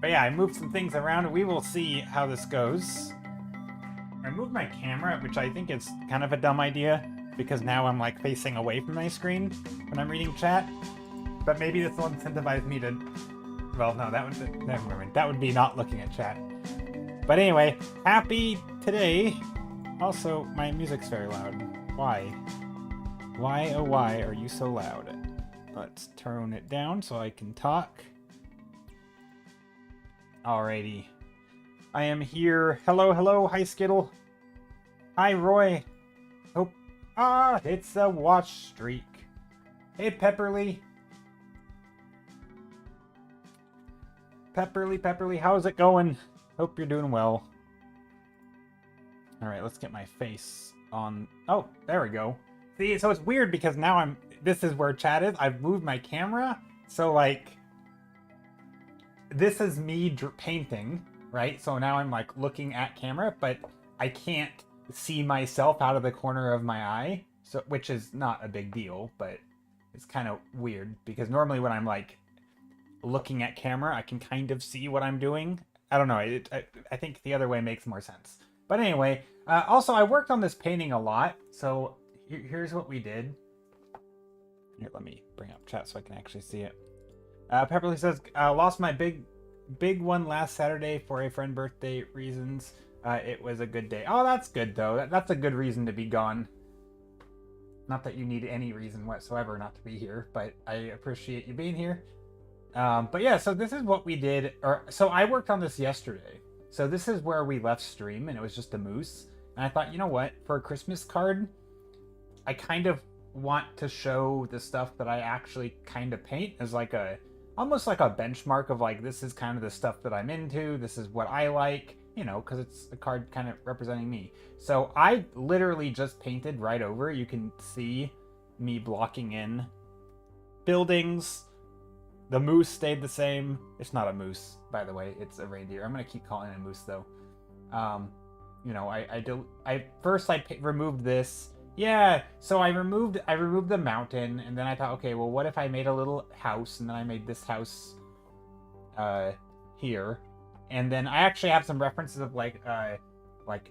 But yeah, I moved some things around. We will see how this goes. I moved my camera, which I think is kind of a dumb idea, because now I'm like facing away from my screen when I'm reading chat. But maybe this will incentivize me to... Well, no, that would... Never mind. That would be not looking at chat. But anyway, happy today. Also, my music's very loud. Why? Why, oh why are you so loud? Let's turn it down so I can talk. Alrighty. I am here. Hello, hello. Hi, Skittle. Hi, Roy. Oh, it's a watch streak. Hey, Pepperly. Pepperly, how's it going? Hope you're doing well. Alright, let's get my face on... Oh, there we go. See, so it's weird because now I'm... This is where chat is. I've moved my camera. So, like... This is me painting, right? So now I'm, like, looking at camera, but I can't see myself out of the corner of my eye. So, which is not a big deal, but it's kind of weird. Because normally when I'm, like, looking at camera, I can kind of see what I'm doing. I don't know. I think the other way makes more sense. But anyway, also I worked on this painting a lot. So here's what we did. Here, let me bring up chat so I can actually see it. Pepperly says, lost my big one last Saturday for a friend birthday reasons. It was a good day. Oh, that's good though. That's a good reason to be gone. Not that you need any reason whatsoever not to be here, but I appreciate you being here. But yeah, so this is what we did. So I worked on this yesterday. So this is where we left stream, and it was just a moose. And I thought, you know what? For a Christmas card, I kind of want to show the stuff that I actually kind of paint as like almost like a benchmark of like, this is kind of the stuff that I'm into. This is what I like, you know, because it's a card kind of representing me. So I literally just painted right over. You can see me blocking in buildings. The moose stayed the same. It's not a moose, by the way. It's a reindeer. I'm gonna keep calling it a moose though. You know, I first removed this. Yeah, so I removed the mountain, and then I thought, okay, well, what if I made a little house, and then I made this house here, and then I actually have some references of like what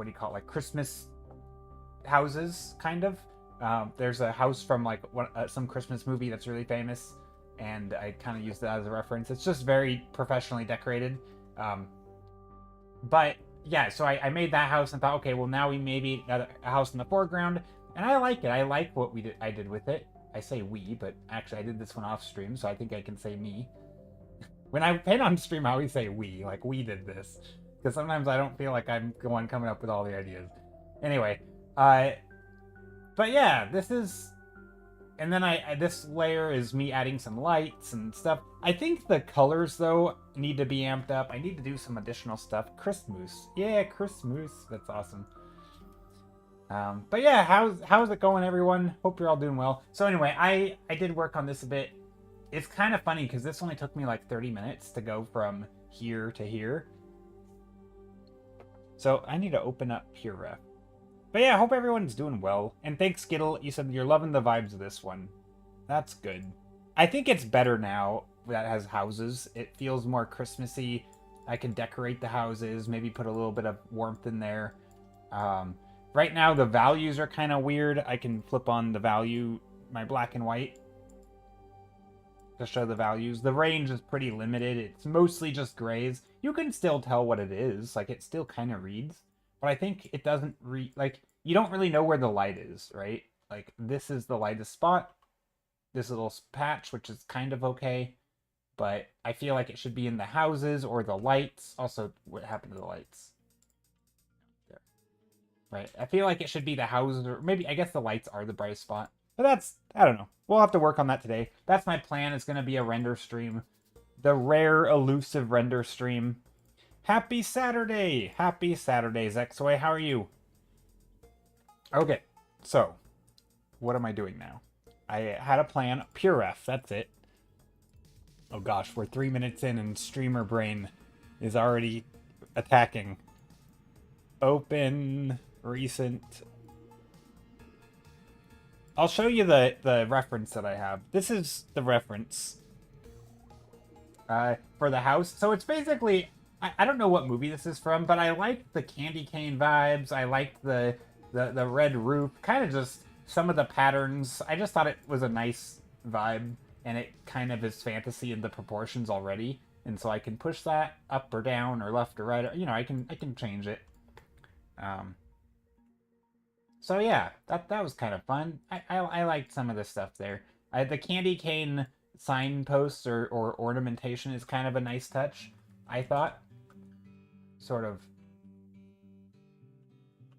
do you call it, like Christmas houses, kind of. There's a house from like some Christmas movie that's really famous. And I kind of used that as a reference. It's just very professionally decorated. But yeah, so I made that house and thought, okay, well now we maybe a house in the foreground. And I like it. I like what I did with it. I say we, but actually I did this one off stream, so I think I can say me. When I paint on stream, I always say we, like we did this. Because sometimes I don't feel like I'm the one coming up with all the ideas. Anyway, but yeah, this is... And then this layer is me adding some lights and stuff. I think the colors, though, need to be amped up. I need to do some additional stuff. Christmas. Yeah, Christmas. That's awesome. But yeah, how's it going, everyone? Hope you're all doing well. So anyway, I did work on this a bit. It's kind of funny, because this only took me like 30 minutes to go from here to here. So I need to open up PureRef. But yeah, I hope everyone's doing well. And thanks, Skittle. You said you're loving the vibes of this one. That's good. I think it's better now that it has houses. It feels more Christmassy. I can decorate the houses, maybe put a little bit of warmth in there. Right now, the values are kind of weird. I can flip on the value, my black and white, to show the values. The range is pretty limited. It's mostly just grays. You can still tell what it is. Like, it still kind of reads. But I think it doesn't like, you don't really know where the light is, right? Like, this is the lightest spot. This little patch, which is kind of okay. But I feel like it should be in the houses or the lights. Also, what happened to the lights? There. Right. I feel like it should be the houses, or maybe, I guess the lights are the brightest spot. But that's, I don't know. We'll have to work on that today. That's my plan. It's going to be a render stream. The rare, elusive render stream. Happy Saturday! Happy Saturday, Zexway. How are you? Okay, so what am I doing now? I had a plan. PureRef, that's it. Oh gosh, we're 3 minutes in and streamer brain is already attacking. Open, recent. I'll show you the reference that I have. This is the reference. for the house. So it's basically, I don't know what movie this is from, but I like the candy cane vibes. I like the red roof, kind of just some of the patterns. I just thought it was a nice vibe, and it kind of is fantasy in the proportions already. And so I can push that up or down or left or right. Or, I can change it. Um, so yeah, that was kind of fun. I liked some of the stuff there. The candy cane signposts or ornamentation is kind of a nice touch, I thought. Sort of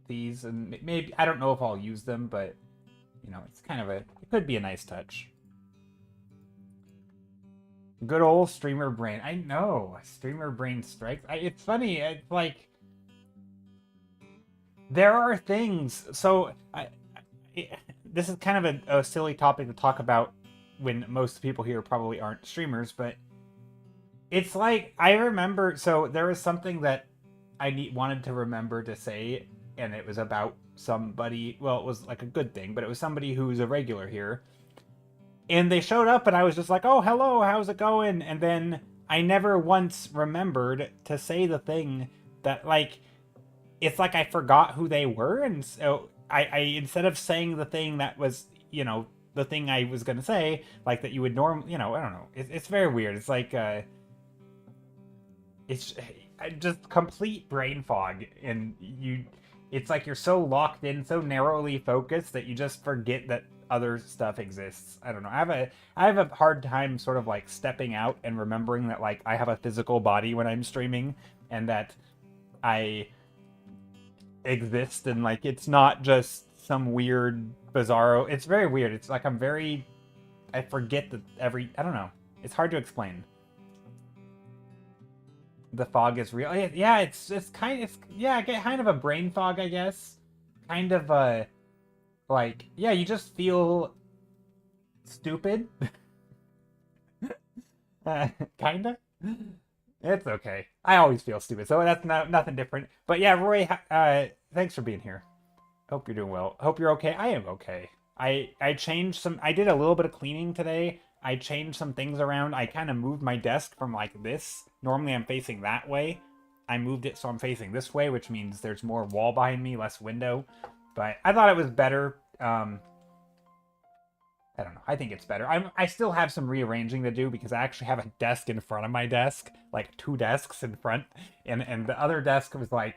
these, and maybe I don't know if I'll use them, but it's kind of it could be a nice touch. Good old streamer brain. I know, streamer brain strikes. It's funny. It's like there are things. So this is kind of a silly topic to talk about when most people here probably aren't streamers, but it's like I remember. So there was something that I wanted to remember to say, and it was about somebody. Well, it was like a good thing, but it was somebody who's a regular here. And they showed up, and I was just like, "Oh, hello, how's it going?" And then I never once remembered to say the thing that, like, it's like I forgot who they were, and so I instead of saying the thing that was, the thing I was gonna say, like that you would normally, I don't know. It's very weird. It's like, it's just complete brain fog, and it's like you're so locked in, so narrowly focused that you just forget that other stuff exists. I don't know. I have a hard time sort of like stepping out and remembering that like I have a physical body when I'm streaming, and that I exist, and like it's not just some weird bizarro. It's very weird. It's like I forget that I don't know. It's hard to explain. The fog is real. Yeah, it's kind of a brain fog, I guess. Kind of like, yeah, you just feel stupid. Kinda. It's okay. I always feel stupid, so that's nothing different. But yeah, Roy, thanks for being here. Hope you're doing well. Hope you're okay. I am okay. I changed some. I did a little bit of cleaning today. I changed some things around. I kind of moved my desk from like this. Normally I'm facing that way. I moved it so I'm facing this way, which means there's more wall behind me, less window. But I thought it was better. I don't know. I think it's better. I still have some rearranging to do because I actually have a desk in front of my desk, like 2 desks in front, and the other desk was like,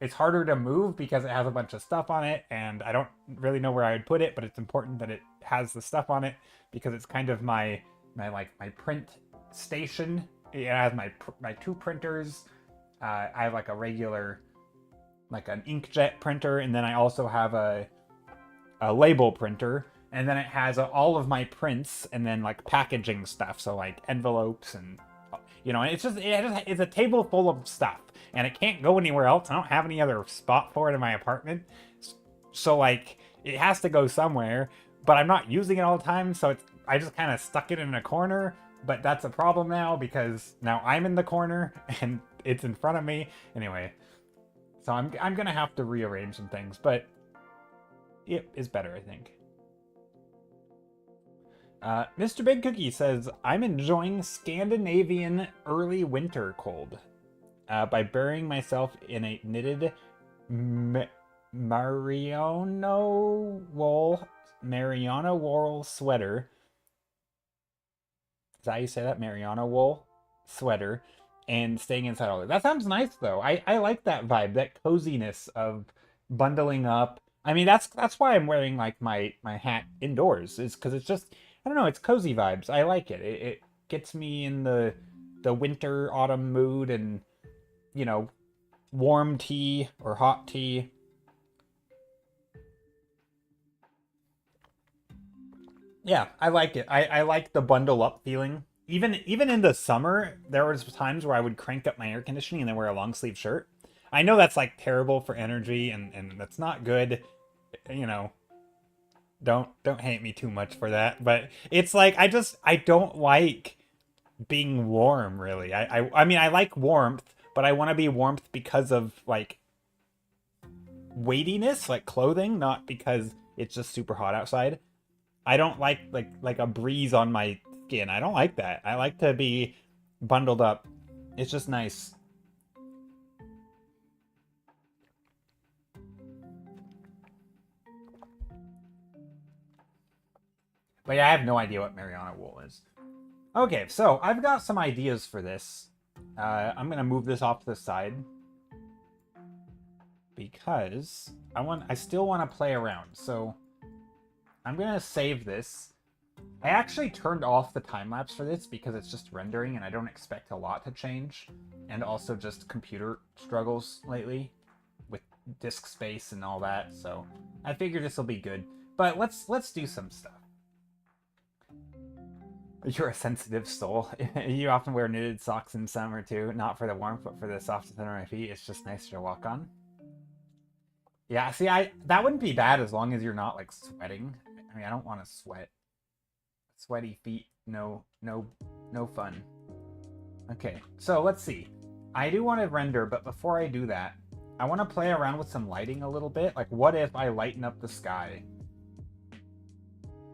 it's harder to move because it has a bunch of stuff on it, and I don't really know where I would put it, but it's important that it has the stuff on it because it's kind of my print station. It has my 2 printers. I have like a regular, like an inkjet printer, and then I also have a label printer, and then it has all of my prints and then like packaging stuff, so like envelopes and it's a table full of stuff, and it can't go anywhere else. I don't have any other spot for it in my apartment, so like it has to go somewhere, but I'm not using it all the time, so I just kind of stuck it in a corner. But that's a problem now because now I'm in the corner and it's in front of me anyway. So I'm gonna have to rearrange some things, but it is better, I think. Mr. Big Cookie says, I'm enjoying Scandinavian early winter cold by burying myself in a knitted Mariano wool sweater. Is that how you say that? Mariano wool sweater, and staying inside all day. That sounds nice, though. I like that vibe, that coziness of bundling up. I mean, that's why I'm wearing like my hat indoors, is because it's just, I don't know, it's cozy vibes. I like it. It gets me in the winter autumn mood, and warm tea or hot tea. Yeah, I like it. I like the bundle up feeling. Even in the summer, there was times where I would crank up my air conditioning and then wear a long sleeve shirt. I know that's like terrible for energy, and that's not good. Don't hate me too much for that, but it's like I don't like being warm, really. I mean, I like warmth, but I want to be warmth because of like weightiness, like clothing, not because it's just super hot outside. I don't like a breeze on my skin. I don't like that. I like to be bundled up. It's just nice. But yeah, I have no idea what Mariana wool is. Okay, so I've got some ideas for this. I'm gonna move this off to the side because I still want to play around. So I'm gonna save this. I actually turned off the time lapse for this because it's just rendering and I don't expect a lot to change. And also just computer struggles lately with disk space and all that. So I figure this will be good. But let's do some stuff. You're a sensitive soul. You often wear knitted socks in summer too, not for the warmth, but for the softness under my feet. It's just nicer to walk on. Yeah, see, that wouldn't be bad as long as you're not like sweating. I mean, I don't want to sweat. Sweaty feet, no fun. Okay, so let's see. I do want to render, but before I do that, I want to play around with some lighting a little bit. Like, what if I lighten up the sky?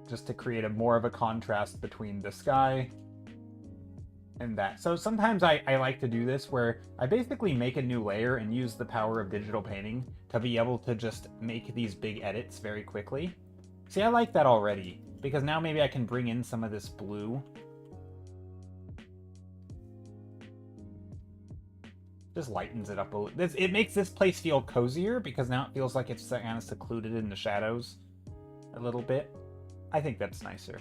Just to create more of a contrast between the sky and that. So sometimes I like to do this where I basically make a new layer and use the power of digital painting to be able to just make these big edits very quickly. See, I like that already, because now maybe I can bring in some of this blue. Just lightens it up a little. It makes this place feel cozier, because now it feels like it's kind of secluded in the shadows a little bit. I think that's nicer.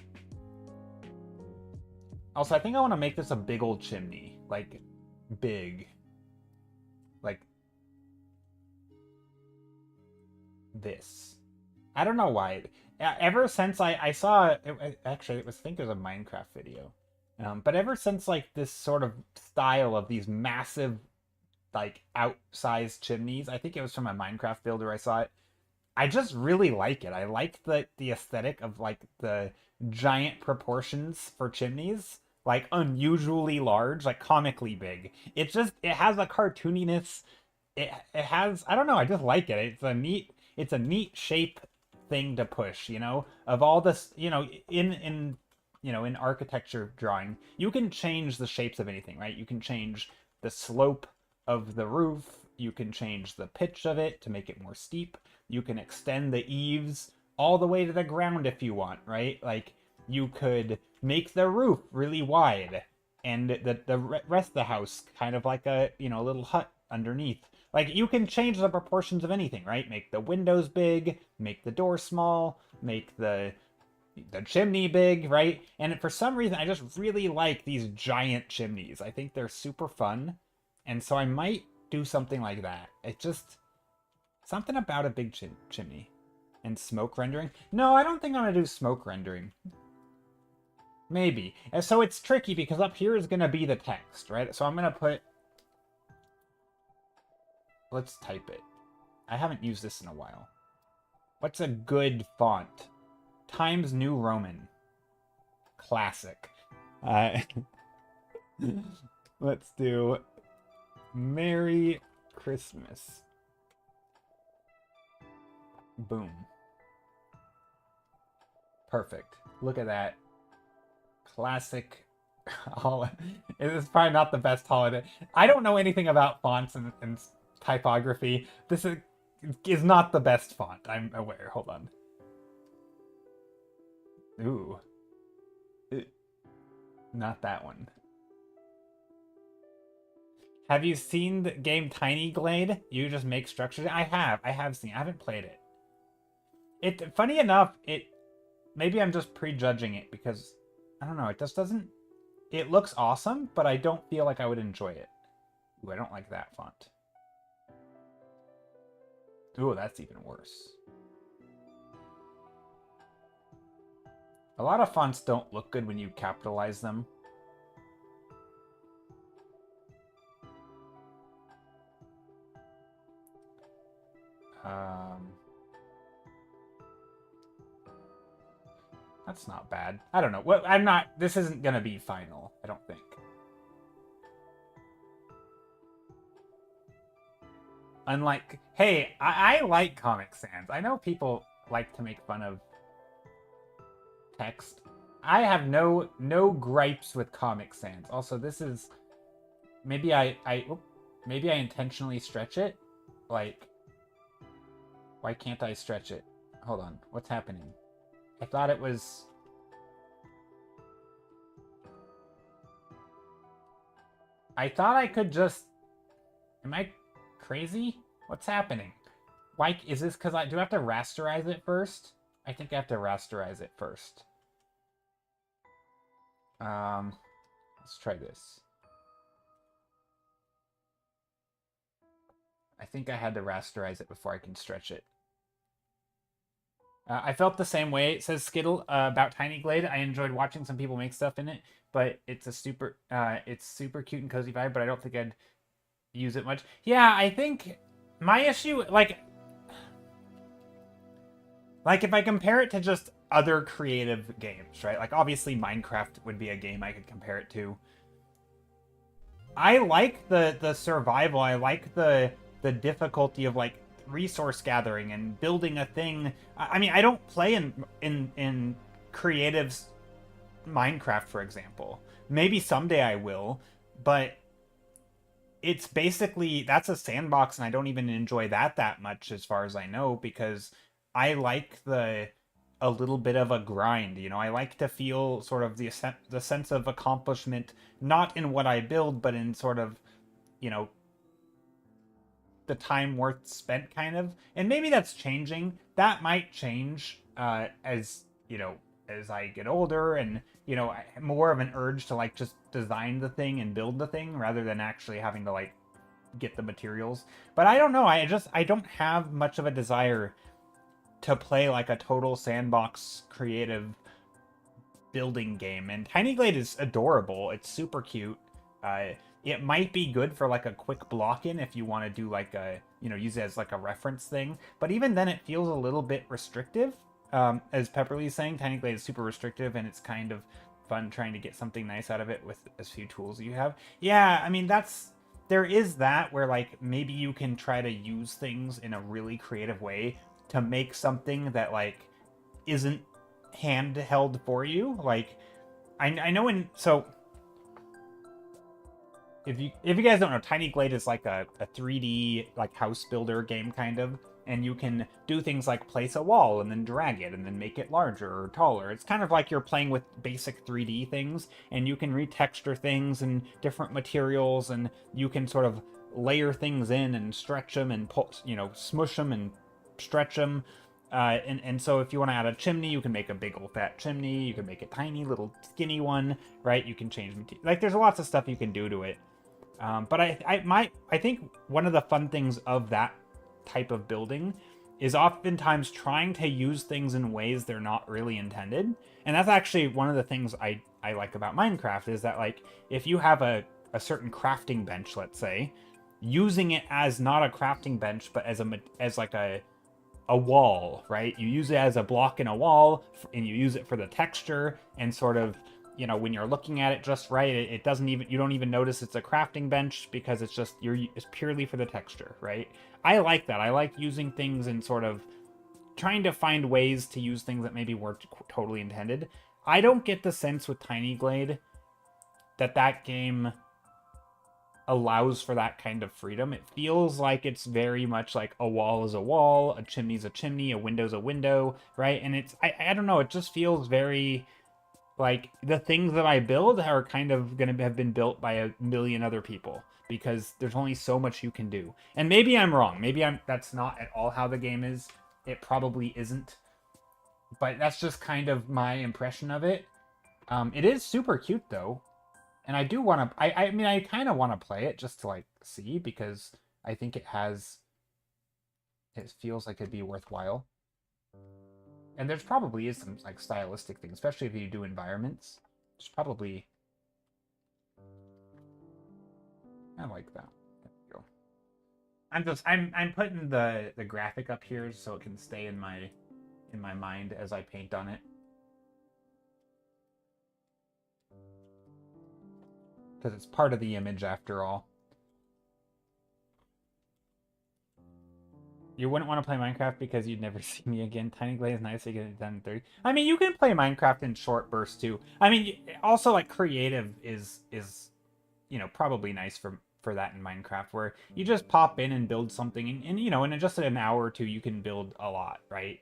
Also, I think I want to make this a big old chimney. Like, big. Like, this. I don't know why. Ever since I saw it, actually, I think it was a Minecraft video. But ever since, like, this sort of style of these massive, like, outsized chimneys, I think it was from a Minecraft builder I saw it, I just really like it. I like the aesthetic of, like, the giant proportions for chimneys. Like, unusually large, like, comically big. It has a cartooniness. It has, I don't know, I just like it. It's a neat shape thing to push, you know? Of all this, you know, in architecture drawing, you can change the shapes of anything, right? You can change the slope of the roof. You can change the pitch of it to make it more steep. You can extend the eaves all the way to the ground if you want, right? Like, you could make the roof really wide and the rest of the house kind of like a, you know, little hut underneath. Like, you can change the proportions of anything, right? Make the windows big, make the door small, make the chimney big, right? And for some reason, I just really like these giant chimneys. I think they're super fun. And so I might do something like that. It just... something about a big chimney. And smoke rendering? No, I don't think I'm going to do smoke rendering. Maybe. And so it's tricky because up here is going to be the text, right? So I'm going to put... let's type it. I haven't used this in a while. What's a good font? Times New Roman. Classic. Let's do Merry Christmas. Boom. Perfect. Look at that. Classic holiday. It is probably not the best holiday. I don't know anything about fonts and typography. This is not the best font. I'm aware. Hold on. Ooh. Not that one. Have you seen the game Tiny Glade? You just make structures? I have seen it. I haven't played it. Funny enough, maybe I'm just prejudging it because, I don't know, it just doesn't... it looks awesome, but I don't feel like I would enjoy it. Ooh, I don't like that font. Ooh, that's even worse. A lot of fonts don't look good when you capitalize them. That's not bad. I don't know. Well, this isn't gonna be final, I don't think. Unlike, hey, I like Comic Sans. I know people like to make fun of text. I have no gripes with Comic Sans. Also, this is maybe maybe I intentionally stretch it. Like, why can't I stretch it? Hold on, what's happening? I thought it was. I thought I could just. Am I crazy? What's happening? Why is this? Because I do I have to rasterize it first. I think I have to rasterize it first. Let's try this. I think I had to rasterize it before I can stretch it. I felt the same way. It says Skittle about Tiny Glade. I enjoyed watching some people make stuff in it, but it's it's super cute and cozy vibe. But I don't think I'd use it much. Yeah, I think my issue, like if I compare it to just other creative games, right? Like obviously Minecraft would be a game I could compare it to. I like the survival. I like the difficulty of like resource gathering and building a thing. I mean, I don't play in creatives Minecraft, for example. Maybe someday I will, but it's basically that's a sandbox, and I don't even enjoy that much as far as I know because I like the a little bit of a grind. You know, I like to feel sort of the sense of accomplishment, not in what I build, but in sort of, you know, the time worth spent kind of. And maybe that's changing. That might change as, you know, as I get older and, you know, more of an urge to like just design the thing and build the thing rather than actually having to like get the materials. But I don't know. I don't have much of a desire to play like a total sandbox creative building game. And Tiny Glade is adorable. It's super cute. It might be good for like a quick block in if you want to do like a, you know, use it as like a reference thing. But even then, it feels a little bit restrictive. As Pepperly's saying, Tiny Glade is super restrictive, and it's kind of fun trying to get something nice out of it with as few tools you have. Yeah, I mean there is that where like maybe you can try to use things in a really creative way to make something that like isn't handheld for you. Like I know in so if you guys don't know, Tiny Glade is like a 3D like house builder game kind of, and you can do things like place a wall and then drag it and then make it larger or taller. It's kind of like you're playing with basic 3D things, and you can retexture things and different materials, and you can sort of layer things in and stretch them and pull, you know, smush them and stretch them. And so if you want to add a chimney, you can make a big old fat chimney. You can make a tiny little skinny one, right? You can change like there's lots of stuff you can do to it. But I think one of the fun things of that type of building is oftentimes trying to use things in ways they're not really intended. And that's actually one of the things I like about Minecraft is that like if you have a certain crafting bench, let's say, using it as not a crafting bench but as like a wall, right? You use it as a block in a wall, and you use it for the texture and sort of, you know, when you're looking at it just right, it doesn't even, you don't even notice it's a crafting bench because it's purely for the texture, right? I like that. I like using things and sort of trying to find ways to use things that maybe weren't totally intended. I don't get the sense with Tiny Glade that game allows for that kind of freedom. It feels like it's very much like a wall is a wall, a chimney's a chimney, a window's a window, right? And it's I don't know, it just feels very like the things that I build are kind of going to have been built by a million other people because there's only so much you can do. And maybe I'm wrong. Maybe that's not at all how the game is. It probably isn't. But that's just kind of my impression of it. It is super cute though. And I do want to I mean I kind of want to play it just to like see because I think it feels like it'd be worthwhile. And there's probably is some like stylistic things, especially if you do environments. There's probably I like that. There we go. I'm putting the graphic up here so it can stay in my mind as I paint on it. Because it's part of the image after all. You wouldn't want to play Minecraft because you'd never see me again. Tiny Glade is nice to get it done in 30. I mean, you can play Minecraft in short bursts too. I mean, also like creative is probably nice for that in Minecraft, where you just pop in and build something, and in just an hour or two you can build a lot, right?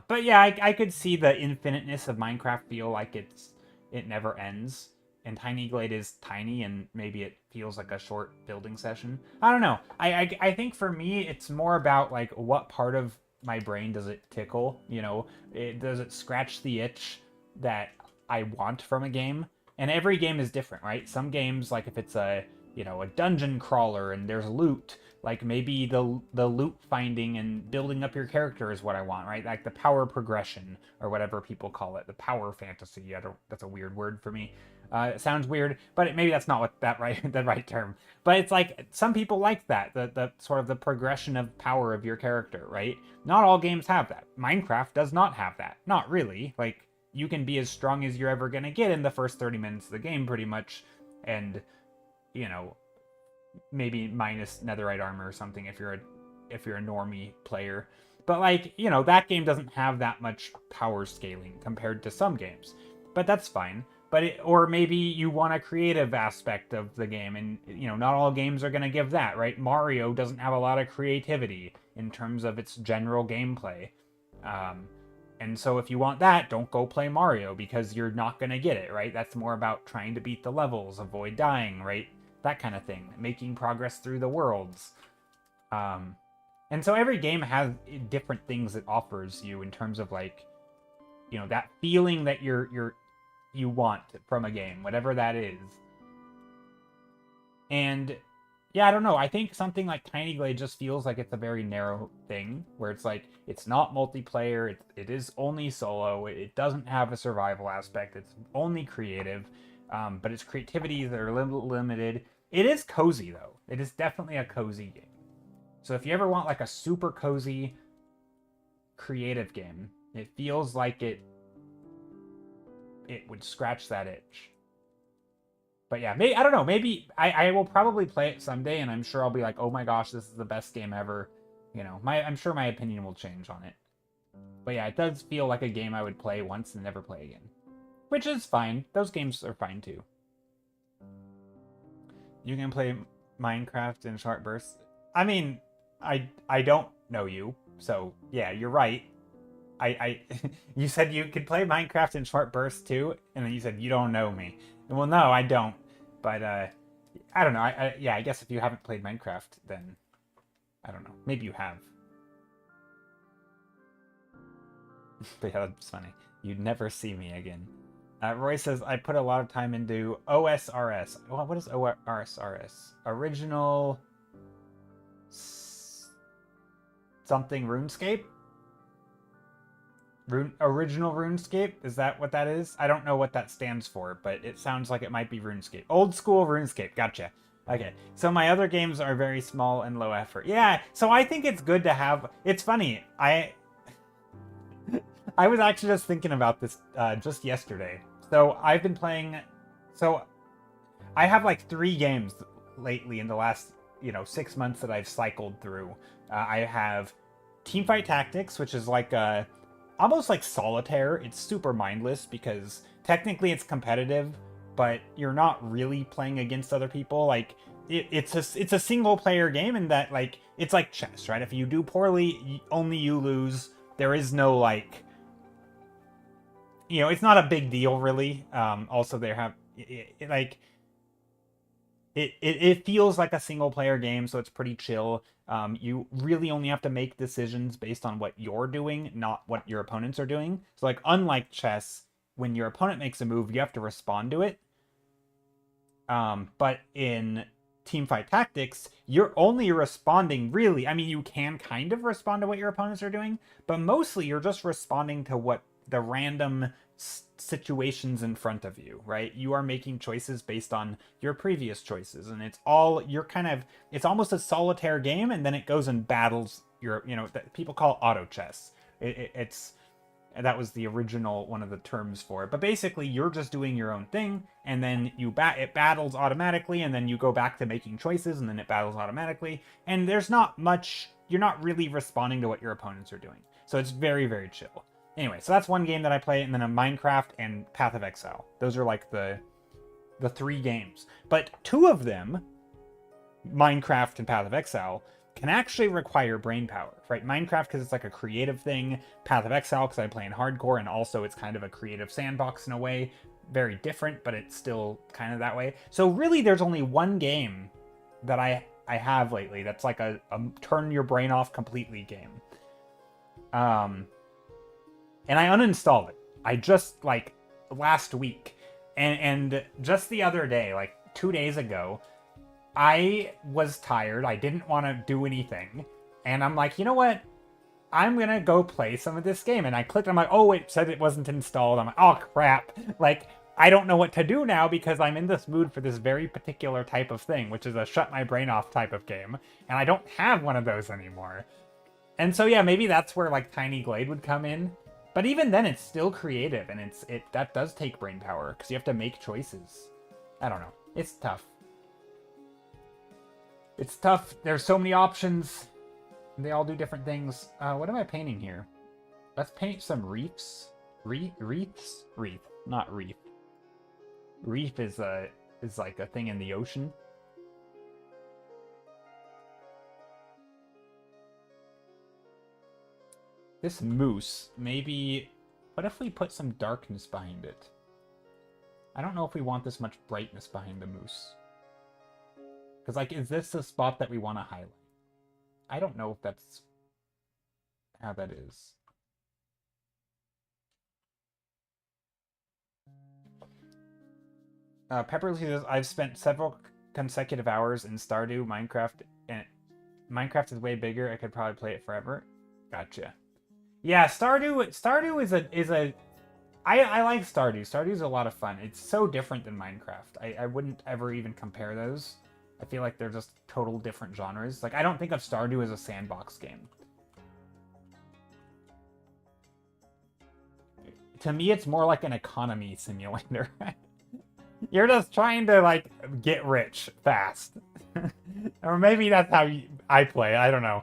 But yeah, I could see the infiniteness of Minecraft feel like it never ends, and Tiny Glade is tiny, and maybe it feels like a short building session. I don't know. I think for me, it's more about like what part of my brain does it tickle? Does it scratch the itch that I want from a game? And every game is different, right? Some games, like if it's a dungeon crawler and there's loot, like maybe the loot finding and building up your character is what I want, right? Like the power progression or whatever people call it, the power fantasy. Yeah, that's a weird word for me. It sounds weird, but maybe that's not what that right the right term. But it's like some people like that, the sort of the progression of power of your character, right? Not all games have that. Minecraft does not have that. Not really. Like you can be as strong as you're ever gonna get in the first 30 minutes of the game, pretty much, and you know maybe minus netherite armor or something if you're a normie player. But like, that game doesn't have that much power scaling compared to some games. But that's fine. Or maybe you want a creative aspect of the game, and not all games are going to give that, right? Mario doesn't have a lot of creativity in terms of its general gameplay. And so if you want that, don't go play Mario, because you're not going to get it, right? That's more about trying to beat the levels, avoid dying, right? That kind of thing, making progress through the worlds. And so every game has different things it offers you in terms of like, that feeling that you want from a game, whatever that is. And yeah, I don't know. I think something like Tiny Glade just feels like it's a very narrow thing, where it's like it's not multiplayer. It is only solo. It doesn't have a survival aspect. It's only creative, but its creativities are limited. It is cozy though. It is definitely a cozy game. So if you ever want like a super cozy, creative game, it feels like it would scratch that itch. But yeah, I don't know. Maybe I will probably play it someday, and I'm sure I'll be like, oh my gosh, this is the best game ever. I'm sure my opinion will change on it. But yeah, it does feel like a game I would play once and never play again. Which is fine. Those games are fine too. You can play Minecraft in short bursts. I mean, I don't know you, so yeah, you're right. You said you could play Minecraft in short bursts too, and then you said you don't know me. Well, no, I don't. But I don't know. I guess if you haven't played Minecraft, then I don't know. Maybe you have. But yeah, that's funny. You'd never see me again. Roy says, I put a lot of time into OSRS. What is OSRS? Original something RuneScape? Original RuneScape? Is that what that is? I don't know what that stands for, but it sounds like it might be RuneScape. Old school RuneScape. Gotcha. Okay, so my other games are very small and low effort. Yeah, so I think it's good to have... It's funny, I was actually just thinking about this just yesterday. So I've been playing... So I have like 3 games lately in the last, 6 months that I've cycled through. I have Teamfight Tactics, which is like almost like solitaire. It's super mindless because technically it's competitive, but you're not really playing against other people. Like it's a single player game in that, like, it's like chess, right? If you do poorly, only you lose. There is no like, it's not a big deal really. Also, they have it feels like a single player game, so it's pretty chill. You really only have to make decisions based on what you're doing, not what your opponents are doing. So like, unlike chess, when your opponent makes a move, you have to respond to it. But in Teamfight Tactics, you're only responding really. I mean, you can kind of respond to what your opponents are doing, but mostly you're just responding to what the random situations in front of you, right? You are making choices based on your previous choices, and it's almost a solitaire game, and then it goes and battles your, people call it auto chess. It's And that was the original one of the terms for it. But basically, you're just doing your own thing, and then it battles automatically, and then you go back to making choices, and then it battles automatically. And there's not much. You're not really responding to what your opponents are doing, so it's very, very chill. Anyway, so that's one game that I play, and then a Minecraft and Path of Exile. Those are like the 3 games. But 2 of them, Minecraft and Path of Exile, can actually require brain power, right? Minecraft because it's like a creative thing, Path of Exile because I play in hardcore, and also it's kind of a creative sandbox in a way. Very different, but it's still kind of that way. So really there's only one game that I have lately that's like a turn your brain off completely game. And I uninstalled it. I just, like, last week. And just the other day, like 2 days ago, I was tired. I didn't want to do anything. And I'm like, you know what? I'm going to go play some of this game. And I clicked. I'm like, oh, it said it wasn't installed. I'm like, oh, crap. Like, I don't know what to do now because I'm in this mood for this very particular type of thing, which is a shut my brain off type of game. And I don't have one of those anymore. And so, yeah, maybe that's where, like, Tiny Glade would come in. But even then, it's still creative. And that does take brain power because you have to make choices. I don't know. It's tough. It's tough. There's so many options. They all do different things. What am I painting here? Let's paint some reefs. Reefs? Reef, not reef. Reef is like a thing in the ocean. This moose, maybe... What if we put some darkness behind it? I don't know if we want this much brightness behind the moose. Because, like, is this the spot that we want to highlight? I don't know if that's how that is. Pepperly says, I've spent several consecutive hours in Stardew, Minecraft, and Minecraft is way bigger. I could probably play it forever. Gotcha. Yeah, Stardew is a I like Stardew. Stardew's a lot of fun. It's so different than Minecraft. I wouldn't ever even compare those. I feel like they're just total different genres. Like, I don't think of Stardew as a sandbox game. To me, it's more like an economy simulator. You're just trying to, like, get rich fast. Or maybe that's how I play. I don't know.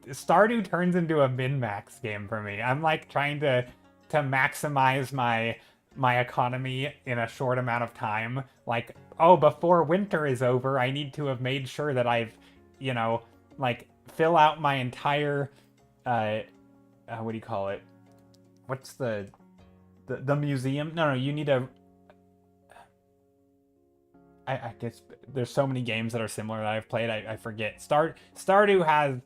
Stardew turns into a min-max game for me. I'm, like, trying to maximize my economy in a short amount of time. Like, oh, before winter is over, I need to have made sure that I've, you know, like, fill out my entire, what do you call it? What's the museum? No, you need to... I guess there's so many games that are similar that I've played, I forget. Stardew has...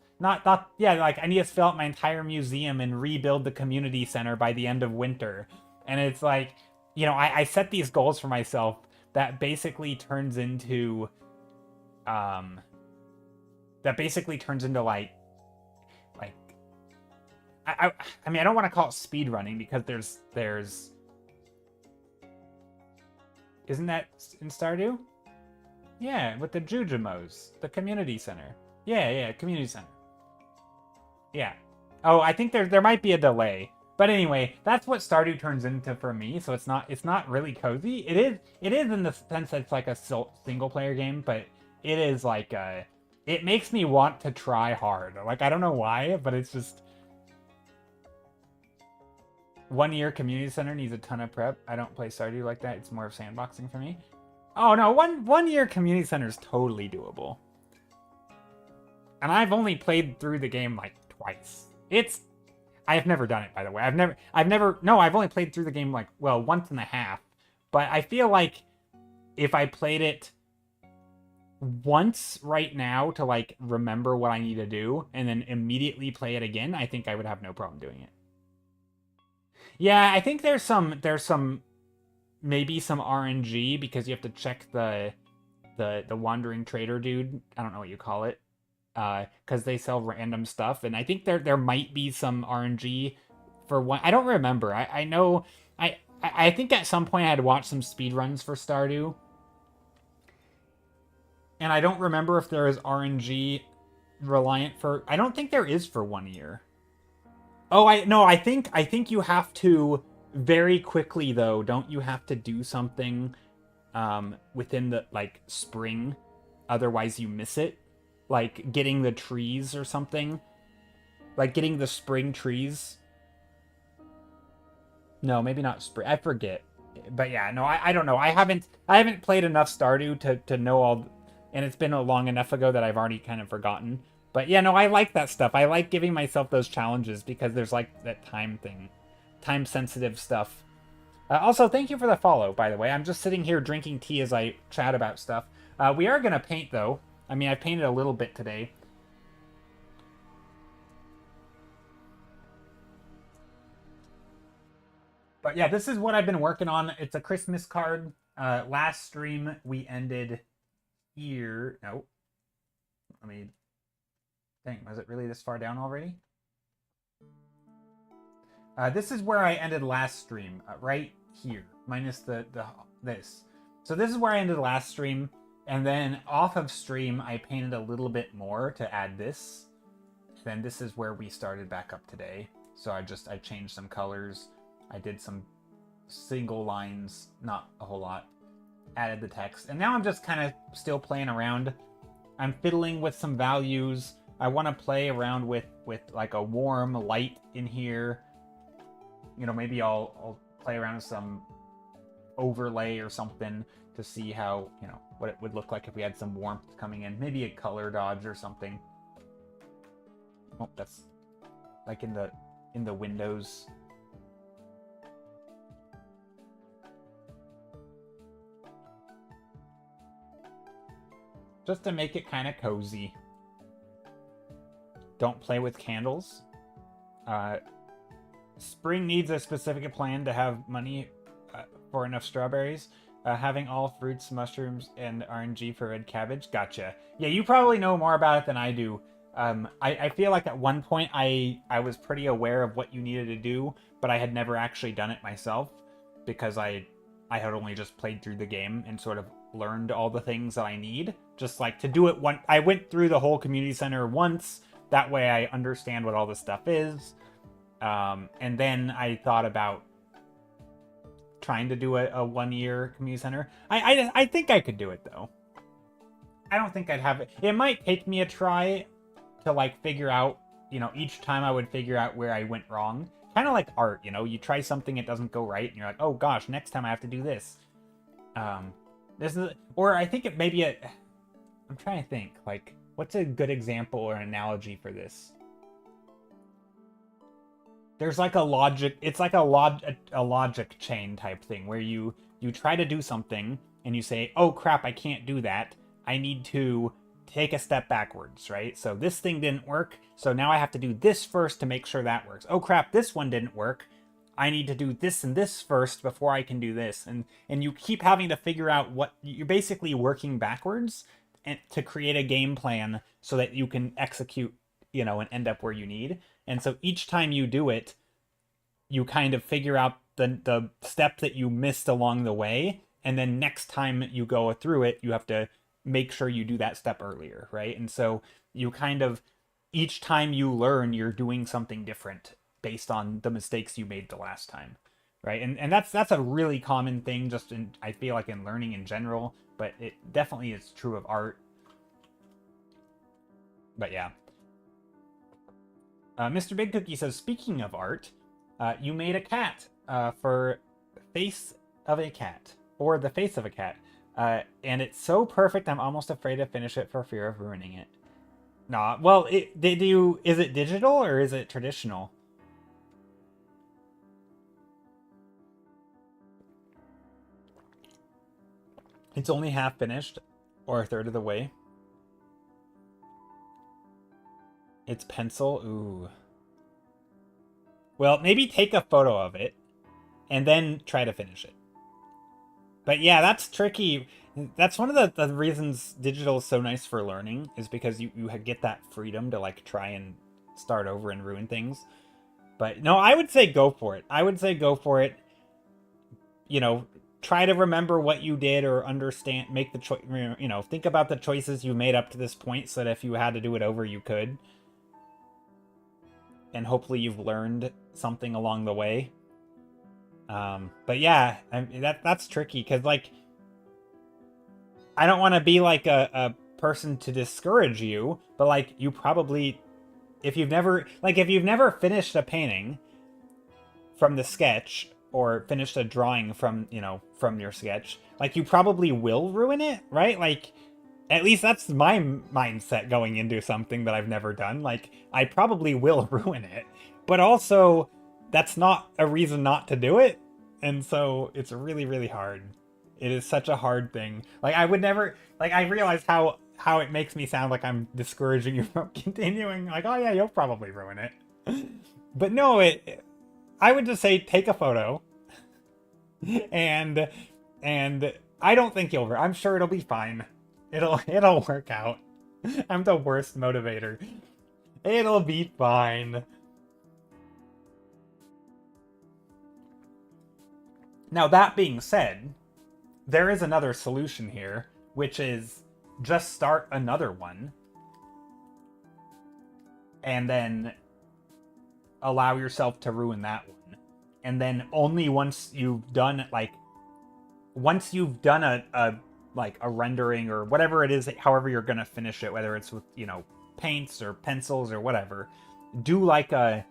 Yeah, like, I need to fill out my entire museum and rebuild the community center by the end of winter. And it's like, you know, I set these goals for myself that basically turns into, like, I mean, I don't want to call it speed running because there's, isn't that in Stardew? Yeah, with the Jujumos, the community center. Yeah, community center. Yeah. Oh, I think there might be a delay. But anyway, that's what Stardew turns into for me. So it's not really cozy. It is in the sense that it's like a single player game, but it is like it makes me want to try hard. Like, I don't know why, but it's just 1 year community center needs a ton of prep. I don't play Stardew like that. It's more of sandboxing for me. Oh no, one year community center is totally doable. And I've only played through the game like twice. I've never done it, by the way. I've only played through the game like, well, once and a half. But I feel like if I played it once right now to, like, remember what I need to do and then immediately play it again, I think I would have no problem doing it. Yeah, I think there's maybe some RNG because you have to check the wandering trader dude. I don't know what you call it. Because they sell random stuff, and I think there might be some RNG for one. I don't remember. I know. I think at some point I had watched some speedruns for Stardew, and I don't remember if there is RNG reliant for. I don't think there is for 1 year. Oh, I think you have to very quickly though. Don't you have to do something within the like spring, otherwise you miss it? Like getting the trees or something? Like getting the spring trees? No, maybe not spring. I forget. But yeah, no, I don't know. I haven't played enough Stardew to know all, and it's been a long enough ago that I've already kind of forgotten. But yeah, no, I like that stuff. I like giving myself those challenges because there's like that time thing, time sensitive stuff. Also, thank you for the follow, by the way. I'm just sitting here drinking tea as I chat about stuff. We are gonna paint though. I mean, I painted a little bit today. But yeah, this is what I've been working on. It's a Christmas card. Last stream we ended here. No, let me. Dang, was it really this far down already? This is where I ended last stream, right here, minus the this. So this is where I ended last stream, and then off of stream I painted a little bit more to add this. Then this is where we started back up today. So I changed some colors. I did some single lines, not a whole lot. Added the text, and now I'm just kind of still playing around. I'm fiddling with some values. I want to play around with like a warm light in here. You know, maybe I'll play around with some overlay or something to see how, you know, what it would look like if we had some warmth coming in. Maybe a color dodge or something. Oh, that's like in the windows. Just to make it kind of cozy. Don't play with candles. Spring needs a specific plan to have money for enough strawberries. Having all fruits, mushrooms, and RNG for red cabbage. Gotcha. Yeah, you probably know more about it than I do. I feel like at one point I was pretty aware of what you needed to do, but I had never actually done it myself because I had only just played through the game and sort of learned all the things that I need. Just like to do it one. I went through the whole community center once. That way I understand what all this stuff is. And then I thought about trying to do a 1 year community center. I think I could do it though. I don't think I'd have it. It might take me a try to like figure out, you know, each time I would figure out where I went wrong. Kind of like art, you know, you try something, it doesn't go right, and you're like, oh gosh, next time I have to do this. This is, or I think it maybe I'm trying to think, like, what's a good example or analogy for this? There's like a logic, it's like a logic chain type thing where you try to do something and you say, oh crap, I can't do that. I need to take a step backwards, right? So this thing didn't work, so now I have to do this first to make sure that works. Oh crap, this one didn't work. I need to do this and this first before I can do this. And you keep having to figure out what you're basically working backwards and to create a game plan so that you can execute, you know, and end up where you need. And so each time you do it, you kind of figure out the step that you missed along the way, and then next time you go through it, you have to make sure you do that step earlier, right? And so you kind of, each time you learn, you're doing something different based on the mistakes you made the last time, right? And that's a really common thing just in, I feel like, in learning in general, but it definitely is true of art. But yeah. Mr. Big Cookie says, speaking of art, you made a cat for face of a cat, or the face of a cat. And it's so perfect, I'm almost afraid to finish it for fear of ruining it. Nah, well, is it digital or is it traditional? It's only half finished, or a third of the way. It's pencil, ooh. Well, maybe take a photo of it, and then try to finish it. But yeah, that's tricky. That's one of the reasons digital is so nice for learning, is because you get that freedom to like try and start over and ruin things. But no, I would say go for it. I would say go for it. You know, try to remember what you did or understand, make the choice, you know, think about the choices you made up to this point so that if you had to do it over, you could. and hopefully you've learned something along the way. But yeah, that's tricky, because like I don't want to be like a person to discourage you, but like you probably, if you've never finished a painting from the sketch, or finished a drawing from, from your sketch, like you probably will ruin it, right? Like, at least that's my mindset going into something that I've never done. Like, I probably will ruin it, but also that's not a reason not to do it. And so it's really, really hard. It is such a hard thing. Like, I would never, like, I realize how it makes me sound like I'm discouraging you from continuing. Like, oh yeah, you'll probably ruin it. But no, I would just say take a photo, and I don't think you'll. I'm sure it'll be fine. It'll work out. I'm the worst motivator. It'll be fine. Now, that being said, there is another solution here, which is just start another one and then allow yourself to ruin that one. And then only once you've done a rendering or whatever it is, however you're gonna finish it, whether it's with, paints or pencils or whatever, do like a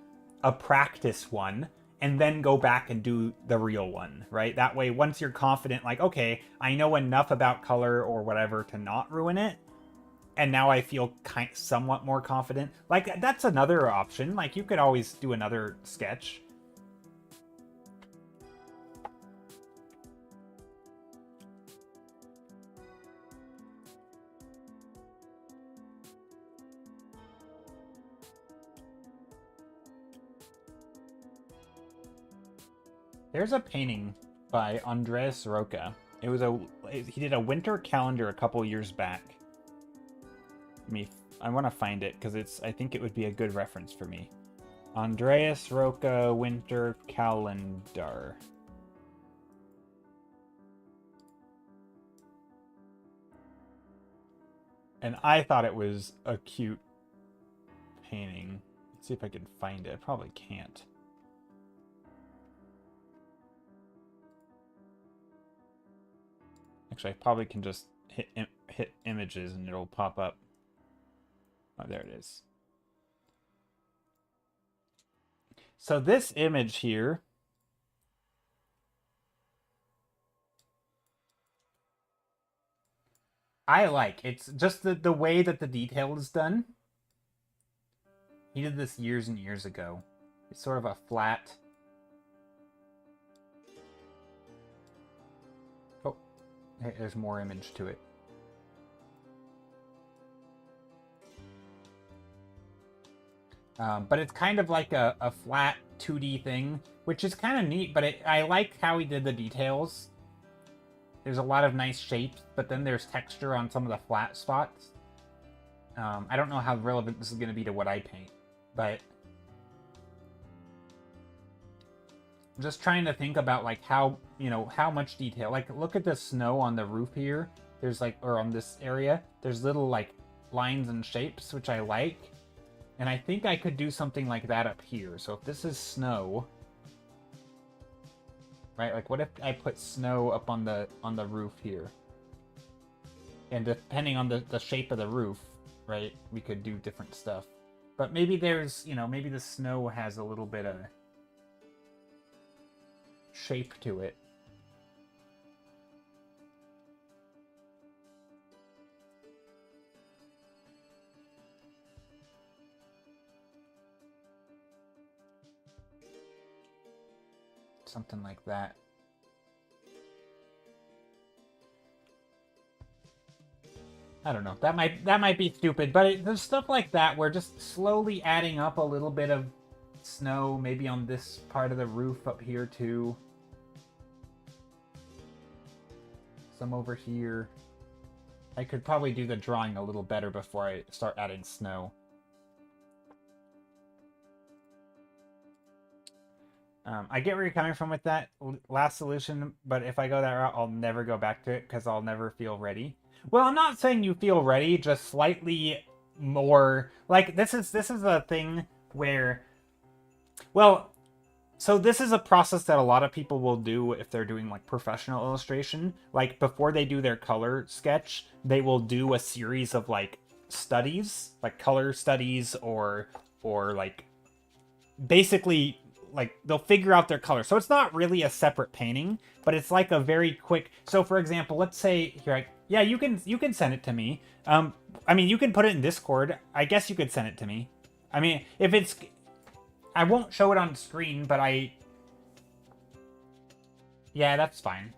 practice one, and then go back and do the real one, right? That way, once you're confident, like, okay, I know enough about color or whatever to not ruin it, and now I feel somewhat more confident. Like, that's another option. Like, you could always do another sketch. There's a painting by Andreas Roca. He did a winter calendar a couple years back. I want to find it because I think it would be a good reference for me. Andreas Roca winter calendar. And I thought it was a cute painting. Let's see if I can find it. I probably can't. Actually, I probably can just hit images and it'll pop up. Oh, there it is. So this image here, I like. It's just the way that the detail is done. He did this years and years ago. It's sort of a flat... Oh, there's more image to it. But it's kind of like a flat 2D thing, which is kind of neat, but I like how he did the details. There's a lot of nice shapes, but then there's texture on some of the flat spots. I don't know how relevant this is going to be to what I paint, but... I'm just trying to think about, like, how much detail. Like, look at the snow on the roof here. There's, like, or on this area. There's little, like, lines and shapes, which I like. And I think I could do something like that up here. So if this is snow, right? Like, what if I put snow up on the roof here? And depending on the shape of the roof, right, we could do different stuff. But maybe there's, maybe the snow has a little bit of shape to it. Something like that. I don't know. That might be stupid, but there's stuff like that where just slowly adding up a little bit of snow, maybe on this part of the roof up here too. Some over here. I could probably do the drawing a little better before I start adding snow. I get where you're coming from with that last solution, but if I go that route, I'll never go back to it because I'll never feel ready. Well, I'm not saying you feel ready, just slightly more. Like, this is a thing where Well, so this is a process that a lot of people will do if they're doing like professional illustration. Like before they do their color sketch, they will do a series of like studies, like color studies or like basically like they'll figure out their color. So it's not really a separate painting, but it's like a very quick. So for example, let's say you're like, yeah, you can send it to me. I mean, you can put it in Discord. I guess you could send it to me. I mean, if it's, I won't show it on screen, but yeah, that's fine.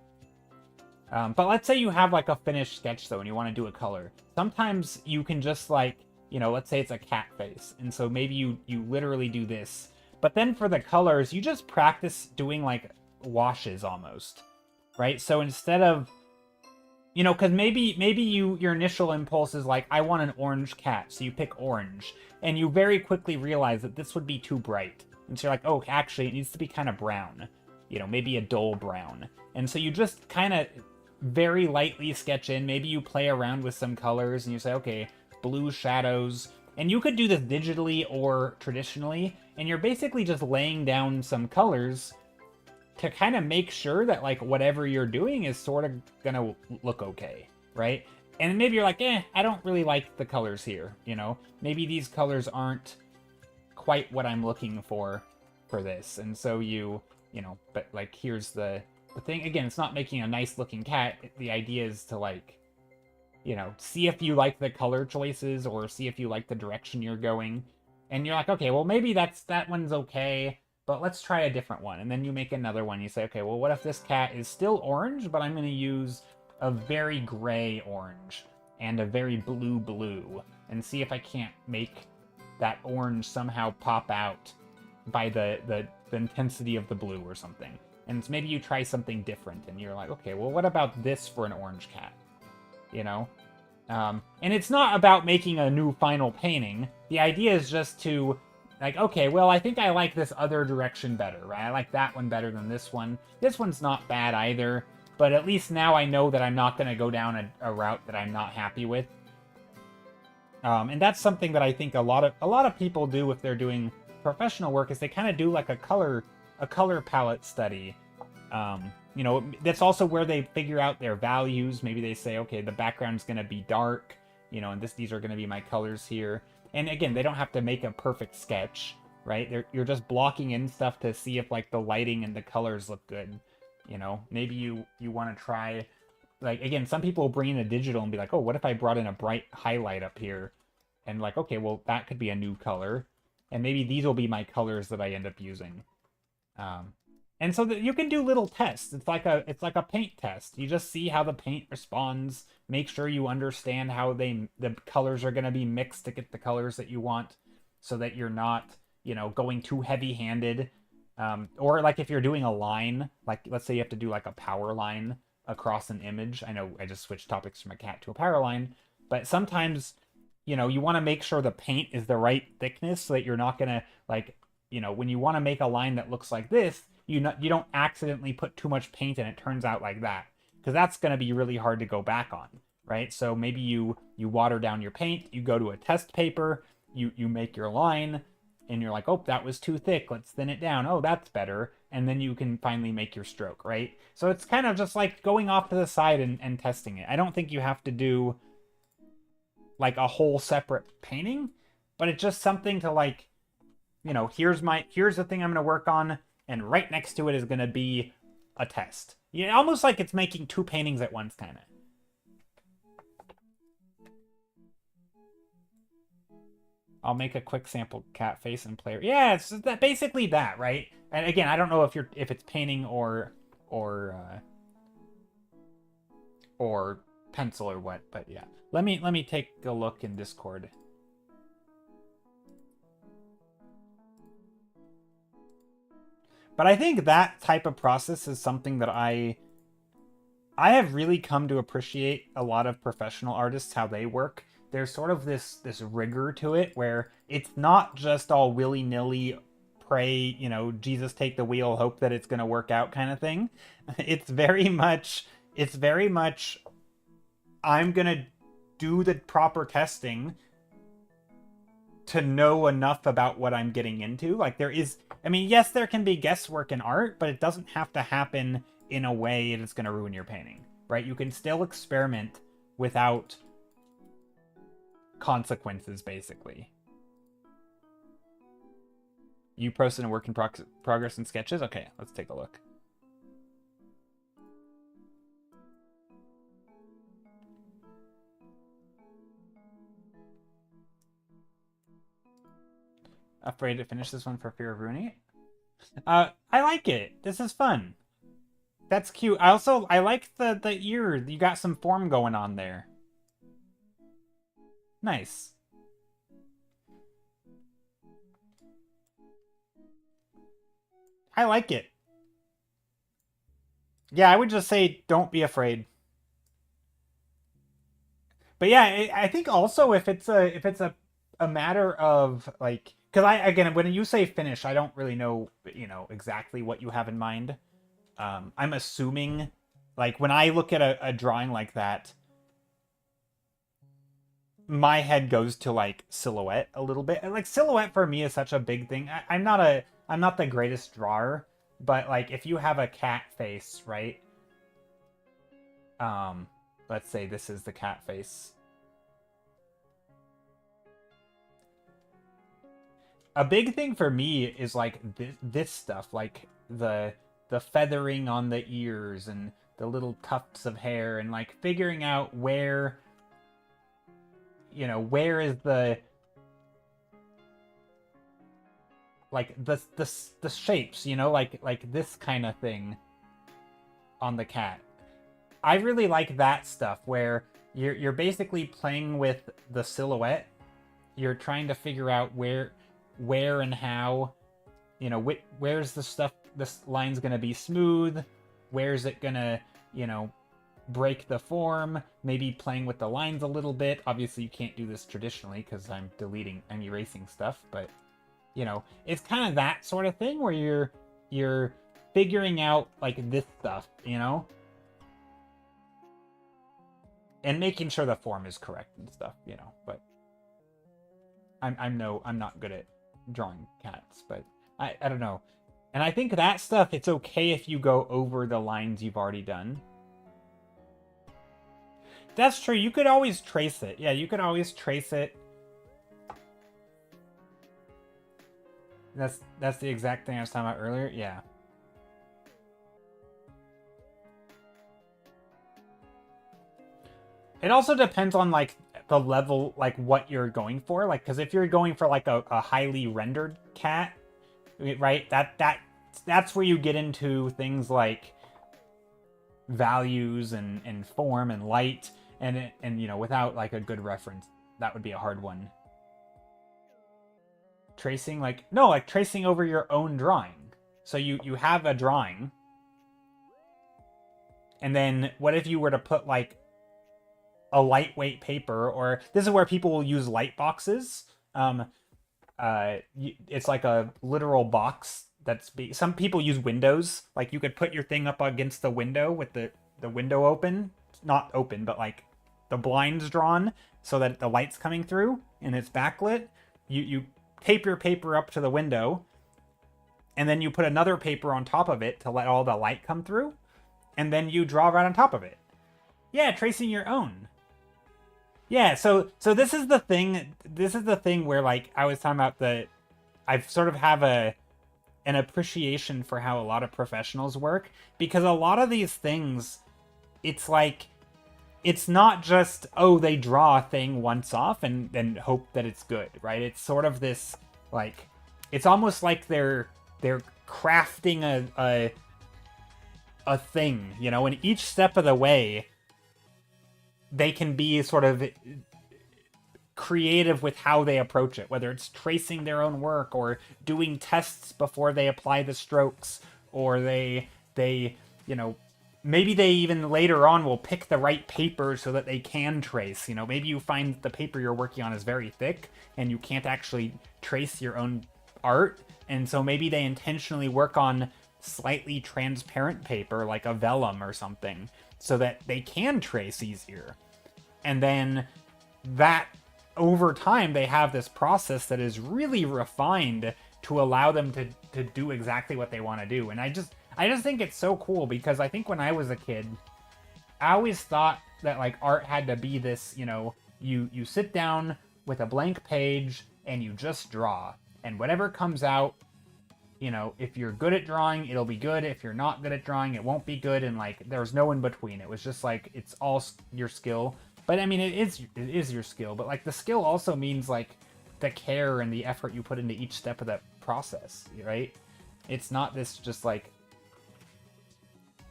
But let's say you have like a finished sketch though, and you want to do a color. Sometimes you can just like, you know, let's say it's a cat face, and so maybe you literally do this. But then for the colors, you just practice doing like washes almost, right? So instead of, you know, because maybe your initial impulse is like, I want an orange cat, so you pick orange, and you very quickly realize that this would be too bright, and so you're like, oh, actually, it needs to be kind of brown, you know, maybe a dull brown, and so you just kind of very lightly sketch in. Maybe you play around with some colors, and you say, okay, blue shadows, and you could do this digitally or traditionally, and you're basically just laying down some colors to kind of make sure that like whatever you're doing is sort of gonna look okay, right? And maybe you're like, I don't really like the colors here, you know? Maybe these colors aren't quite what I'm looking for this. And so you know, but like here's the thing. Again, it's not making a nice looking cat. The idea is to like, you know, see if you like the color choices or see if you like the direction you're going. And you're like, okay, well maybe that one's okay, but let's try a different one. And then you make another one. You say, okay, well, what if this cat is still orange, but I'm going to use a very gray orange and a very blue, and see if I can't make that orange somehow pop out by the intensity of the blue or something. And maybe you try something different, and you're like, okay, well, what about this for an orange cat? You know? And it's not about making a new final painting. The idea is just to, like, okay, well, I think I like this other direction better, right? I like that one better than this one. This one's not bad either, but at least now I know that I'm not going to go down a route that I'm not happy with. And that's something that I think a lot of people do if they're doing professional work, is they kind of do like a color palette study. You know, that's also where they figure out their values. Maybe they say, okay, the background's going to be dark, you know, and these are going to be my colors here. And again, they don't have to make a perfect sketch, right? You're just blocking in stuff to see if like the lighting and the colors look good. You know, maybe you want to try, like, again, some people will bring in a digital and be like, oh, what if I brought in a bright highlight up here? And like, okay, well, that could be a new color. And maybe these will be my colors that I end up using. And so that you can do little tests. It's like a paint test. You just see how the paint responds. Make sure you understand how the colors are going to be mixed to get the colors that you want, so that you're not, you know, going too heavy-handed. Or like if you're doing a line, like let's say you have to do like a power line across an image. I know I just switched topics from a cat to a power line, but sometimes, you know, you want to make sure the paint is the right thickness so that you're not going to, like, you know, when you want to make a line that looks like this, you don't accidentally put too much paint and it turns out like that, because that's going to be really hard to go back on, right? So maybe you water down your paint, you go to a test paper, you make your line, and you're like, oh, that was too thick, let's thin it down, oh, that's better, and then you can finally make your stroke, right? So it's kind of just like going off to the side and testing it. I don't think you have to do like a whole separate painting, but it's just something to, like, you know, here's the thing I'm going to work on, and right next to it is going to be a test. Yeah, almost like it's making two paintings at once, kind of. I'll make a quick sample cat face and play. Yeah, it's basically that, right? And again, I don't know if it's painting or pencil or what, but yeah. Let me take a look in Discord. But I think that type of process is something that I have really come to appreciate a lot of professional artists, how they work. There's sort of this rigor to it where it's not just all willy-nilly, pray, you know, Jesus take the wheel, hope that it's going to work out kind of thing. It's very much I'm going to do the proper testing to know enough about what I'm getting into. Like, there is I mean, yes, there can be guesswork in art, but it doesn't have to happen in a way that's going to ruin your painting, right? You can still experiment without consequences, basically. You posted a work in progress in Sketches? Okay, let's take a look. Afraid to finish this one for fear of ruining it? I like it. This is fun. That's cute. I like the ear. You got some form going on there. Nice. I like it. Yeah, I would just say don't be afraid. But yeah, I think also if it's a matter of like, because again, when you say finish, I don't really know, exactly what you have in mind. I'm assuming, like, when I look at a drawing like that, my head goes to like silhouette a little bit. And like silhouette for me is such a big thing. I'm not the greatest drawer, but like if you have a cat face, right? Let's say this is the cat face. A big thing for me is like this stuff, like the feathering on the ears and the little tufts of hair, and like figuring out where where is the like the shapes, like this kind of thing on the cat. I really like that stuff where you're basically playing with the silhouette. You're trying to figure out where and how, where's the stuff, this line's gonna be smooth, where's it gonna, break the form, maybe playing with the lines a little bit. Obviously you can't do this traditionally because I'm erasing stuff, but it's kind of that sort of thing where you're figuring out like this stuff, and making sure the form is correct and stuff, but I'm not good at drawing cats, but I don't know. And I think that stuff, it's okay if you go over the lines you've already done. That's true. You could always trace it. Yeah, you could always trace it. That's the exact thing I was talking about earlier. Yeah. It also depends on like the level, like what you're going for. Like, because if you're going for like a highly rendered cat, right? That's where you get into things like values and form and light, and without like a good reference, that would be a hard one. Tracing, like, no, like tracing over your own drawing. So you have a drawing, and then what if you were to put like a lightweight paper, or this is where people will use light boxes. It's like a literal box some people use windows. Like you could put your thing up against the window with the window open, not open, but like the blinds drawn so that the light's coming through and it's backlit. You tape your paper up to the window, and then you put another paper on top of it to let all the light come through, and then you draw right on top of it. Yeah, tracing your own. Yeah, so this is the thing. This is the thing where, like, I was talking about I sort of have an appreciation for how a lot of professionals work, because a lot of these things, it's like, it's not just, oh, they draw a thing once off and hope that it's good, right? It's sort of this, like, it's almost like they're crafting a thing, and each step of the way, they can be sort of creative with how they approach it, whether it's tracing their own work or doing tests before they apply the strokes, or they maybe they even later on will pick the right paper so that they can trace. Maybe you find the paper you're working on is very thick and you can't actually trace your own art, and so maybe they intentionally work on slightly transparent paper like a vellum or something so that they can trace easier. And then that over time they have this process that is really refined to allow them to do exactly what they want to do. And I just think it's so cool because I think when I was a kid, I always thought that like art had to be this, you know, you sit down with a blank page and you just draw, and whatever comes out, you know, if you're good at drawing, it'll be good. If you're not good at drawing, it won't be good. And like, there's no in between. It was just like, it's all your skill. But I mean, it is your skill. But like, the skill also means like the care and the effort you put into each step of that process, right? It's not this just like,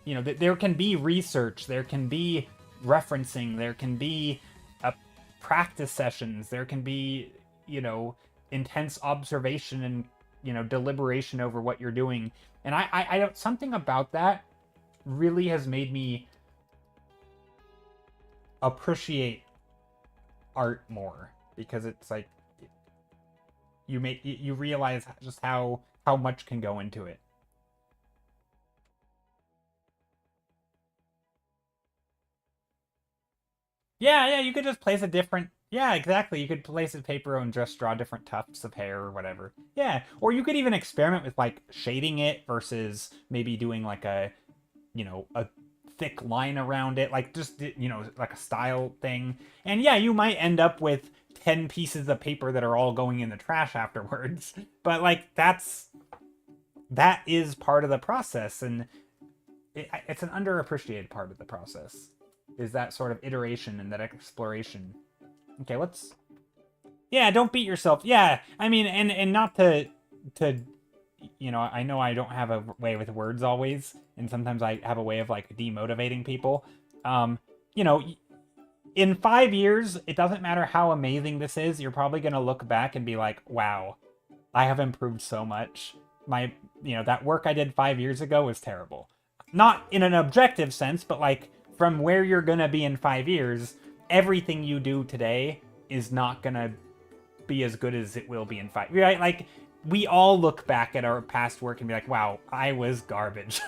you know, there can be research, there can be referencing, there can be practice sessions, there can be, you know, intense observation and, you know, deliberation over what you're doing. And I don't, something about that really has made me appreciate art more, because it's like you realize just how much can go into it. Yeah, you could just place a different. Yeah, exactly. You could place a paper and just draw different tufts of hair or whatever. Yeah, or you could even experiment with like shading it versus maybe doing like a, you know, a thick line around it, like just, you know, like a style thing. And yeah, you might end up with 10 pieces of paper that are all going in the trash afterwards. But like that is part of the process, and it's an underappreciated part of the process. Is that sort of iteration and that exploration. Okay, let's. Yeah, don't beat yourself. Yeah, I mean, and not to, you know, I know I don't have a way with words always, and sometimes I have a way of like demotivating people. You know, in 5 years, it doesn't matter how amazing this is. You're probably gonna look back and be like, "Wow, I have improved so much. My, you know, that work I did 5 years ago was terrible." Not in an objective sense, but like from where you're gonna be in 5 years, everything you do today is not gonna be as good as it will be in 5. Right? Like, we all look back at our past work and be like, "Wow, I was garbage."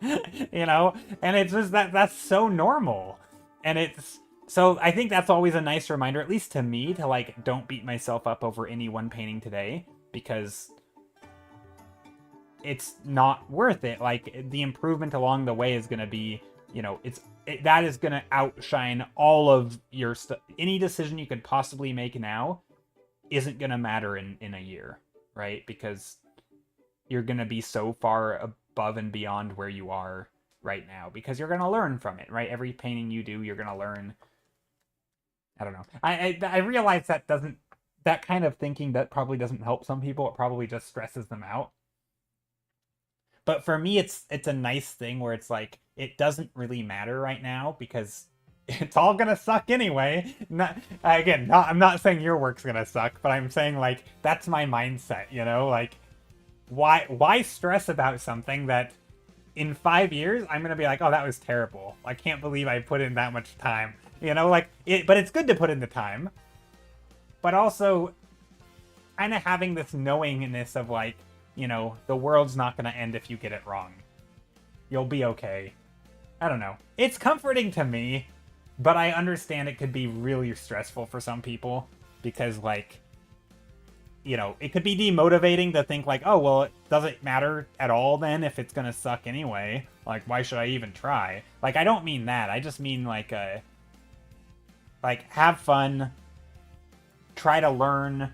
You know, and it's just that's so normal, and it's so I think that's always a nice reminder, at least to me, to like don't beat myself up over any one painting today, because it's not worth it. Like, the improvement along the way is going to be, you know, that is going to outshine all of your stuff. Any decision you could possibly make now isn't going to matter in a year, right? Because you're going to be so far above and beyond where you are right now, because you're going to learn from it, right? Every painting you do, you're going to learn. I don't know. I realize that kind of thinking, that probably doesn't help some people. It probably just stresses them out. But for me, it's a nice thing where it's like, it doesn't really matter right now, because it's all gonna suck anyway. Not, again, I'm not saying your work's gonna suck, but I'm saying like that's my mindset, you know? Like, why stress about something that in 5 years I'm gonna be like, oh, that was terrible. I can't believe I put in that much time. You know, like but it's good to put in the time. But also kind of having this knowingness of like, you know, the world's not gonna end if you get it wrong. You'll be okay. I don't know. It's comforting to me, but I understand it could be really stressful for some people, because like, you know, it could be demotivating to think like, oh, well, it doesn't matter at all then if it's gonna suck anyway. Like, why should I even try? Like, I don't mean that. I just mean like have fun, try to learn,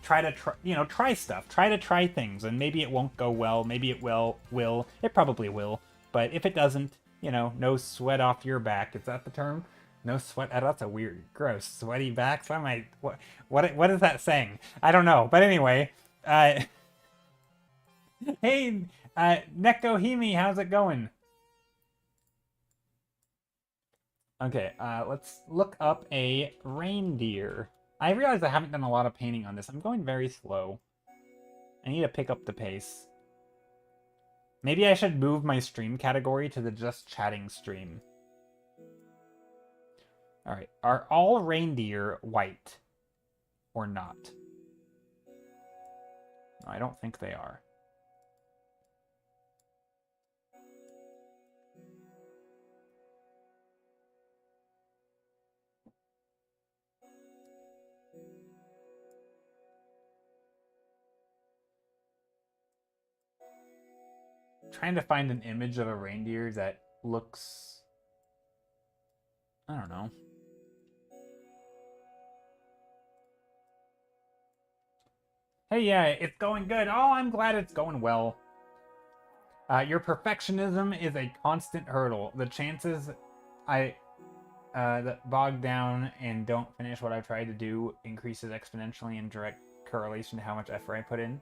try stuff, try to try things, and maybe it won't go well, maybe it will, it probably will, but if it doesn't, you know, no sweat off your back. Is that the term? No sweat. Oh, that's a weird, gross, sweaty backs. Why am I? What is that saying? I don't know. But anyway, uh, hey, Nekohimi, how's it going? Okay, let's look up a reindeer. I realize I haven't done a lot of painting on this. I'm going very slow. I need to pick up the pace. Maybe I should move my stream category to the just chatting stream. Alright, are all reindeer white or not? No, I don't think they are. trying to find an image of a reindeer that looks, I don't know. Hey, yeah, it's going good. Oh, I'm glad it's going well. Your perfectionism is a constant hurdle. The chances I that bog down and don't finish what I've tried to do increases exponentially in direct correlation to how much effort I put in.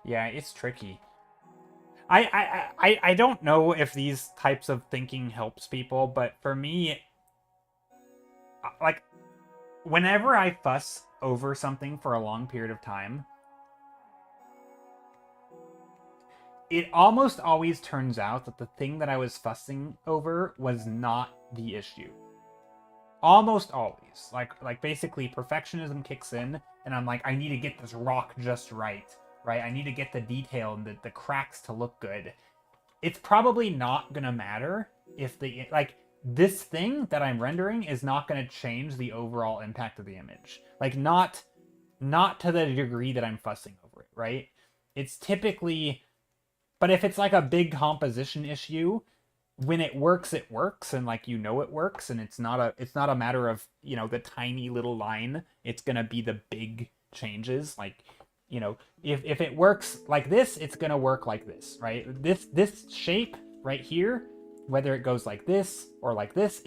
Yeah, it's tricky. I don't know if these types of thinking helps people, but for me, like, whenever I fuss over something for a long period of time, it almost always turns out that the thing that I was fussing over was not the issue. Almost always. Like basically perfectionism kicks in and I'm like, I need to get this rock just right. Right? I need to get the detail and the cracks to look good. It's probably not gonna matter if the like this thing that I'm rendering is not gonna change the overall impact of the image. Like not to the degree that I'm fussing over it, right? It's typically, but if it's like a big composition issue, when it works, and like you know it works, and it's not a matter of, you know, the tiny little line. It's gonna be the big changes. Like, you know, if it works like this, it's gonna work like this, right? This shape right here, whether it goes like this or like this,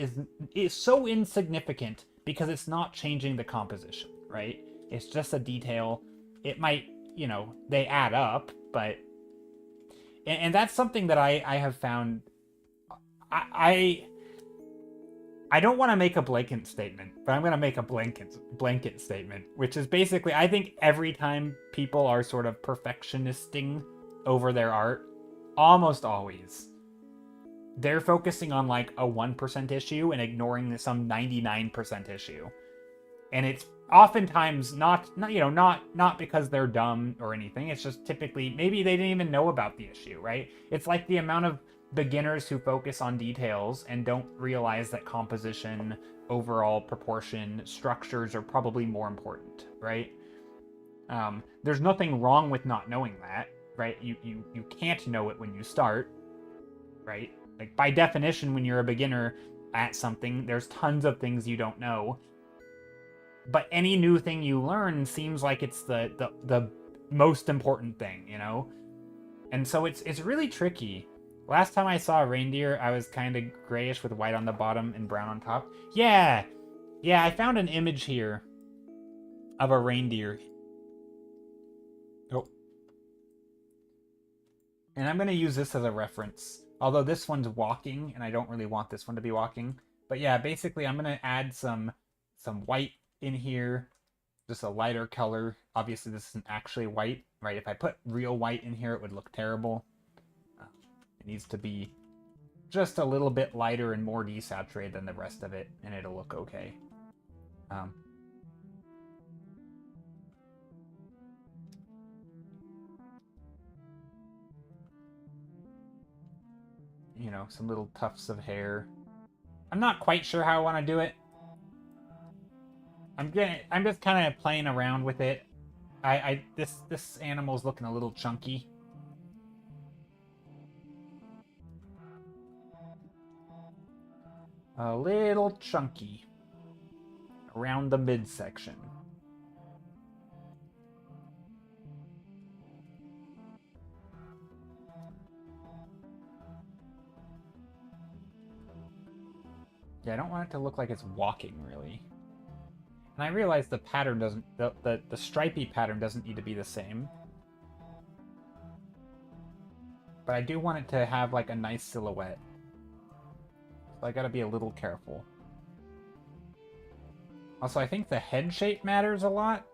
is so insignificant because it's not changing the composition, right? It's just a detail. It might, you know, they add up, but and that's something that I have found. I I don't want to make a blanket statement, but I'm going to make a blanket statement, which is basically I think every time people are sort of perfectionisting over their art, almost always they're focusing on like a 1% issue and ignoring some 99% issue. And it's oftentimes not because they're dumb or anything. It's just typically maybe they didn't even know about the issue, right? It's like the amount of beginners who focus on details and don't realize that composition, overall proportion, structures are probably more important, right? There's nothing wrong with not knowing that, right? You can't know it when you start, right? Like by definition, when you're a beginner at something, there's tons of things you don't know. But any new thing you learn seems like it's the most important thing, you know? And so it's really tricky. Last time I saw a reindeer, I was kind of grayish with white on the bottom and brown on top. Yeah, yeah, I found an image here of a reindeer. Oh. And I'm going to use this as a reference. Although this one's walking, and I don't really want this one to be walking. But yeah, basically I'm going to add some white in here. Just a lighter color. Obviously this isn't actually white, right? If I put real white in here, it would look terrible. It needs to be just a little bit lighter and more desaturated than the rest of it, and it'll look okay. You know, some little tufts of hair. I'm not quite sure how I want to do it. I'm just kind of playing around with it. This animal's looking a little chunky. A little chunky around the midsection. Yeah, I don't want it to look like it's walking, really. And I realize the pattern doesn't, the stripy pattern doesn't need to be the same. But I do want it to have like a nice silhouette. So I gotta be a little careful. Also, I think the head shape matters a lot.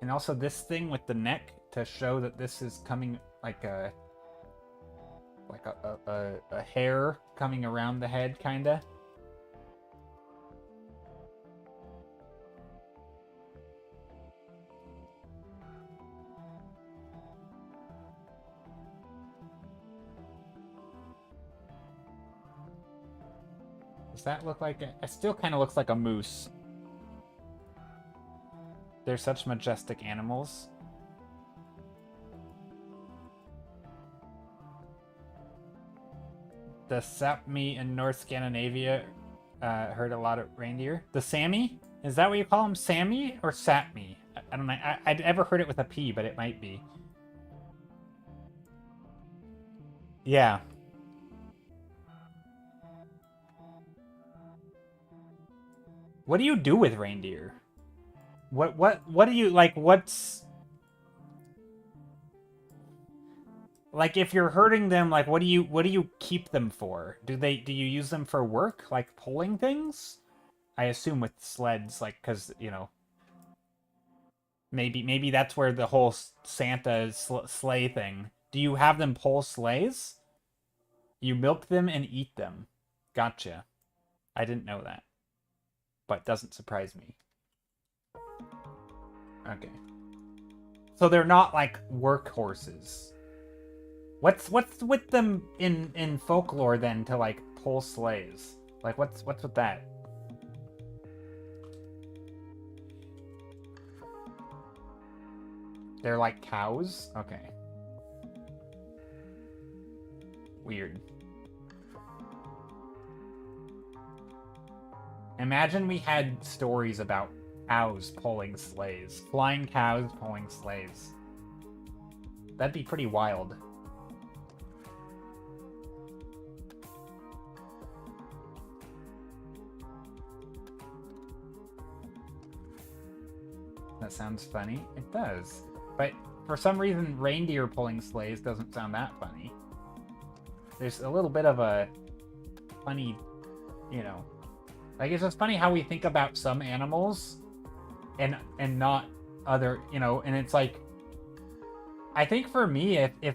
And also this thing with the neck to show that this is coming like a hair coming around the head, kinda. Does that look like it still kind of looks like a moose. They're such majestic animals. The Sapmi in North Scandinavia herd a lot of reindeer. The Sami? Is that what you call them? Sami or Sapmi? I don't know. I'd ever heard it with a P, but it might be. Yeah. What do you do with reindeer? What do you like? What's like if you're herding them? Like what do you keep them for? Do you use them for work, like pulling things? I assume with sleds, like because maybe that's where the whole Santa sleigh thing. Do you have them pull sleighs? You milk them and eat them. Gotcha. I didn't know that, but doesn't surprise me. Okay. So they're not like workhorses. What's with them in folklore then to like pull sleighs? Like what's with that? They're like cows? Okay. Weird. Imagine we had stories about cows pulling sleighs. Flying cows pulling sleighs. That'd be pretty wild. That sounds funny. It does. But for some reason, reindeer pulling sleighs doesn't sound that funny. There's a little bit of a funny, like it's just funny how we think about some animals and not other, and it's like, I think for me, if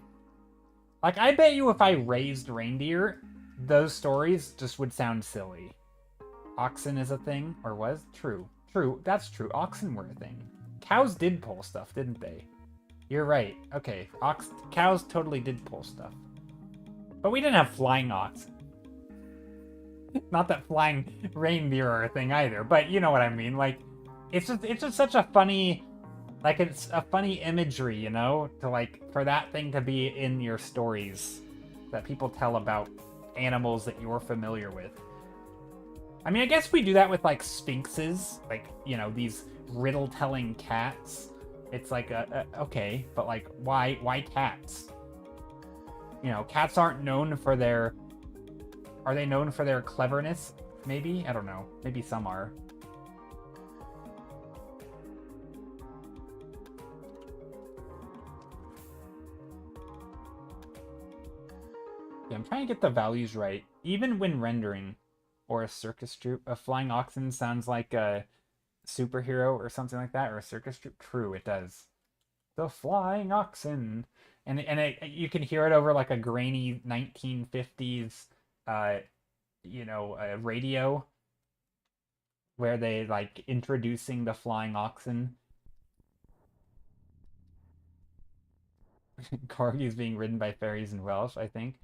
like, I bet you if I raised reindeer, those stories just would sound silly. Oxen is a thing, or was? True. True, that's true. Oxen were a thing. Cows did pull stuff, didn't they? You're right. Okay, cows totally did pull stuff. But we didn't have flying oxen. Not that flying reindeer are a thing either, but you know what I mean. Like, it's just such a funny, like it's a funny imagery, to like for that thing to be in your stories that people tell about animals that you're familiar with. I mean, I guess we do that with like sphinxes, like these riddle-telling cats. It's like okay, but like why cats? Cats aren't known for their. Are they known for their cleverness? Maybe? I don't know. Maybe some are. Yeah, I'm trying to get the values right. Even when rendering, or a circus troupe, a flying oxen sounds like a superhero or something like that, or a circus troupe. True, it does. The flying oxen. And you can hear it over like a grainy 1950s radio where they like introducing the flying oxen. Corgis being ridden by fairies in Welsh, I think.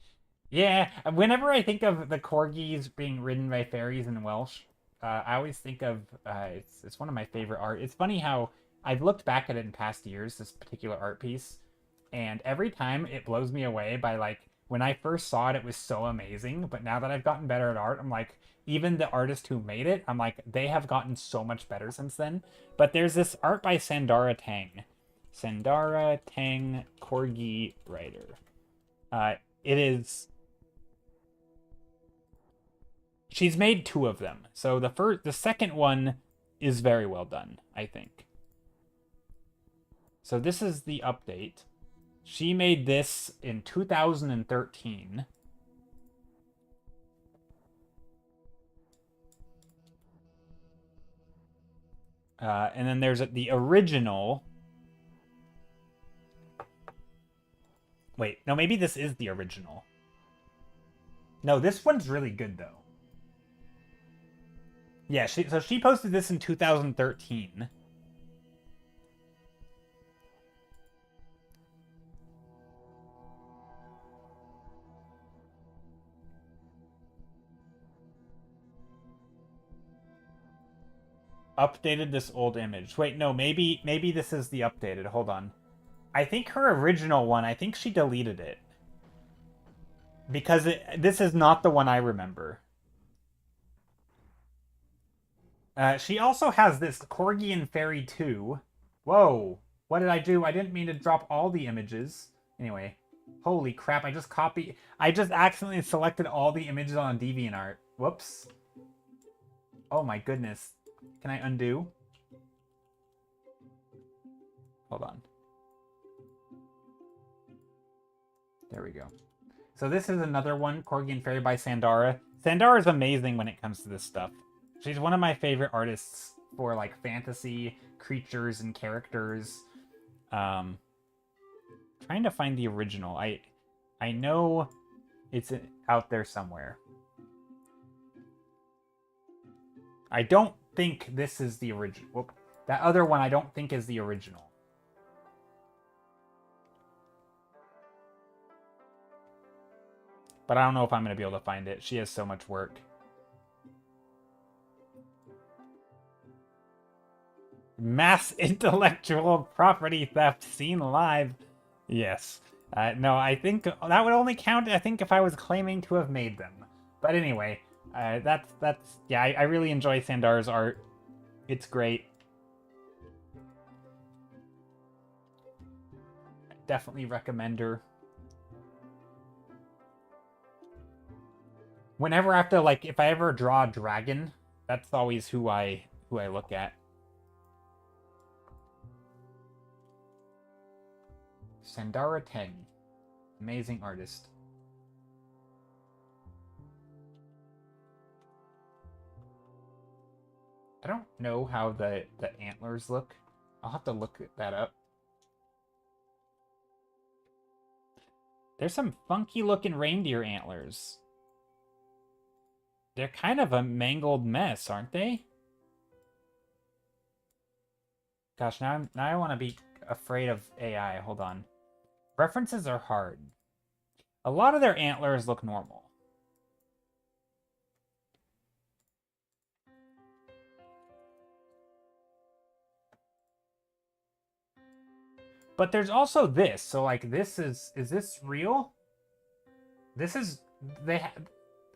Yeah, whenever I think of the corgis being ridden by fairies in Welsh, I always think of it's one of my favorite art. It's funny how I've looked back at it in past years, this particular art piece, and every time it blows me away by like when I first saw it, it was so amazing. But now that I've gotten better at art, I'm like, even the artist who made it, I'm like, they have gotten so much better since then. But there's this art by Sandara Tang. Sandara Tang Corgi writer. It is. She's made two of them. So the second one is very well done, I think. So this is the update. She made this in 2013. And then there's the original. Wait, no, maybe this is the original. No, this one's really good, though. Yeah, so she posted this in 2013. updated this old image. Wait, no, maybe this is the updated. Hold on. I think her original one, I think she deleted it. Because this is not the one I remember. She also has this Corgi and Fairy 2. Whoa. What did I do? I didn't mean to drop all the images. Anyway. Holy crap, I just accidentally selected all the images on DeviantArt. Whoops. Oh my goodness. Can I undo? Hold on. There we go. So this is another one, Corgi and Fairy by Sandara. Sandara is amazing when it comes to this stuff. She's one of my favorite artists for like fantasy creatures and characters. Trying to find the original. I know it's out there somewhere. I don't think this is the original. Whoop. That other one I don't think is the original. But I don't know if I'm going to be able to find it. She has so much work. Mass intellectual property theft seen live. Yes. No, I think that would only count, I think, if I was claiming to have made them. But anyway, that's yeah, I really enjoy Sandara's art. It's great. I definitely recommend her. Whenever I have to, like, if I ever draw a dragon, that's always who I look at. Sandara Teng. Amazing artist. I don't know how the antlers look. I'll have to look that up. There's some funky looking reindeer antlers. They're kind of a mangled mess, aren't they? Gosh, now I want to be afraid of AI. Hold on. References are hard. A lot of their antlers look normal. But there's also this. So like this is this real? This is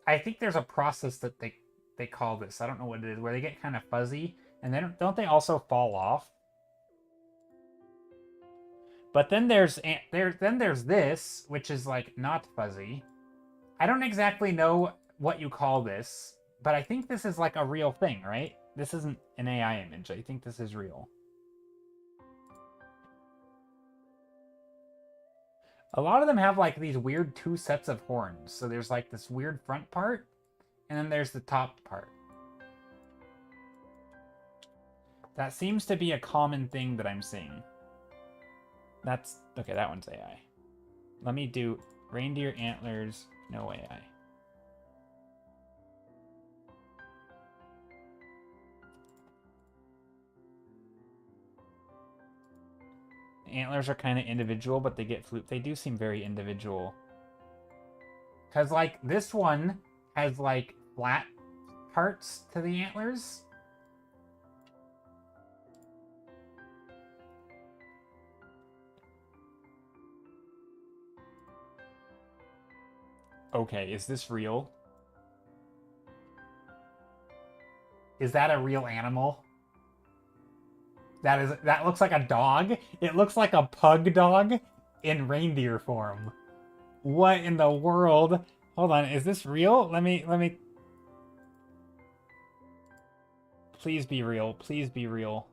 I think there's a process that they call this. I don't know what it is, where they get kind of fuzzy, and then don't they also fall off? But then there's this, which is like not fuzzy. I don't exactly know what you call this, but I think this is like a real thing, right? This isn't an AI image. I think this is real. A lot of them have like these weird two sets of horns. So there's like this weird front part, and then there's the top part. That seems to be a common thing that I'm seeing. That's okay, that one's AI. Let me do reindeer antlers, no AI. Antlers are kind of individual, but they get flooped. They do seem very individual. Because, like, this one has, like, flat parts to the antlers. Okay, is this real? Is that a real animal? That looks like a dog. It looks like a pug dog in reindeer form. What in the world? Hold on, is this real? Let me Please be real. Please be real.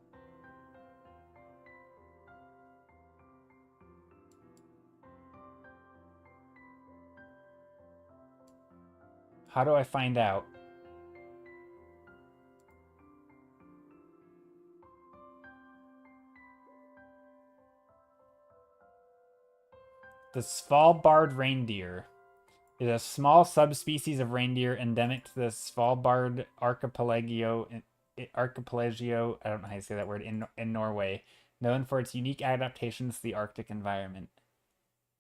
How do I find out? The Svalbard reindeer is a small subspecies of reindeer endemic to the Svalbard archipelago. I don't know how you say that word, in Norway, known for its unique adaptations to the Arctic environment.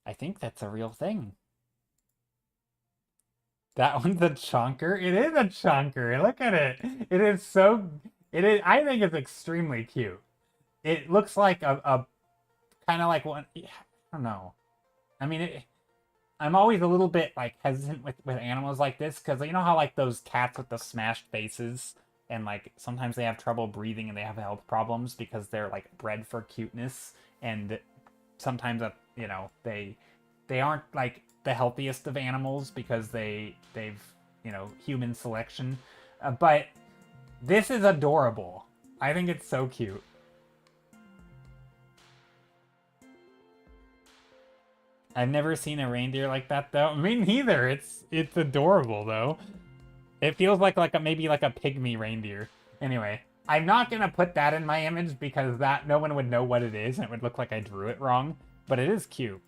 I think that's a real thing. That one's a chonker? It is a chonker. Look at it. It is so It is. I think it's extremely cute. It looks like a kind of like one. I don't know. I mean, I'm always a little bit like hesitant with animals like this because you know how like those cats with the smashed faces and like sometimes they have trouble breathing and they have health problems because they're like bred for cuteness and sometimes you know they aren't like the healthiest of animals because they've you know human selection, but this is adorable. I think it's so cute. I've never seen a reindeer like that though. Me neither. It's adorable though. It feels like a maybe like a pygmy reindeer. Anyway, I'm not gonna put that in my image because that no one would know what it is and it would look like I drew it wrong. But it is cute.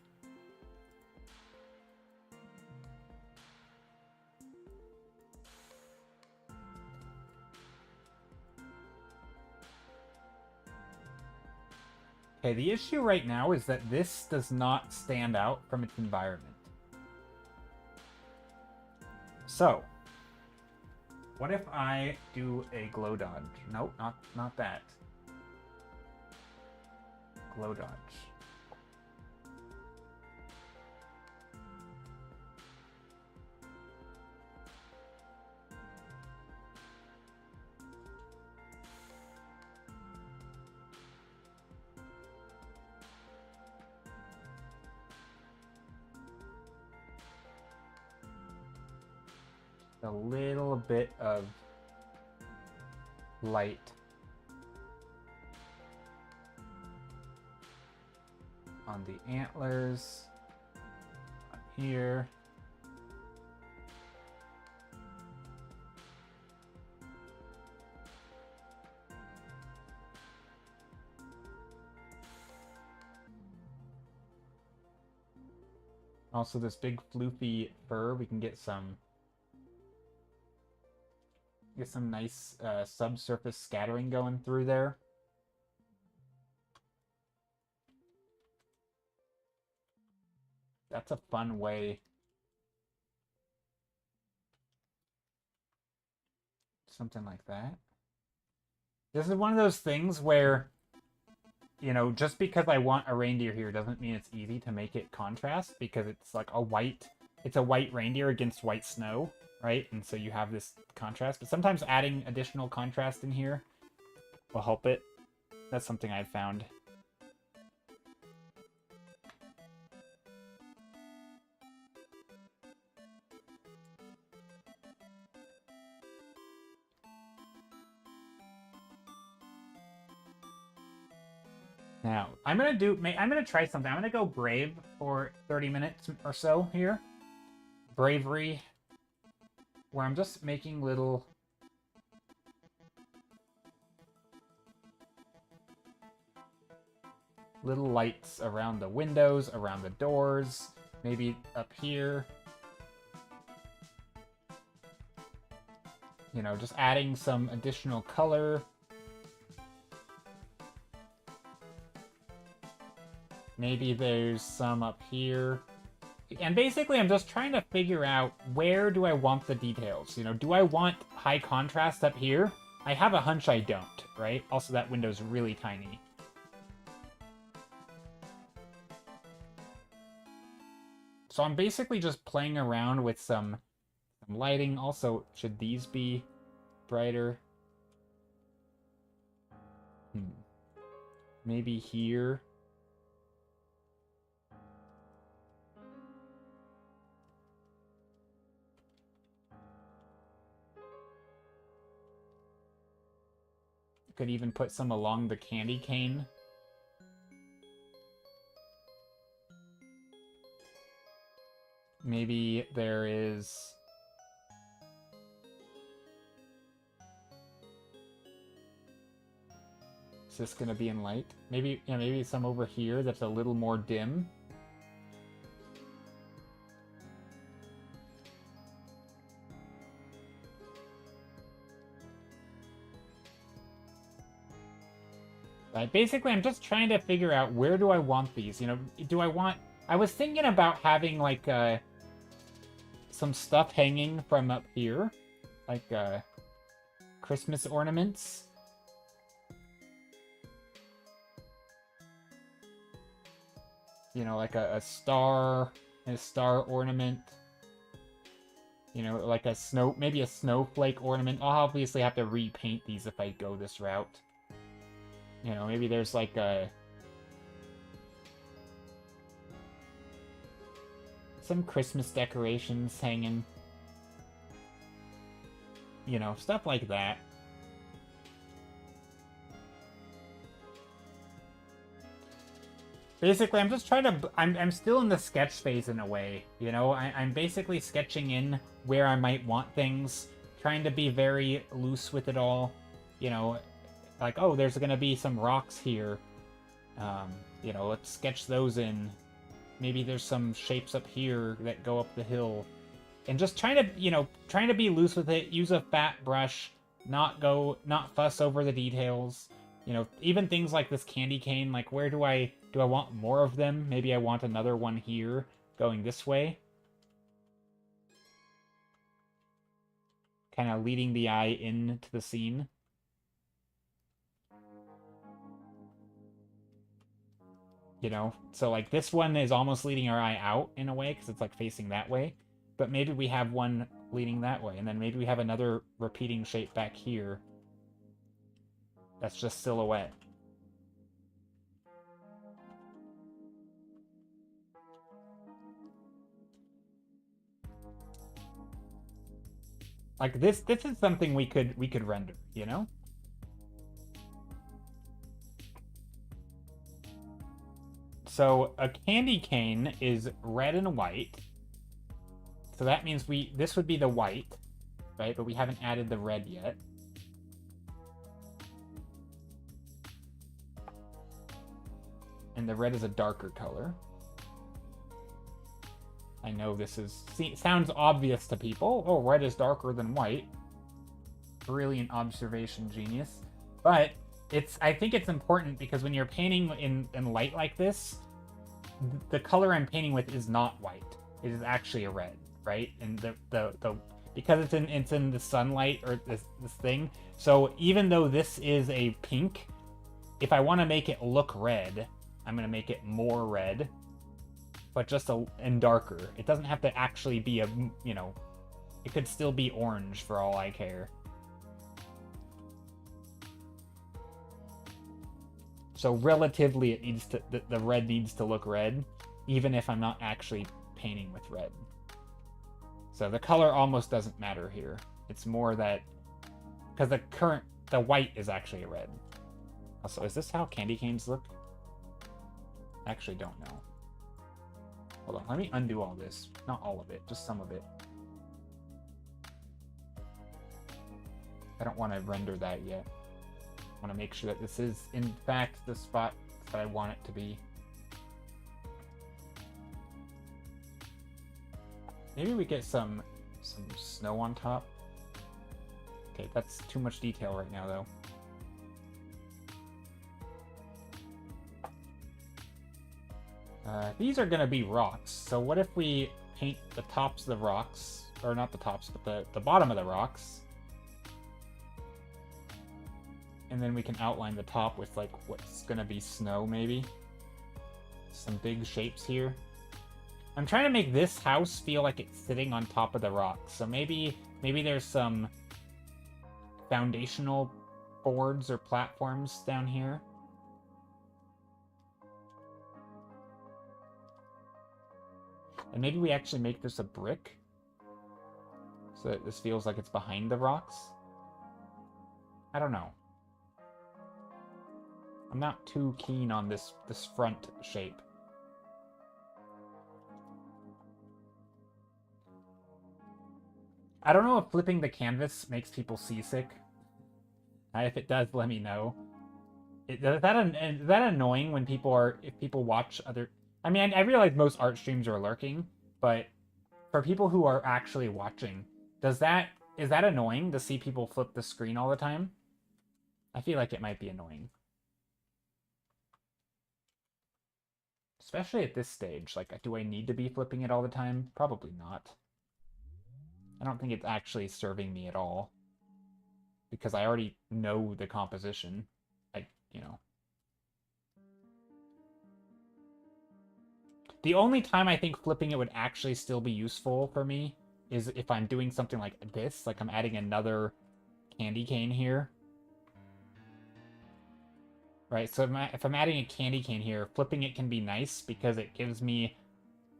Okay, the issue right now is that this does not stand out from its environment. So, what if I do a glow dodge? Nope, not that. Glow dodge. A little bit of light on the antlers, on here. Also, this big floofy fur, we can get some nice subsurface scattering going through there. That's a fun way. Something like that. This is one of those things where, you know, just because I want a reindeer here doesn't mean it's easy to make it contrast because it's like it's a white reindeer against white snow, right? And so you have this contrast, but sometimes adding additional contrast in here will help it. That's something I've found. Now, I'm gonna try something. I'm gonna go brave for 30 minutes or so here. Bravery, where I'm just making little lights around the windows, around the doors, maybe up here. You know, just adding some additional color. Maybe there's some up here. And basically, I'm just trying to figure out where do I want the details. You know, do I want high contrast up here? I have a hunch I don't, right? Also, that window's really tiny. So I'm basically just playing around with some lighting. Also, should these be brighter? Maybe here. Could even put some along the candy cane. Maybe there is... Is this gonna be in light? Maybe, yeah, maybe some over here that's a little more dim. Basically, I'm just trying to figure out where do I want these. You know, do I want... I was thinking about having, like, some stuff hanging from up here. Like, Christmas ornaments. You know, like a star, and a star ornament. You know, like a maybe a snowflake ornament. I'll obviously have to repaint these if I go this route. You know, maybe there's like some Christmas decorations hanging. You know, stuff like that. Basically, I'm just trying to... I'm still in the sketch phase in a way, you know? I'm basically sketching in where I might want things, trying to be very loose with it all. You know, like, oh, there's gonna be some rocks here. You know, let's sketch those in. Maybe there's some shapes up here that go up the hill. And just trying to, you know, trying to be loose with it, use a fat brush, not fuss over the details. You know, even things like this candy cane, like where do I want more of them? Maybe I want another one here going this way. Kind of leading the eye into the scene. You know, so like this one is almost leading our eye out in a way because it's like facing that way. But maybe we have one leading that way, and then maybe we have another repeating shape back here. That's just silhouette. Like this is something we could render, you know? So a candy cane is red and white. So that means this would be the white, right? But we haven't added the red yet. And the red is a darker color. I know this sounds obvious to people. Oh, red is darker than white. Brilliant observation, genius. But I think it's important because when you're painting in light like this, the color I'm painting with is not white. It is actually a red, right? And because it's in the sunlight or this thing. So even though this is a pink, if I want to make it look red, I'm going to make it more red, but and darker. It doesn't have to actually be you know, it could still be orange for all I care. So relatively, the red needs to look red, even if I'm not actually painting with red. So the color almost doesn't matter here. It's more that because the white is actually a red. Also, is this how candy canes look? I actually don't know. Hold on, let me undo all this. Not all of it, just some of it. I don't want to render that yet. I want to make sure that this is, in fact, the spot that I want it to be. Maybe we get some snow on top. Okay, that's too much detail right now, though. These are gonna be rocks, so what if we paint the tops of the rocks, or not the tops, but the bottom of the rocks, and then we can outline the top with like what's gonna be snow, maybe. Some big shapes here. I'm trying to make this house feel like it's sitting on top of the rocks, so maybe there's some foundational boards or platforms down here. And maybe we actually make this a brick, so that this feels like it's behind the rocks. I don't know. I'm not too keen on this front shape. I don't know if flipping the canvas makes people seasick. If it does, let me know. Is that annoying when if people watch other... I mean, I realize most art streams are lurking, but for people who are actually watching, is that annoying to see people flip the screen all the time? I feel like it might be annoying. Especially at this stage. Like, do I need to be flipping it all the time? Probably not. I don't think it's actually serving me at all. Because I already know the composition. You know. The only time I think flipping it would actually still be useful for me is if I'm doing something like this, like I'm adding another candy cane here. Right, so if I'm adding a candy cane here, flipping it can be nice because it gives me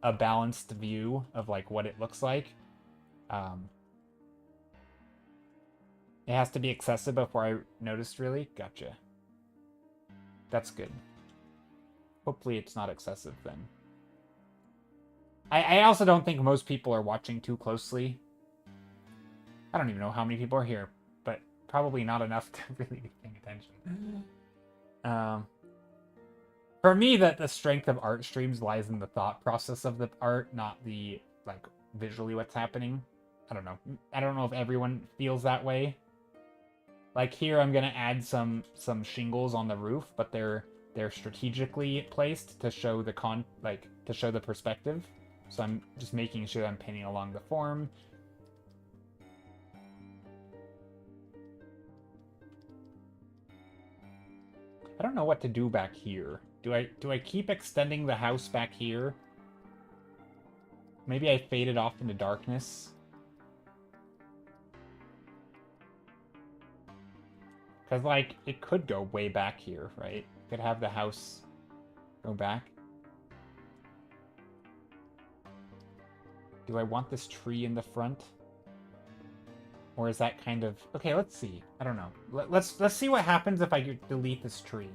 a balanced view of like what it looks like. It has to be excessive before I noticed, really? Gotcha. That's good. Hopefully it's not excessive then. I also don't think most people are watching too closely. I don't even know how many people are here, but probably not enough to really be paying attention. For me, the strength of art streams lies in the thought process of the art, not the, like, visually what's happening. I don't know. I don't know if everyone feels that way. Like here, I'm gonna add some shingles on the roof, but they're strategically placed to show the to show the perspective. So I'm just making sure I'm painting along the form. I don't know what to do back here. Do I keep extending the house back here? Maybe I fade it off into darkness. Because, like, it could go way back here, right? Could have the house go back. Do I want this tree in the front? Or is that kind of... Okay, let's see. I don't know. Let's see what happens if I delete this tree.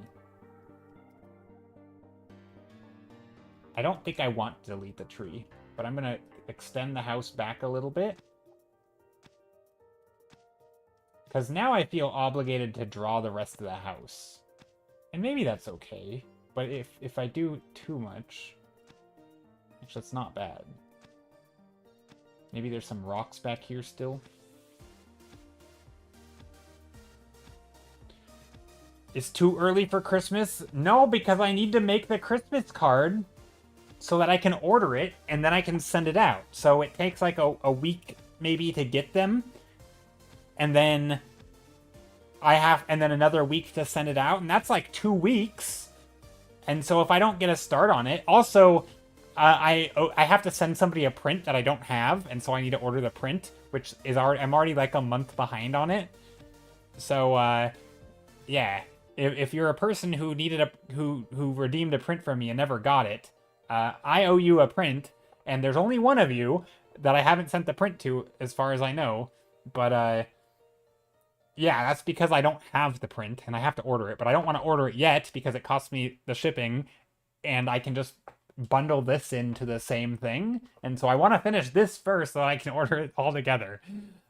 I don't think I want to delete the tree, but I'm going to extend the house back a little bit. Because now I feel obligated to draw the rest of the house. And maybe that's okay. But if I do too much... Actually, that's not bad. Maybe there's some rocks back here still. It's too early for Christmas? No, because I need to make the Christmas card so that I can order it, and then I can send it out. So it takes like a week maybe to get them. And then and then another week to send it out, and that's like 2 weeks. And so if I don't get a start on it, also I have to send somebody a print that I don't have, and so I need to order the print, which is I'm already like a month behind on it. So yeah, if you're a person who needed who redeemed a print from me and never got it, I owe you a print, and there's only one of you that I haven't sent the print to, as far as I know. But yeah, that's because I don't have the print, and I have to order it. But I don't want to order it yet, because it costs me the shipping, and I can just bundle this into the same thing. And so I want to finish this first so I can order it all together.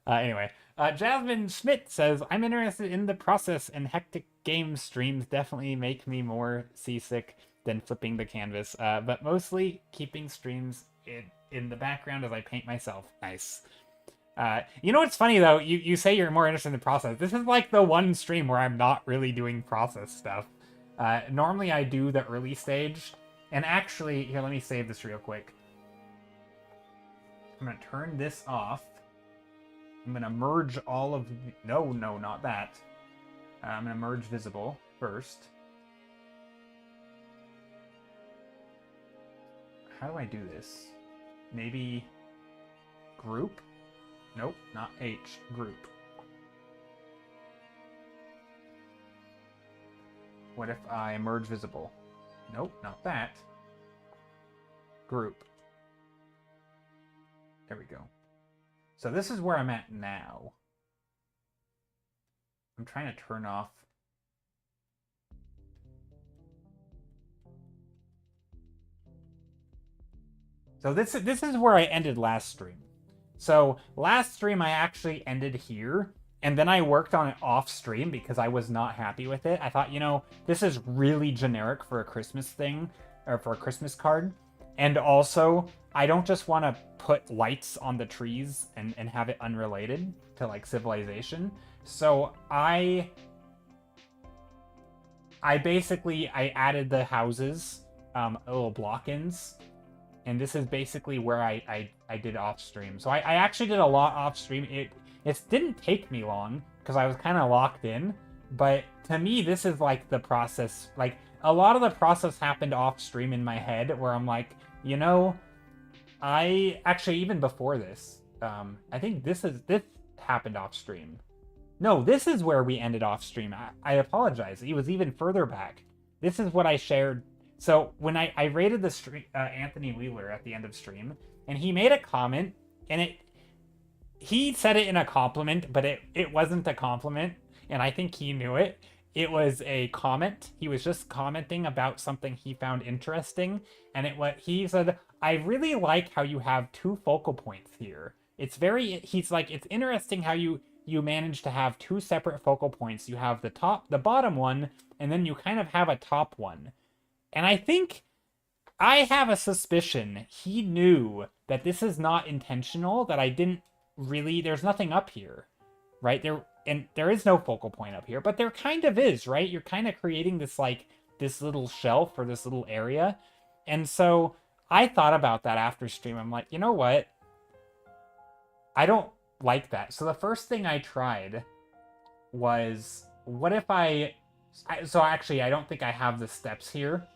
Anyway, Jasmine Schmidt says, I'm interested in the process, and hectic game streams definitely make me more seasick than flipping the canvas. But mostly keeping streams in the background as I paint myself. Nice. You know what's funny, though? You say you're more interested in the process. This is like the one stream where I'm not really doing process stuff. Normally I do the early stage. And actually, here, let me save this real quick. I'm going to turn this off. I'm going to merge all of... No, not that. I'm going to merge visible first. How do I do this? Maybe group? Nope, not H. Group. What if I merge visible? Nope, not that. Group. There we go. So this is where I'm at now. I'm trying to turn off... So this is where I ended last stream. So last stream I actually ended here, and then I worked on it off stream because I was not happy with it. I thought, you know, this is really generic for a Christmas thing, or for a Christmas card. And also, I don't just want to put lights on the trees and have it unrelated to, like, civilization. So I basically added the houses, little block-ins. And this is basically where I did off stream. So I actually did a lot off stream. It didn't take me long because I was kind of locked in. But to me, this is like the process. Like, a lot of the process happened off stream in my head where I'm like, You know, I actually, even before this, I think this happened off stream. No, this is where we ended off stream. I apologize. It was even further back. This is what I shared. So when I rated the stream, Anthony Wheeler at the end of stream, and he made a comment, and he said it in a compliment, but it wasn't a compliment, and I think he knew it. It was a comment. He was just commenting about something he found interesting, and he said, "I really like how you have two focal points here. He's like, it's interesting how you manage to have two separate focal points. You have the bottom one, and then you kind of have a top one." And I think I have a suspicion he knew that this is not intentional, that I didn't really, there's nothing up here, right? There is no focal point up here, but there kind of is, right? You're kind of creating this little shelf or this little area. And so I thought about that after stream. I'm like, you know what? I don't like that. So the first thing I tried was, what if so actually, I don't think I have the steps here.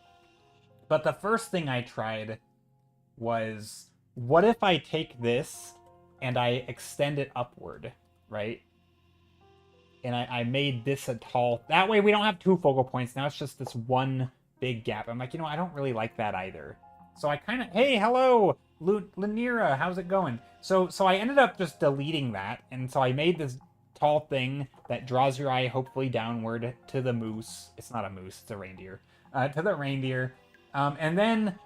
But the first thing I tried was, what if I take this and I extend it upward, right? And I made this a tall... That way we don't have two focal points. Now it's just this one big gap. I'm like, I don't really like that either. So I kind of... Hey, hello! Lanira, how's it going? So I ended up just deleting that. And so I made this tall thing that draws your eye hopefully downward to the moose. It's not a moose, it's a reindeer. To the reindeer. And then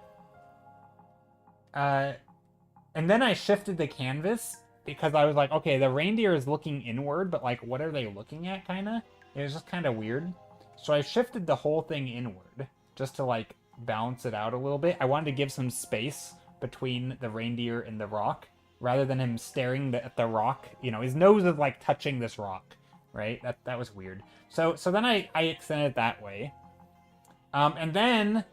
I shifted the canvas because I was like, okay, the reindeer is looking inward, but like, what are they looking at, kind of? It was just kind of weird. So I shifted the whole thing inward just to like balance it out a little bit. I wanted to give some space between the reindeer and the rock rather than him staring at the rock. His nose is like touching this rock, right? That was weird. So then I extended it that way. And then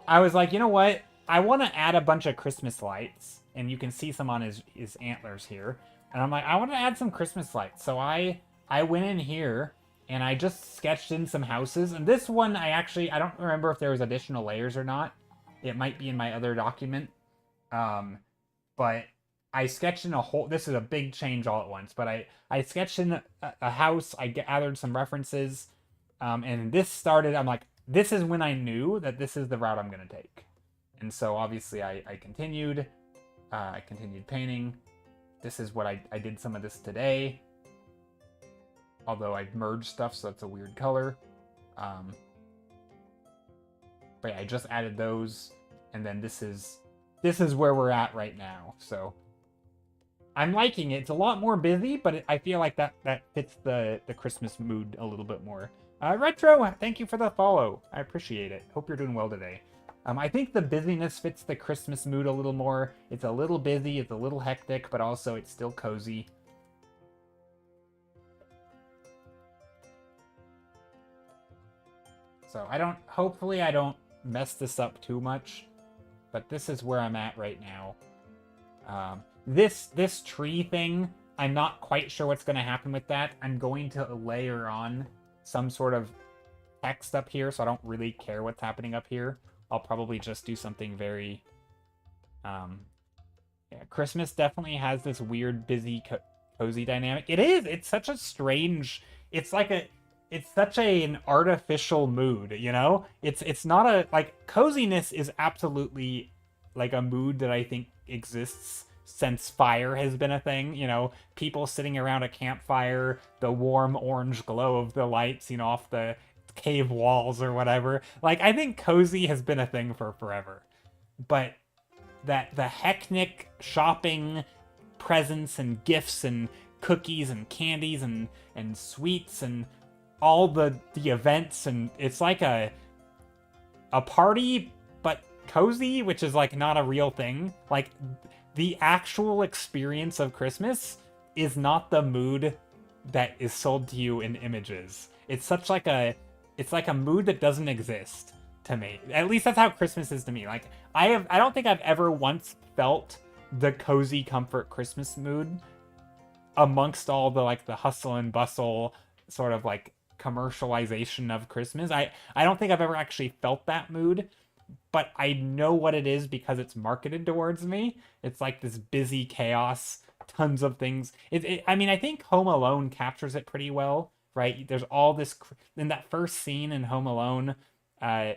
I was like, you know what? I want to add a bunch of Christmas lights, and you can see some on his antlers here. And I'm like, I want to add some Christmas lights. So I went in here, and I just sketched in some houses. And this one, I don't remember if there was additional layers or not. It might be in my other document. But I sketched in this is a big change all at once, but I sketched in a house, I gathered some references, and this started, I'm like, this is when I knew that this is the route I'm going to take. And so obviously I continued painting. This is what I did some of this today. Although I merged stuff, so that's a weird color. But yeah, I just added those, and then this is where we're at right now. So I'm liking it. It's a lot more busy, but I feel like that fits the Christmas mood a little bit more. Retro, thank you for the follow. I appreciate it. Hope you're doing well today. I think the busyness fits the Christmas mood a little more. It's a little busy, it's a little hectic, but also it's still cozy. So hopefully I don't mess this up too much, but this is where I'm at right now. This tree thing, I'm not quite sure what's going to happen with that. I'm going to layer on some sort of text up here, so I don't really care what's happening up here. I'll probably just do something very... yeah, Christmas definitely has this weird, busy, cozy dynamic. It is! It's such a strange... It's such an artificial mood, It's not a... Like, coziness is absolutely, like, a mood that I think exists since fire has been a thing, people sitting around a campfire, the warm orange glow of the lights, off the cave walls or whatever. Like, I think cozy has been a thing for forever. But that the hectic shopping, presents and gifts and cookies and candies and sweets and all the events, and it's like a party but cozy, which is like not a real thing. Like, the actual experience of Christmas is not the mood that is sold to you in images. It's like a mood that doesn't exist to me. At least that's how Christmas is to me. Like, I don't think I've ever once felt the cozy comfort Christmas mood amongst all the like the hustle and bustle sort of like commercialization of Christmas. I don't think I've ever actually felt that mood, but I know what it is because it's marketed towards me. It's like this busy chaos, tons of things. I mean, I think Home Alone captures it pretty well, right? There's all this in that first scene in Home Alone, uh,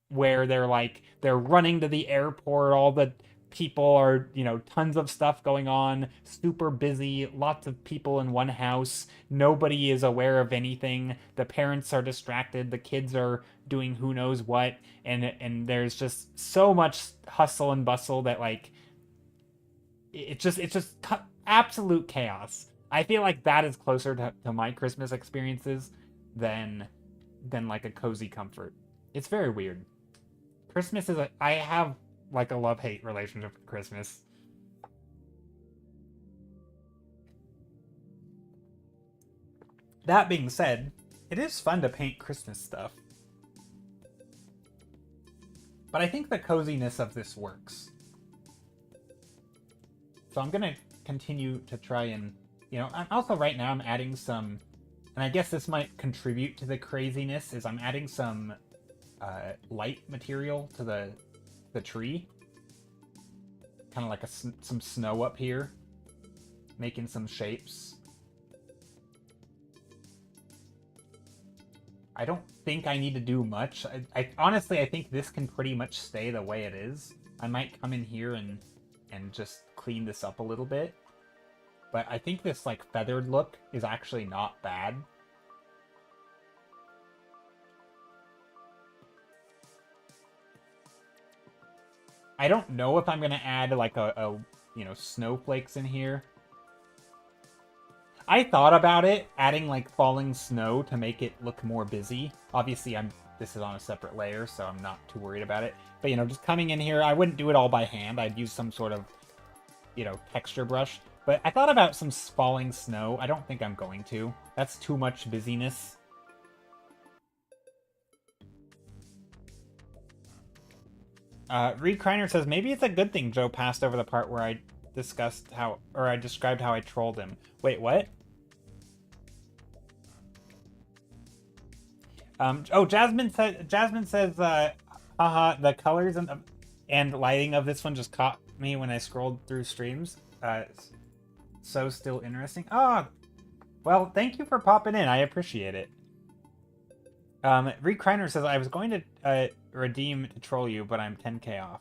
where they're running to the airport, all the people are, tons of stuff going on, super busy, lots of people in one house, nobody is aware of anything, the parents are distracted, the kids are doing who knows what, and there's just so much hustle and bustle that like it's just absolute chaos. I feel like that is closer to my Christmas experiences than like a cozy comfort. It's very weird. Christmas is I have like a love-hate relationship with Christmas. That being said, it is fun to paint Christmas stuff. But I think the coziness of this works. So I'm gonna continue to try and, I'm also right now I'm adding some, and I guess this might contribute to the craziness, is I'm adding some light material to the tree. Kind of like some snow up here. Making some shapes. I don't think I need to do much. I honestly, I think this can pretty much stay the way it is. I might come in here and just clean this up a little bit. But I think this like feathered look is actually not bad. I don't know if I'm gonna add like a snowflakes in here. I thought about it, adding like falling snow to make it look more busy. Obviously, this is on a separate layer, so I'm not too worried about it. But, just coming in here, I wouldn't do it all by hand. I'd use some sort of, texture brush. But I thought about some falling snow. I don't think I'm going to. That's too much busyness. Reed Kreiner says, maybe it's a good thing Joe passed over the part where I described how I trolled him. Wait, what? Jasmine says, haha, the colors and lighting of this one just caught me when I scrolled through streams. So still interesting. Oh, well, thank you for popping in. I appreciate it. Reed Kreiner says, I was going to redeem to troll you, but I'm 10k off.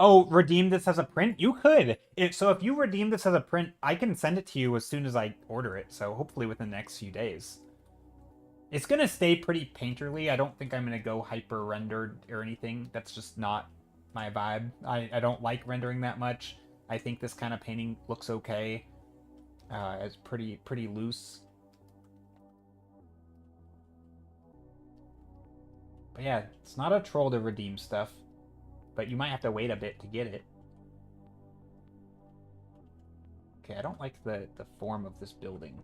Oh, redeem this as a print? You could. So if you redeem this as a print, I can send it to you as soon as I order it. So hopefully within the next few days. It's going to stay pretty painterly. I don't think I'm going to go hyper rendered or anything. That's just not my vibe. I don't like rendering that much. I think this kind of painting looks okay. It's pretty loose. But yeah, it's not a troll to redeem stuff. But you might have to wait a bit to get it. Okay, I don't like the form of this building.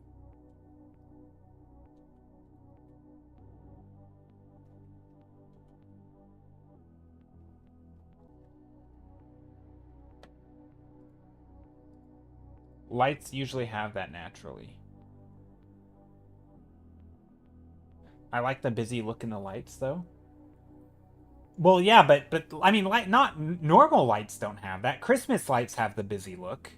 Lights usually have that naturally. I like the busy look in the lights, though. Well, yeah, but I mean, not normal lights don't have that. Christmas lights have the busy look,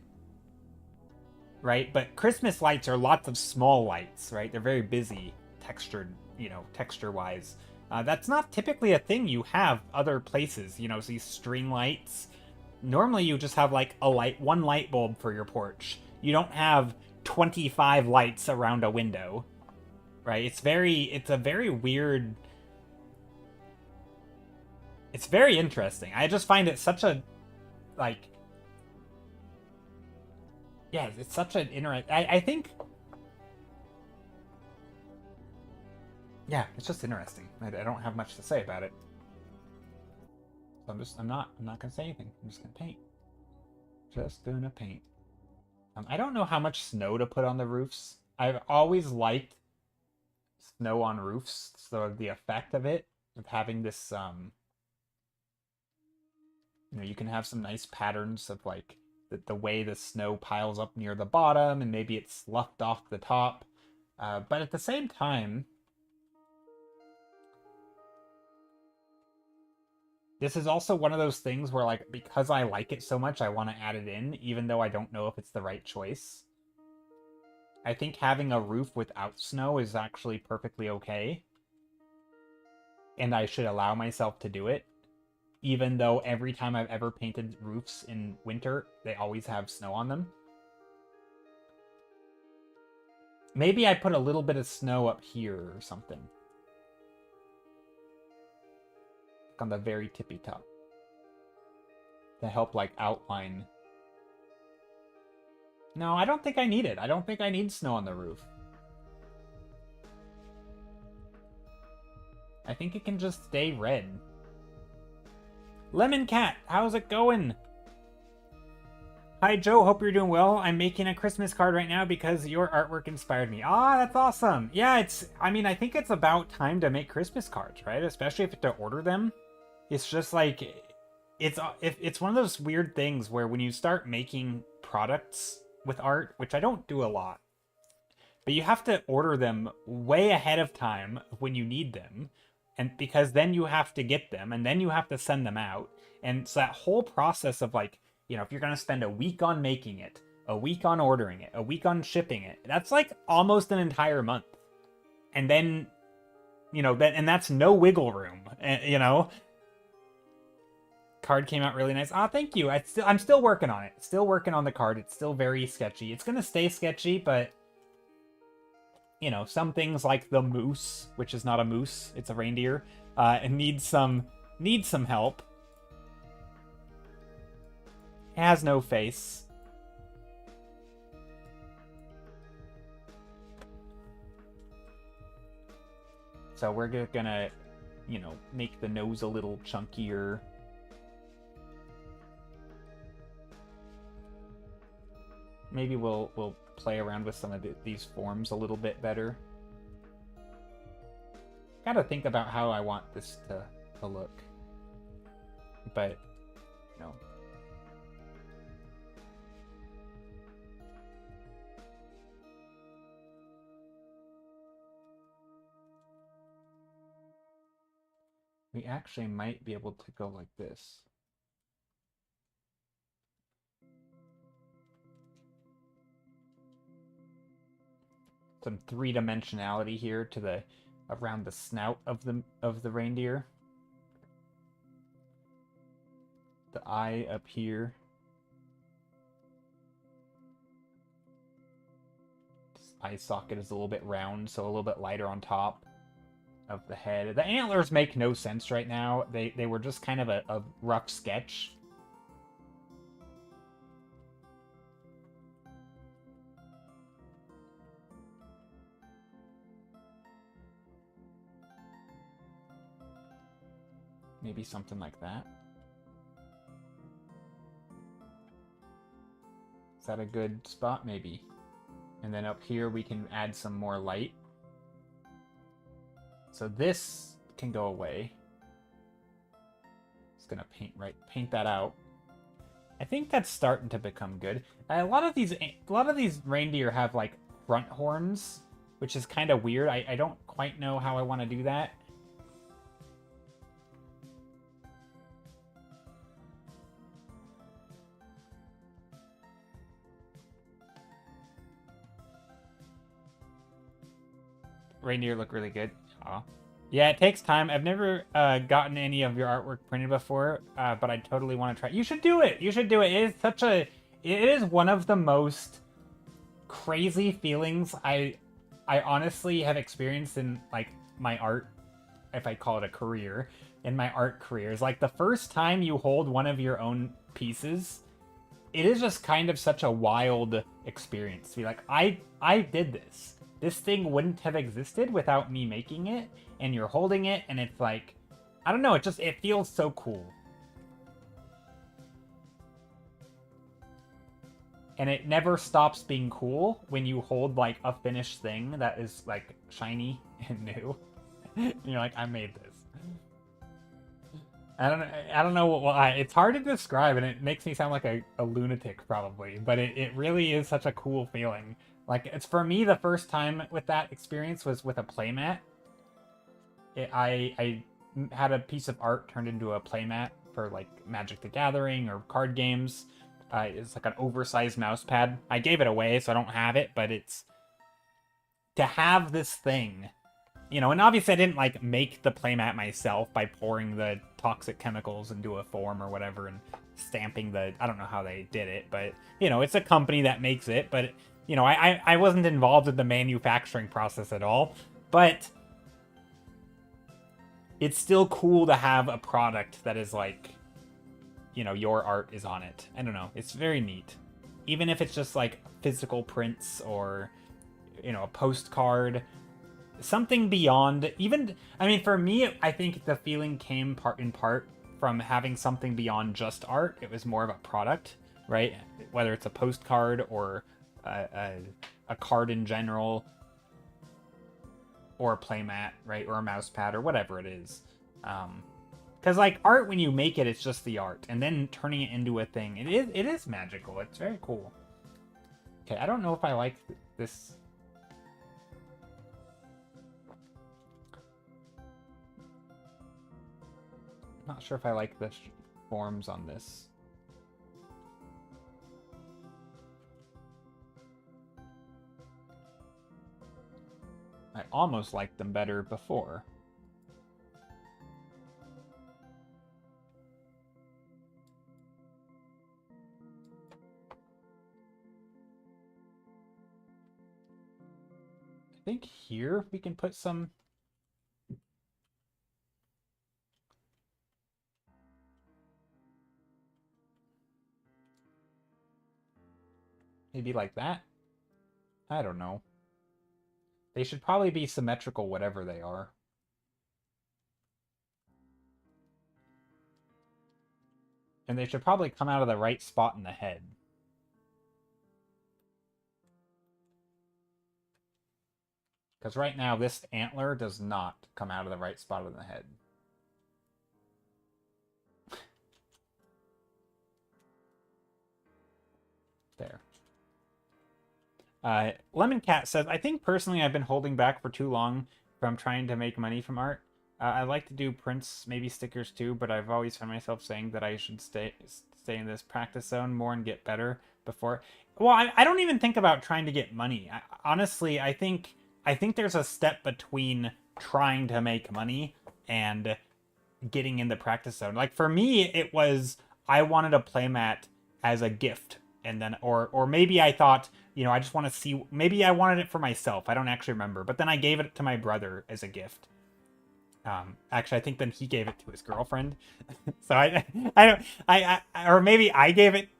right? But Christmas lights are lots of small lights, right? They're very busy, textured, texture-wise. That's not typically a thing you have other places. So these string lights. Normally, you just have like one light bulb for your porch. You don't have 25 lights around a window, right? It's a very weird. It's very interesting. I just find it such a, like, yeah, it's such an interesting. I think, yeah, it's just interesting. I don't have much to say about it. So I'm not gonna say anything. I'm just gonna paint. Just gonna paint. I don't know how much snow to put on the roofs. I've always liked snow on roofs, so the effect of it, of having this, you can have some nice patterns of like the way the snow piles up near the bottom and maybe it's sloughed off the top. But at the same time, This is also one of those things where, like, because I like it so much, I want to add it in, even though I don't know if it's the right choice. I think having a roof without snow is actually perfectly okay. And I should allow myself to do it. Even though every time I've ever painted roofs in winter, they always have snow on them. Maybe I put a little bit of snow up here or something. On the very tippy top. To help, like, outline. No, I don't think I need it. I don't think I need snow on the roof. I think it can just stay red. Lemon Cat, how's it going? Hi, Joe. Hope you're doing well. I'm making a Christmas card right now because your artwork inspired me. Ah, that's awesome. Yeah, I mean, I think it's about time to make Christmas cards, right? Especially if you have to order them. It's just like, it's one of those weird things where when you start making products with art, which I don't do a lot, but you have to order them way ahead of time when you need them, and because then you have to get them, and then you have to send them out, and so that whole process of, like, you know, if you're gonna spend a week on making it, a week on ordering it, a week on shipping it, that's like almost an entire month, and then, you know, and that's no wiggle room, you know. Card came out really nice. Ah, thank you. I'm still working on it. Still working on the card. It's still very sketchy. It's gonna stay sketchy, but you know, some things like the moose, which is not a moose, it's a reindeer, and needs some help. It has no face. So we're gonna, you know, make the nose a little chunkier. Maybe we'll play around with some of these forms a little bit better. Gotta think about how I want this to look. But, no. We actually might be able to go like this. Some three-dimensionality here to the around the snout of the reindeer. The eye up here. This eye socket is a little bit round, so a little bit lighter on top of the head. The antlers make no sense right now. They were just kind of a rough sketch. Maybe something like that. Is that a good spot? Maybe. And then up here we can add some more light. So this can go away. Just gonna paint that out. I think that's starting to become good. A lot of these reindeer have like front horns, which is kind of weird. I don't quite know how I want to do that. Reindeer look really good. Aw. Yeah, it takes time. I've never gotten any of your artwork printed before, but I totally want to try. You should do it. You should do it. It is one of the most crazy feelings I honestly have experienced in like my art, if I call it a career, in my art career. Is like the first time you hold one of your own pieces. It is just kind of such a wild experience to be like, I did this. This thing wouldn't have existed without me making it, and you're holding it, and it's like, I don't know, it feels so cool. And it never stops being cool when you hold, like, a finished thing that is, like, shiny and new. And you're like, I made this. I don't know why. It's hard to describe, and it makes me sound like a lunatic, probably. But it really is such a cool feeling. Like, it's for me, the first time with that experience was with a playmat. had a piece of art turned into a playmat for like Magic the Gathering or card games. It's like an oversized mouse pad. I gave it away, so I don't have it, but it's to have this thing, you know, and obviously I didn't like make the playmat myself by pouring the toxic chemicals into a form or whatever and stamping the, I don't know how they did it, but you know, it's a company that makes it, but you know, I wasn't involved in the manufacturing process at all, but it's still cool to have a product that is like, you know, your art is on it. I don't know. It's very neat. Even if it's just like physical prints or, you know, a postcard, something beyond even, I mean, for me, I think the feeling came in part from having something beyond just art. It was more of a product, right? Whether it's a postcard or a card in general, or a playmat, right? Or a mouse pad or whatever it is. Because like art, when you make it, it's just the art, and then turning it into a thing, it is magical. It's very cool. Okay, I don't know if I like this. I'm not sure if I like the forms on this. I almost liked them better before. I think here we can put some... Maybe like that? I don't know. They should probably be symmetrical, whatever they are. And they should probably come out of the right spot in the head. Because right now, this antler does not come out of the right spot in the head. There. Lemon Cat says, I think personally I've been holding back for too long from trying to make money from art. I like to do prints, maybe stickers too, but I've always found myself saying that I should stay in this practice zone more and get better before. Well, I don't even think about trying to get money. Honestly, I think there's a step between trying to make money and getting in the practice zone. Like for me, it was I wanted a playmat as a gift, and then or maybe I thought, you know, I just want to see. Maybe I wanted it for myself. I don't actually remember, but then I gave it to my brother as a gift. Actually, I think then he gave it to his girlfriend. So I don't, or maybe I gave it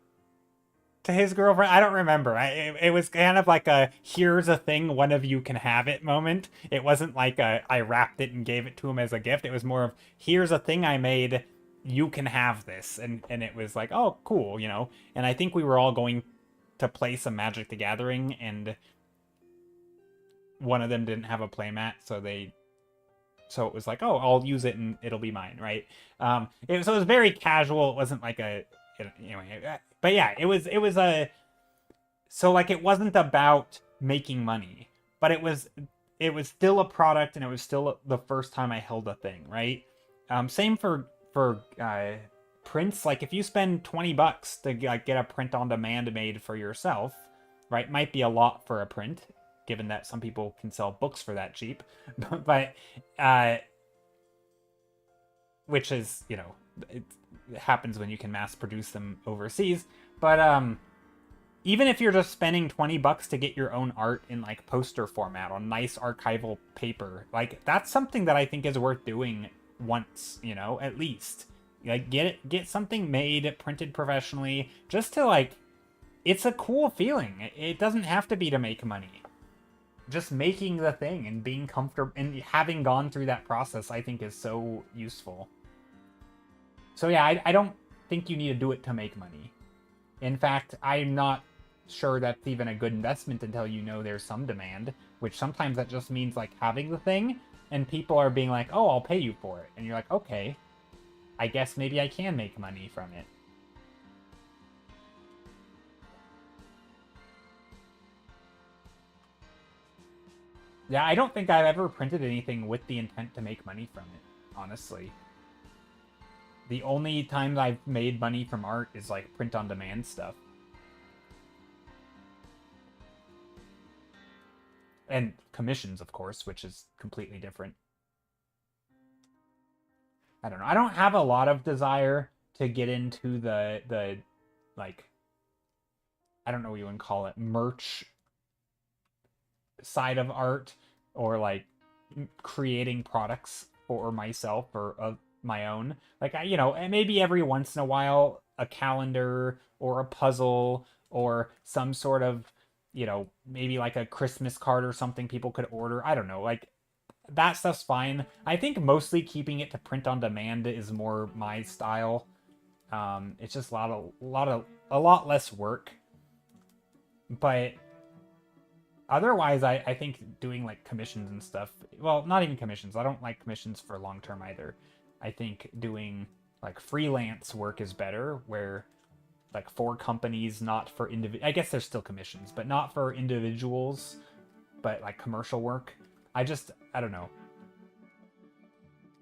to his girlfriend. I don't remember. It was kind of like a here's a thing, one of you can have it moment. It wasn't like I wrapped it and gave it to him as a gift. It was more of here's a thing I made, you can have this, and it was like, oh cool, you know. And I think we were all going to play some Magic the Gathering, and one of them didn't have a playmat, so it was like, oh, I'll use it and it'll be mine, right? So it was very casual. It wasn't like a, anyway, but yeah, it was so like it wasn't about making money, but it was still a product, and it was still the first time I held a thing, right? Same for prints. Like if you spend $20 to like, get a print on demand made for yourself, right? Might be a lot for a print, given that some people can sell books for that cheap, but which is, you know, it happens when you can mass produce them overseas. But even if you're just spending $20 to get your own art in like poster format on nice archival paper, like that's something that I think is worth doing once, you know, at least. Like get something made, printed professionally, just to like, it's a cool feeling. It doesn't have to be to make money. Just making the thing and being comfortable and having gone through that process, I think is so useful. So yeah, I don't think you need to do it to make money. In fact, I'm not sure that's even a good investment until you know there's some demand, which sometimes that just means like having the thing and people are being like, oh, I'll pay you for it. And you're like, okay, I guess maybe I can make money from it. Yeah, I don't think I've ever printed anything with the intent to make money from it. honestly. The only time I've made money from art is like print on demand stuff. And commissions, of course, which is completely different. I don't know. I don't have a lot of desire to get into the like, I don't know what you would call it, merch side of art, or like creating products for myself or of my own. Like, you know, and maybe every once in a while a calendar or a puzzle or some sort of, you know, maybe like a Christmas card or something people could order. I don't know. Like, that stuff's fine. I think mostly keeping it to print on demand is more my style. It's just a lot less work. But otherwise, I think doing like commissions and stuff. Well, not even commissions. I don't like commissions for long term either. I think doing like freelance work is better, where like for companies, not for individual. I guess there's still commissions, but not for individuals, but like commercial work. I don't know.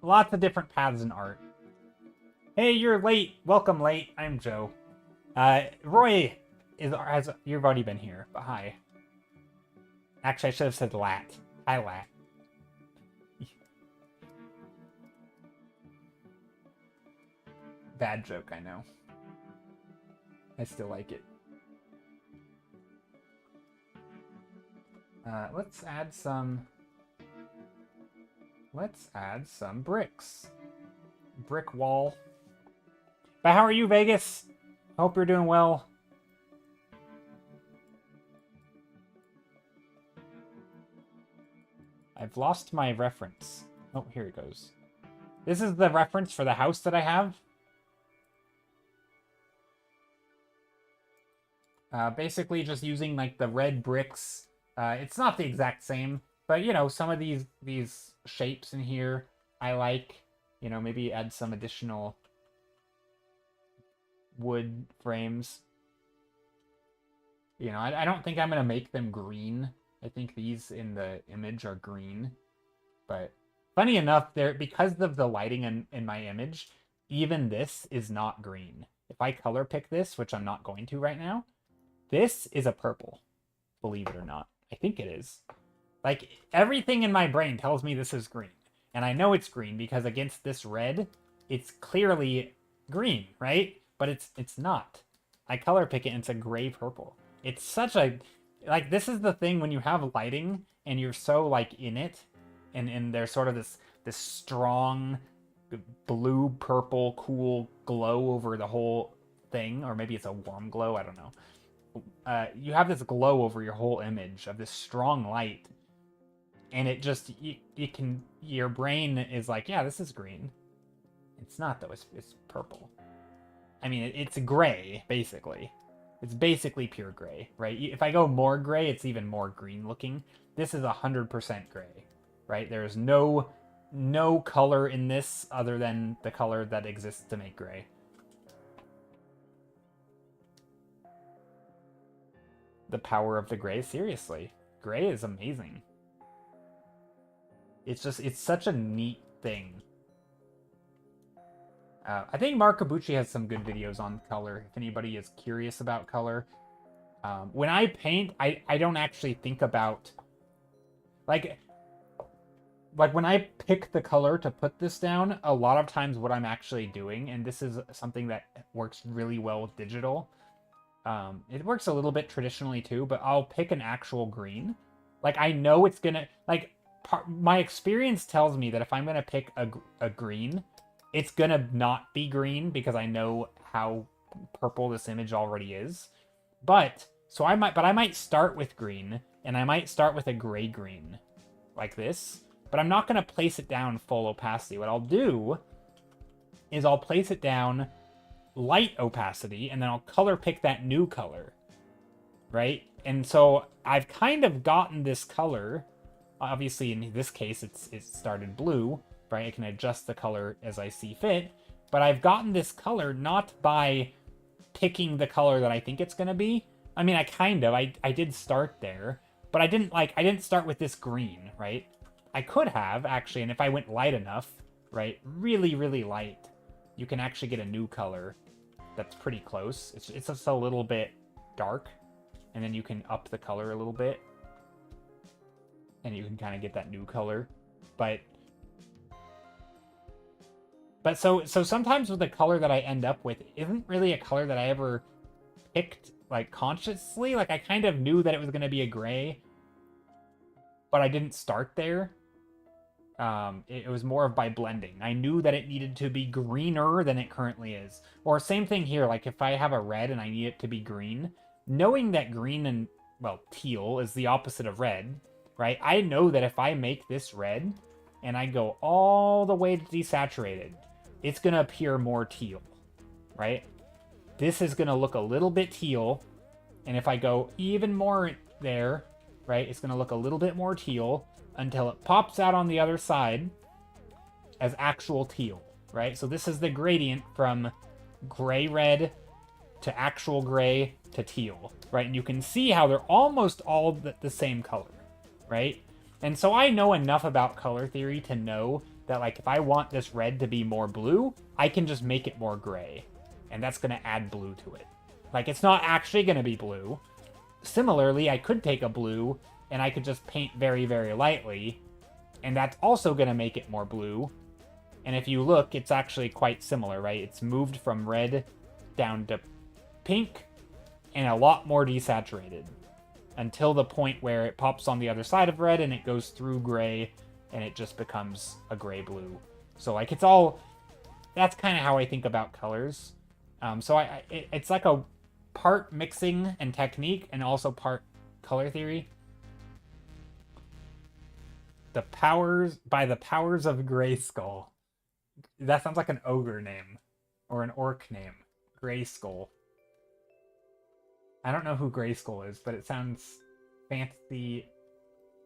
Lots of different paths in art. Hey, you're late. Welcome late. I'm Joe. Roy you've already been here, but hi. Actually, I should have said Lat. Hi, Lat. Bad joke, I know. I still like it. Let's add some bricks. Brick wall. But how are you, Vegas? Hope you're doing well. I've lost my reference. Oh, here it goes. This is the reference for the house that I have. Basically just using like the red bricks. It's not the exact same, but you know, some of these shapes in here I like. You know, maybe add some additional wood frames. You know, I don't think I'm going to make them green. I think these in the image are green. But funny enough, because of the lighting in my image, even this is not green. If I color pick this, which I'm not going to right now, this is a purple. Believe it or not. I think it is. Like, everything in my brain tells me this is green. And I know it's green because against this red, it's clearly green, right? But it's not. I color pick it and it's a gray purple. It's such a... Like, this is the thing when you have lighting and you're so, like, in it, and there's sort of this strong blue, purple, cool glow over the whole thing, or maybe it's a warm glow, I don't know. You have this glow over your whole image of this strong light, and it just, your brain is like, yeah, this is green. It's not, though. It's purple. I mean, it's gray, basically. It's basically pure gray, right? If I go more gray, it's even more green looking. This is 100% gray, right? There's no color in this other than the color that exists to make gray. The power of the gray, seriously. Gray is amazing. It's such a neat thing. I think Mark Kabuchi has some good videos on color, if anybody is curious about color. When I paint, I don't actually think about... Like, when I pick the color to put this down, a lot of times what I'm actually doing, and this is something that works really well with digital, it works a little bit traditionally too, but I'll pick an actual green. Like, I know it's gonna... Like, my experience tells me that if I'm gonna pick a green, it's gonna not be green because I know how purple this image already is. But I might start with green, and I might start with a gray green, like this. But I'm not gonna place it down full opacity. What I'll do is I'll place it down light opacity, and then I'll color pick that new color, right? And so I've kind of gotten this color. Obviously, in this case, it started blue. Right, I can adjust the color as I see fit, but I've gotten this color not by picking the color that I think it's gonna be. I mean, I did start there, but I didn't start with this green, right? I could have, actually, and if I went light enough, right, really, really light, you can actually get a new color that's pretty close. It's just a little bit dark, and then you can up the color a little bit, and you can kind of get that new color. But so sometimes with the color that I end up with isn't really a color that I ever picked, like, consciously. Like, I kind of knew that it was going to be a gray, but I didn't start there. It was more of by blending. I knew that it needed to be greener than it currently is. Or same thing here, like if I have a red and I need it to be green, knowing that green and, well, teal is the opposite of red, right? I know that if I make this red and I go all the way to desaturated, it's going to appear more teal, right? This is going to look a little bit teal, and if I go even more there, right, it's going to look a little bit more teal, until it pops out on the other side as actual teal, right? So this is the gradient from gray red to actual gray to teal, right? And you can see how they're almost all the same color, right? And so I know enough about color theory to know that, like, if I want this red to be more blue, I can just make it more gray, and that's going to add blue to it. Like, it's not actually going to be blue. Similarly, I could take a blue and I could just paint very, very lightly, and that's also going to make it more blue. And if you look, it's actually quite similar, right? It's moved from red down to pink and a lot more desaturated until the point where it pops on the other side of red and it goes through gray and it just becomes a gray-blue. So, like, it's all... That's kind of how I think about colors. So it's like a part mixing and technique and also part color theory. The powers of Grayskull. That sounds like an ogre name or an orc name. Grayskull. I don't know who Grayskull is, but it sounds fancy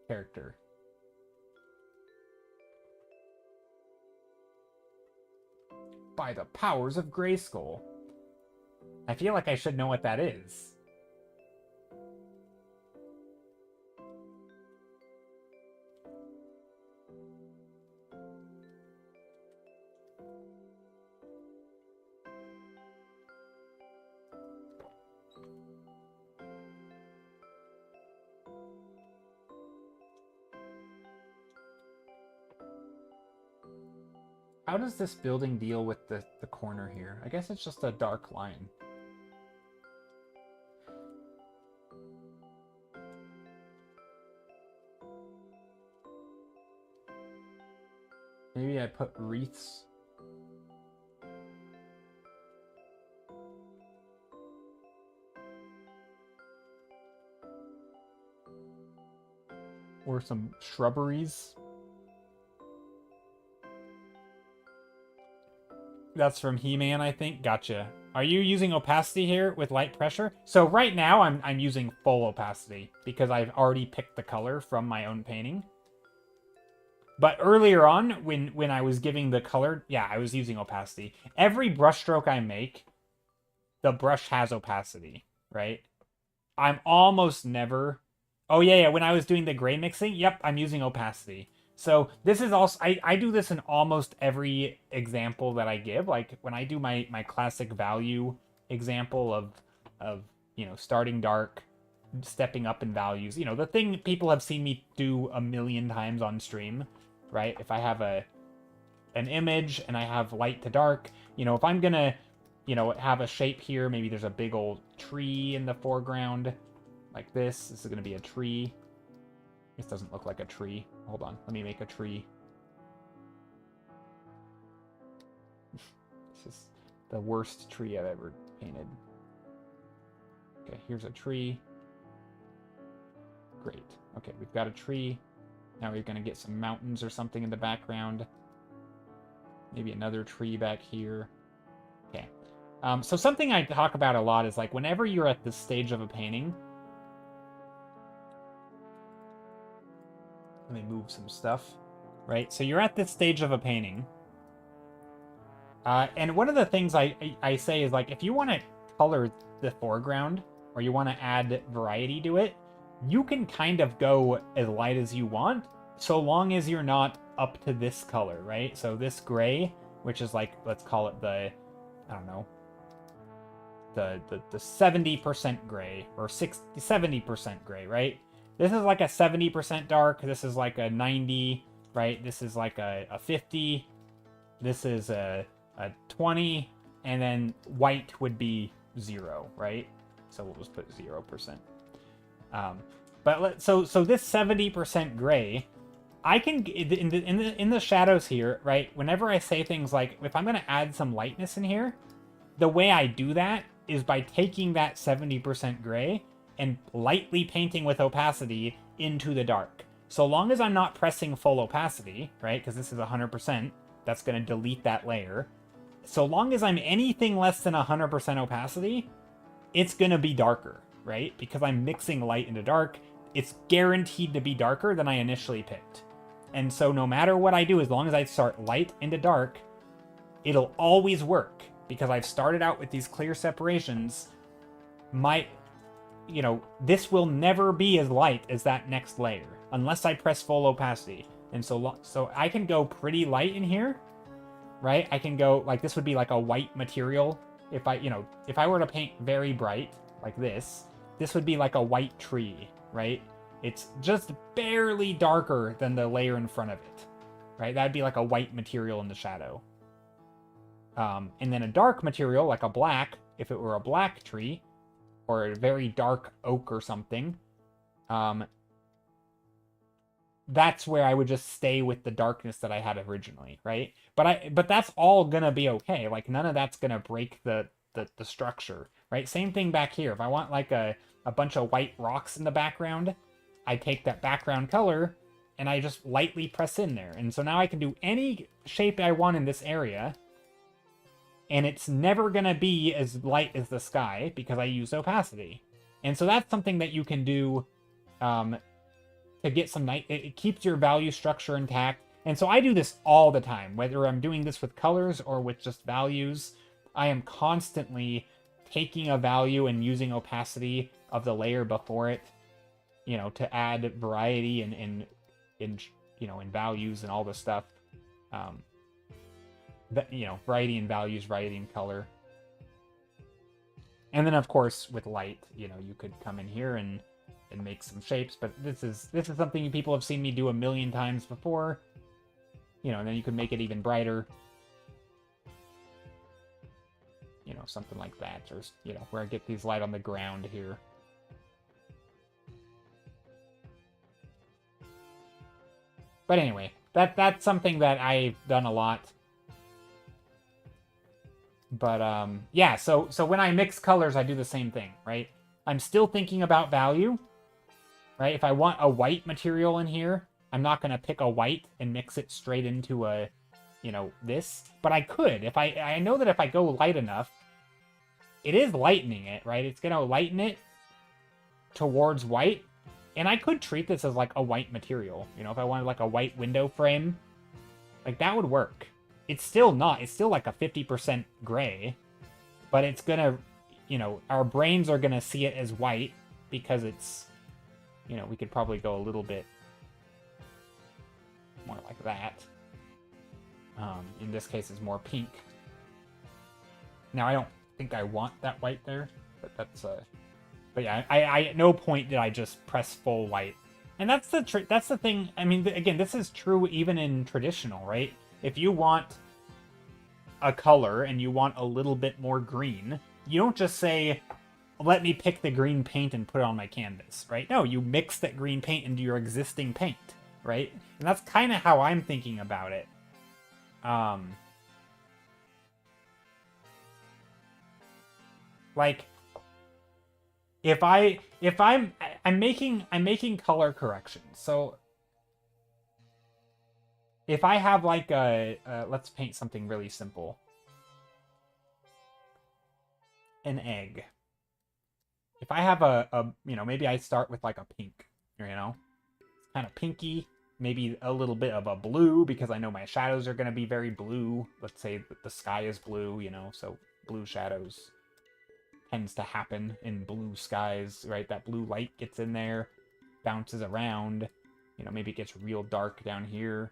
character. By the powers of Grayskull. I feel like I should know what that is. How does this building deal with the corner here? I guess it's just a dark line. Maybe I put wreaths. Or some shrubberies. That's from He-Man, I think. Gotcha. Are you using opacity here with light pressure? So right now I'm using full opacity because I've already picked the color from my own painting. But earlier on, when I was giving the color, yeah, I was using opacity. Every brushstroke I make, the brush has opacity, right? I'm almost never... Oh, yeah, when I was doing the gray mixing, yep, I'm using opacity. So this is also... I do this in almost every example that I give. Like, when I do my classic value example of, you know, starting dark, stepping up in values. You know, the thing people have seen me do a million times on stream, right? If I have an image and I have light to dark, you know, if I'm gonna, you know, have a shape here, maybe there's a big old tree in the foreground, like this. This is gonna be a tree. This doesn't look like a tree. Hold on, let me make a tree. This is the worst tree I've ever painted. Okay, here's a tree. Great. Okay, we've got a tree. Now we're going to get some mountains or something in the background. Maybe another tree back here. Okay. So something I talk about a lot is, like, whenever you're at this stage of a painting... Let me move some stuff. Right? So you're at this stage of a painting. And one of the things I say is, like, if you want to color the foreground, or you want to add variety to it, you can kind of go as light as you want, so long as you're not up to this color, right? So this gray, which is like, let's call it the, I don't know, the 70% gray, or 70% gray, right? This is like a 70% dark. This is like a 90, right? This is like a 50. This is a 20. And then white would be 0, right? So we'll just put 0%. So this 70% gray, I can in the shadows here, right? Whenever I say things like, if I'm going to add some lightness in here, the way I do that is by taking that 70% gray and lightly painting with opacity into the dark. So long as I'm not pressing full opacity, right? Because this is 100%, that's going to delete that layer. So long as I'm anything less than 100% opacity, it's going to be darker, right? Because I'm mixing light into dark, it's guaranteed to be darker than I initially picked. And so no matter what I do, as long as I start light into dark, it'll always work. Because I've started out with these clear separations, this will never be as light as that next layer, unless I press full opacity. And so I can go pretty light in here, right? I can go, like, this would be like a white material. If I were to paint very bright, like this would be like a white tree, right? It's just barely darker than the layer in front of it, right? That'd be like a white material in the shadow. And then a dark material, like a black, if it were a black tree, or a very dark oak or something, that's where I would just stay with the darkness that I had originally, right? But that's all gonna be okay. Like, none of that's gonna break the structure, right? Same thing back here. If I want like a bunch of white rocks in the background, I take that background color and I just lightly press in there. And so now I can do any shape I want in this area, and it's never going to be as light as the sky because I use opacity. And so that's something that you can do to get some night. It keeps your value structure intact. And so I do this all the time, whether I'm doing this with colors or with just values. I am constantly taking a value and using opacity of the layer before it, to add variety in values and all this stuff. Variety in values, variety in color. And then of course with light, you could come in here and make some shapes, but this is something people have seen me do a million times before. And then you could make it even brighter. Something like that, or where I get these light on the ground here. But anyway, that's something that I've done a lot. But yeah, so when I mix colors, I do the same thing, right? I'm still thinking about value, right? If I want a white material in here, I'm not going to pick a white and mix it straight into a, this. But I could. If I know that if I go light enough, it is lightening it, right? It's going to lighten it towards white. And I could treat this as like a white material. If I wanted like a white window frame, like that would work. It's still not. It's still like a 50% gray. But it's going to, our brains are going to see it as white because it's, we could probably go a little bit more like that. In this case, it's more pink. Now, I don't think I want that white there, but that's but yeah, I at no point did I just press full white. And that's the thing. I mean, again, this is true even in traditional, right? If you want a color and you want a little bit more green, you don't just say, let me pick the green paint and put it on my canvas, right? No, you mix that green paint into your existing paint, right? And that's kind of how I'm thinking about it. Like, I'm making color corrections. So if I have like let's paint something really simple. An egg. If I have maybe I start with like a pink, kind of pinky, maybe a little bit of a blue because I know my shadows are going to be very blue. Let's say that the sky is blue, so blue shadows tends to happen in blue skies, right? That blue light gets in there, bounces around. You know, maybe it gets real dark down here.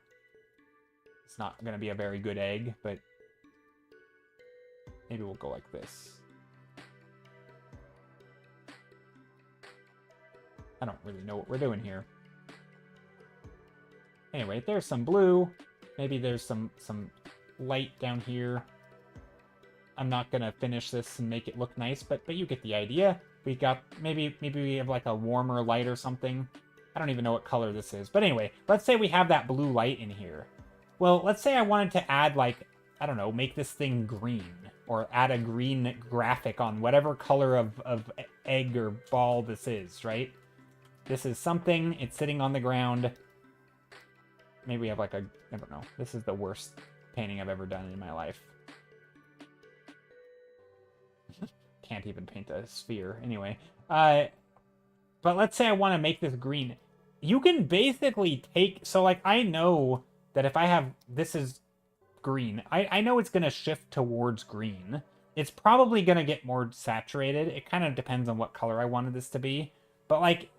It's not going to be a very good egg, but maybe we'll go like this. I don't really know what we're doing here. Anyway, there's some blue. Maybe there's some light down here. I'm not gonna finish this and make it look nice, but you get the idea. We got maybe we have like a warmer light or something. I don't even know what color this is. But anyway, let's say we have that blue light in here. Well, let's say I wanted to add like, I don't know, make this thing green. Or add a green graphic on whatever color of egg or ball this is, right? This is something, it's sitting on the ground. Maybe we have like a, I don't know. This is the worst painting I've ever done in my life. Can't even paint a sphere. Anyway, but let's say I want to make this green. You can basically take, so like I know that if I have, this is green, I know it's going to shift towards green. It's probably going to get more saturated. It kind of depends on what color I wanted this to be. But like,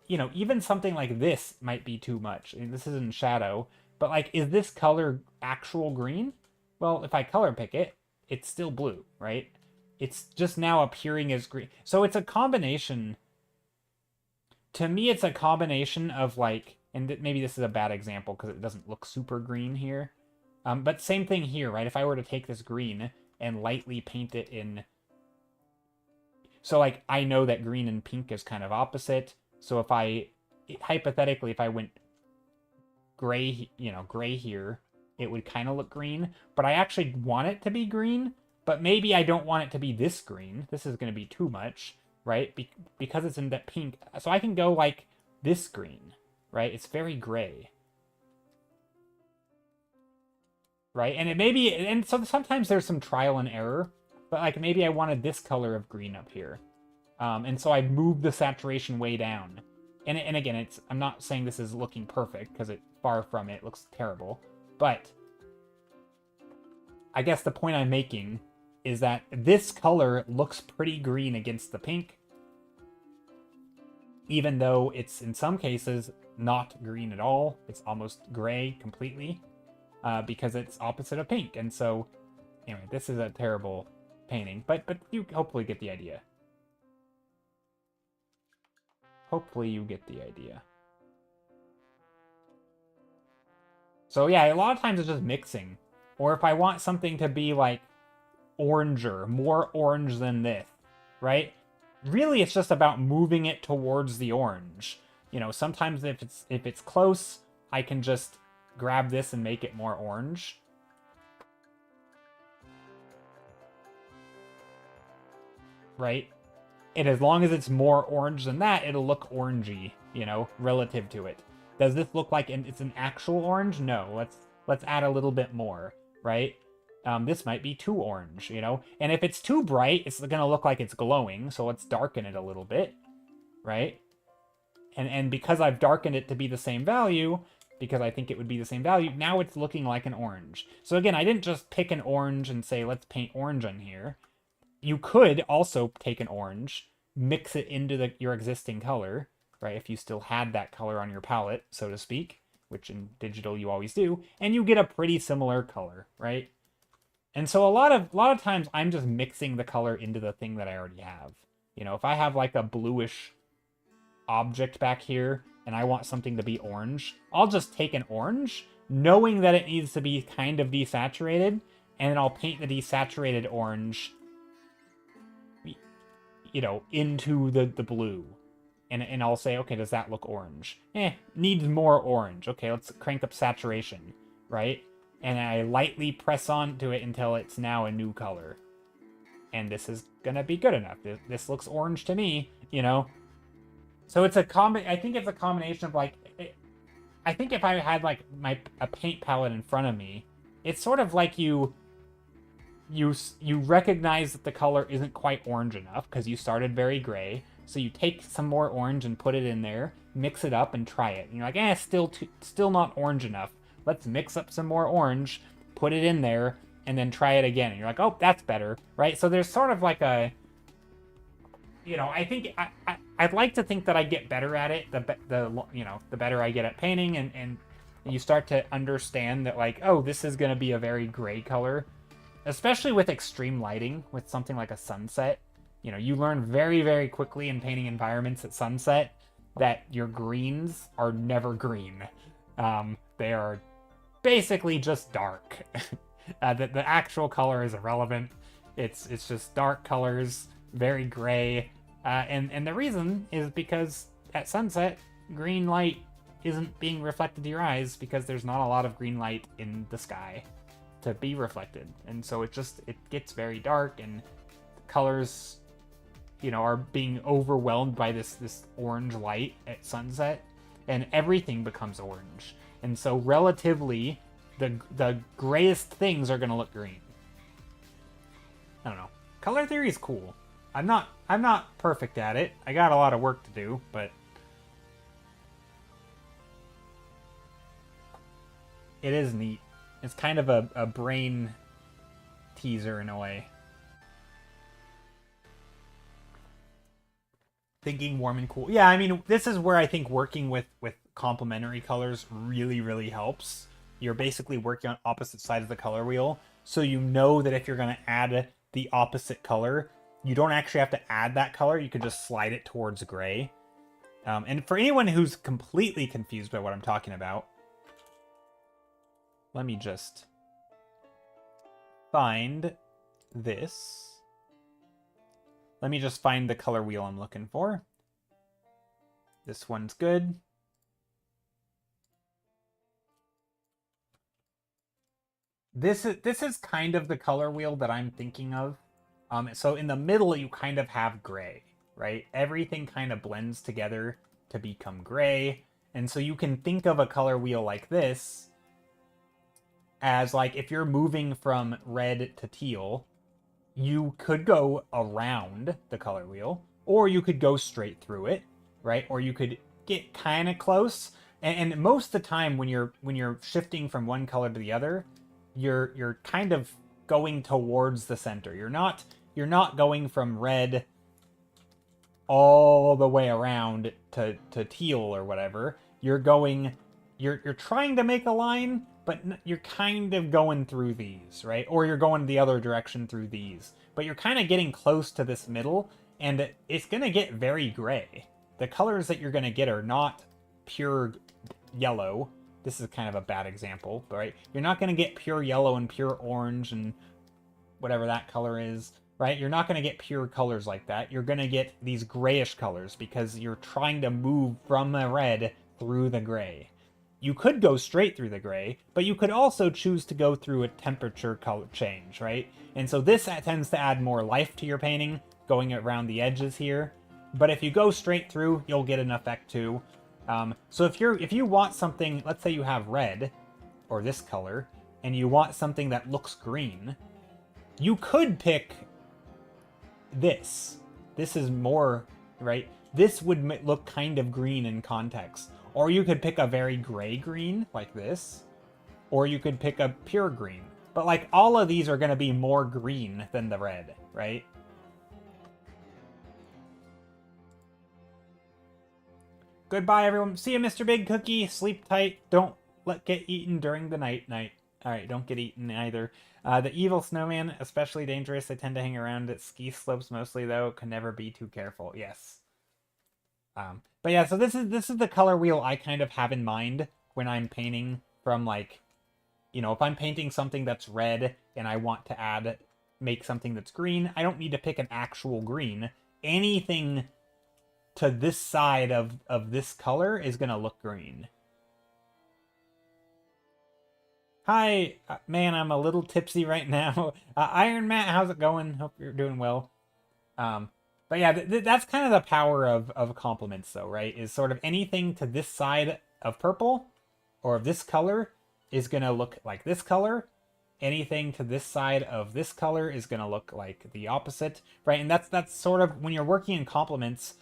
you know, even something like this might be too much. I mean, this is in shadow, but like, is this color actual green? Well, if I color pick it, it's still blue, right? It's just now appearing as green. So it's a combination. To me, it's a combination of like, and maybe this is a bad example because it doesn't look super green here. But same thing here, right? If I were to take this green and lightly paint it in... So like, I know that green and pink is kind of opposite. So if I, hypothetically, if I went gray, you know, gray here, it would kind of look green. But I actually want it to be green. But maybe I don't want it to be this green. This is going to be too much, right? Because it's in that pink. So I can go like this green, right? It's very gray. Right? And it may be, and so sometimes there's some trial and error. But like maybe I wanted this color of green up here. And so I moved the saturation way down. And again, I'm not saying this is looking perfect, because far from it. It looks terrible. But I guess the point I'm making is that this color looks pretty green against the pink, even though it's in some cases not green at all. It's almost gray completely, because it's opposite of pink. And so, anyway, this is a terrible painting, but you hopefully get the idea. Hopefully you get the idea. So yeah, a lot of times it's just mixing. Or if I want something to be like oranger, more orange than this, right? Really, it's just about moving it towards the orange. You know, sometimes if it's close, I can just grab this and make it more orange. Right? And as long as it's more orange than that, it'll look orangey, you know, relative to it. Does this look like it's an actual orange? No, let's add a little bit more, right? This might be too orange, you know? And if it's too bright, it's going to look like it's glowing, so let's darken it a little bit, right? And because I've darkened it to be the same value, because I think it would be the same value, now it's looking like an orange. So again, I didn't just pick an orange and say, let's paint orange on here. You could also take an orange, mix it into your existing color, right? If you still had that color on your palette, so to speak, which in digital you always do, and you get a pretty similar color, right? And so a lot of times I'm just mixing the color into the thing that I already have. You know, if I have like a bluish object back here and I want something to be orange, I'll just take an orange, knowing that it needs to be kind of desaturated, and then I'll paint the desaturated orange, you know, into the blue. And I'll say, okay, does that look orange? Needs more orange. Okay, let's crank up saturation, right? And I lightly press onto it until it's now a new color. And this is gonna be good enough. This looks orange to me, you know? So it's I think it's a combination of like, I think if I had like a paint palette in front of me, it's sort of like you recognize that the color isn't quite orange enough because you started very gray. So you take some more orange and put it in there, mix it up and try it. And you're like, still not orange enough. Let's mix up some more orange, put it in there, and then try it again. And you're like, oh, that's better, right? So there's sort of like a, you know, I think I'd like to think that I get better at it. The better I get at painting, and you start to understand that, like, oh, this is going to be a very gray color, especially with extreme lighting, with something like a sunset. You know, you learn very, very quickly in painting environments at sunset that your greens are never green. They are basically just dark. The actual color is irrelevant. It's just dark colors, very gray. And the reason is because at sunset, green light isn't being reflected to your eyes because there's not a lot of green light in the sky to be reflected. And so it gets very dark, and the colors, you know, are being overwhelmed by this orange light at sunset, and everything becomes orange. And so relatively, the grayest things are going to look green. I don't know. Color theory is cool. I'm not perfect at it. I got a lot of work to do, but it is neat. It's kind of a brain teaser in a way. Thinking warm and cool. Yeah, I mean, this is where I think working with complementary colors really, really helps. You're basically working on opposite sides of the color wheel, so you know that if you're going to add the opposite color, you don't actually have to add that color. You can just slide it towards gray. And for anyone who's completely confused by what I'm talking about, let me just find this. Let me just find the color wheel I'm looking for. This one's good. This is kind of the color wheel that I'm thinking of. So in the middle, you kind of have gray, right? Everything kind of blends together to become gray. And so you can think of a color wheel like this as, like, if you're moving from red to teal, you could go around the color wheel, or you could go straight through it, right? Or you could get kind of close. And most of the time when you're shifting from one color to the other, you're kind of going towards the center. You're not going from red all the way around to teal or whatever. You're trying to make a line, but you're kind of going through these, right? Or you're going the other direction through these. But you're kind of getting close to this middle, and it's going to get very gray. The colors that you're going to get are not pure yellow. This is kind of a bad example, right? You're not going to get pure yellow and pure orange and whatever that color is, right? You're not going to get pure colors like that. You're going to get these grayish colors because you're trying to move from the red through the gray. You could go straight through the gray, but you could also choose to go through a temperature color change, right? And so this tends to add more life to your painting, going around the edges here. But if you go straight through, you'll get an effect too. So if you want something, let's say you have red, or this color, and you want something that looks green, you could pick this. This is more, right? This would look kind of green in context. Or you could pick a very gray green, like this. Or you could pick a pure green. But, like, all of these are going to be more green than the red, right? Goodbye, everyone. See you, Mr. Big Cookie. Sleep tight. Don't get eaten during the night. Alright, don't get eaten either. The evil snowman, especially dangerous. They tend to hang around at ski slopes mostly, though. Can never be too careful. Yes. But yeah, so this is the color wheel I kind of have in mind when I'm painting from, like, you know, if I'm painting something that's red and I want to make something that's green, I don't need to pick an actual green. Anything to this side of this color is going to look green. Hi, man, I'm a little tipsy right now. Iron Matt, how's it going? Hope you're doing well. But yeah, that's kind of the power of compliments, though, right? Is sort of anything to this side of purple or of this color is going to look like this color. Anything to this side of this color is going to look like the opposite, right? And that's sort of, when you're working in complements,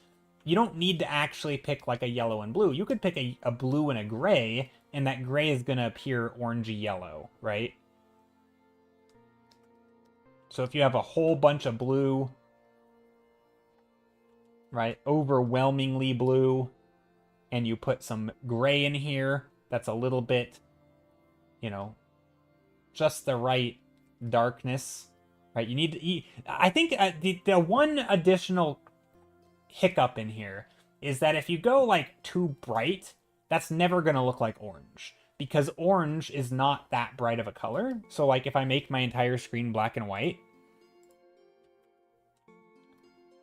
you don't need to actually pick like a yellow and blue. You could pick a blue and a gray, and that gray is going to appear orangey yellow, right? So if you have a whole bunch of blue right? Overwhelmingly blue. And you put some gray in here that's a little bit, you know, just the right darkness, right? You need to. I think the one additional hiccup in here is that if you go like too bright, that's never going to look like orange because orange is not that bright of a color. So like if I make my entire screen black and white,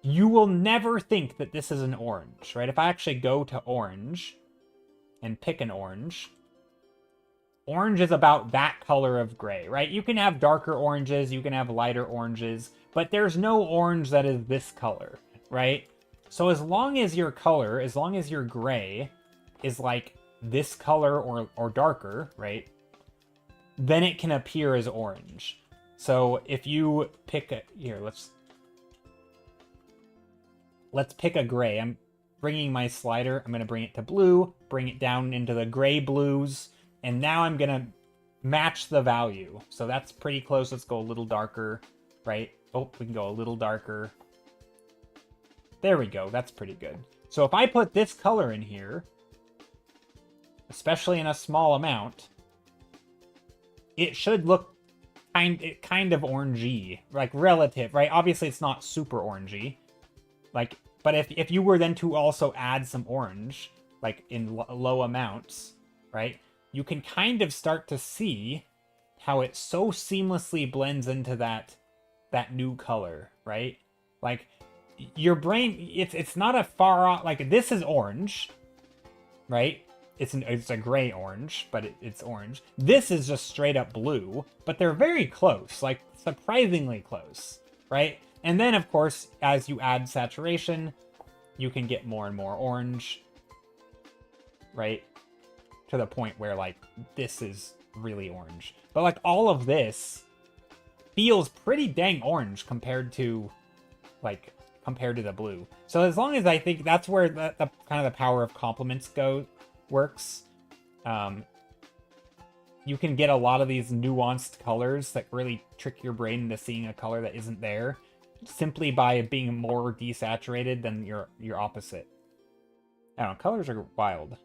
you will never think that this is an orange, right? If I actually go to orange and pick an orange, orange is about that color of gray, right? You can have darker oranges, you can have lighter oranges, but there's no orange that is this color, right? So as long as your color, as long as your gray is like this color or darker, right? Then it can appear as orange. So if you pick a, here, let's pick a gray. I'm bringing my slider, I'm gonna bring it to blue, bring it down into the gray blues, and now I'm gonna match the value. So that's pretty close. Let's go a little darker, right? Oh, we can go a little darker. There we go. That's pretty good. So if I put this color in here, especially in a small amount, it should look kind of orangey, like relative, right? Obviously, it's not super orangey, like, but if you were then to also add some orange, like in low amounts, right? You can kind of start to see how it so seamlessly blends into that new color, right? Like your brain, it's not a far off, like this is orange, right? It's a gray orange, but it's orange. This is just straight up blue, but they're very close, like surprisingly close, right? And then of course, as you add saturation, you can get more and more orange, right? To the point where like this is really orange. But like all of this feels pretty dang orange compared to the blue. So as long as I think that's where the kind of the power of complements works. You can get a lot of these nuanced colors that really trick your brain into seeing a color that isn't there simply by being more desaturated than your opposite. I don't know, colors are wild.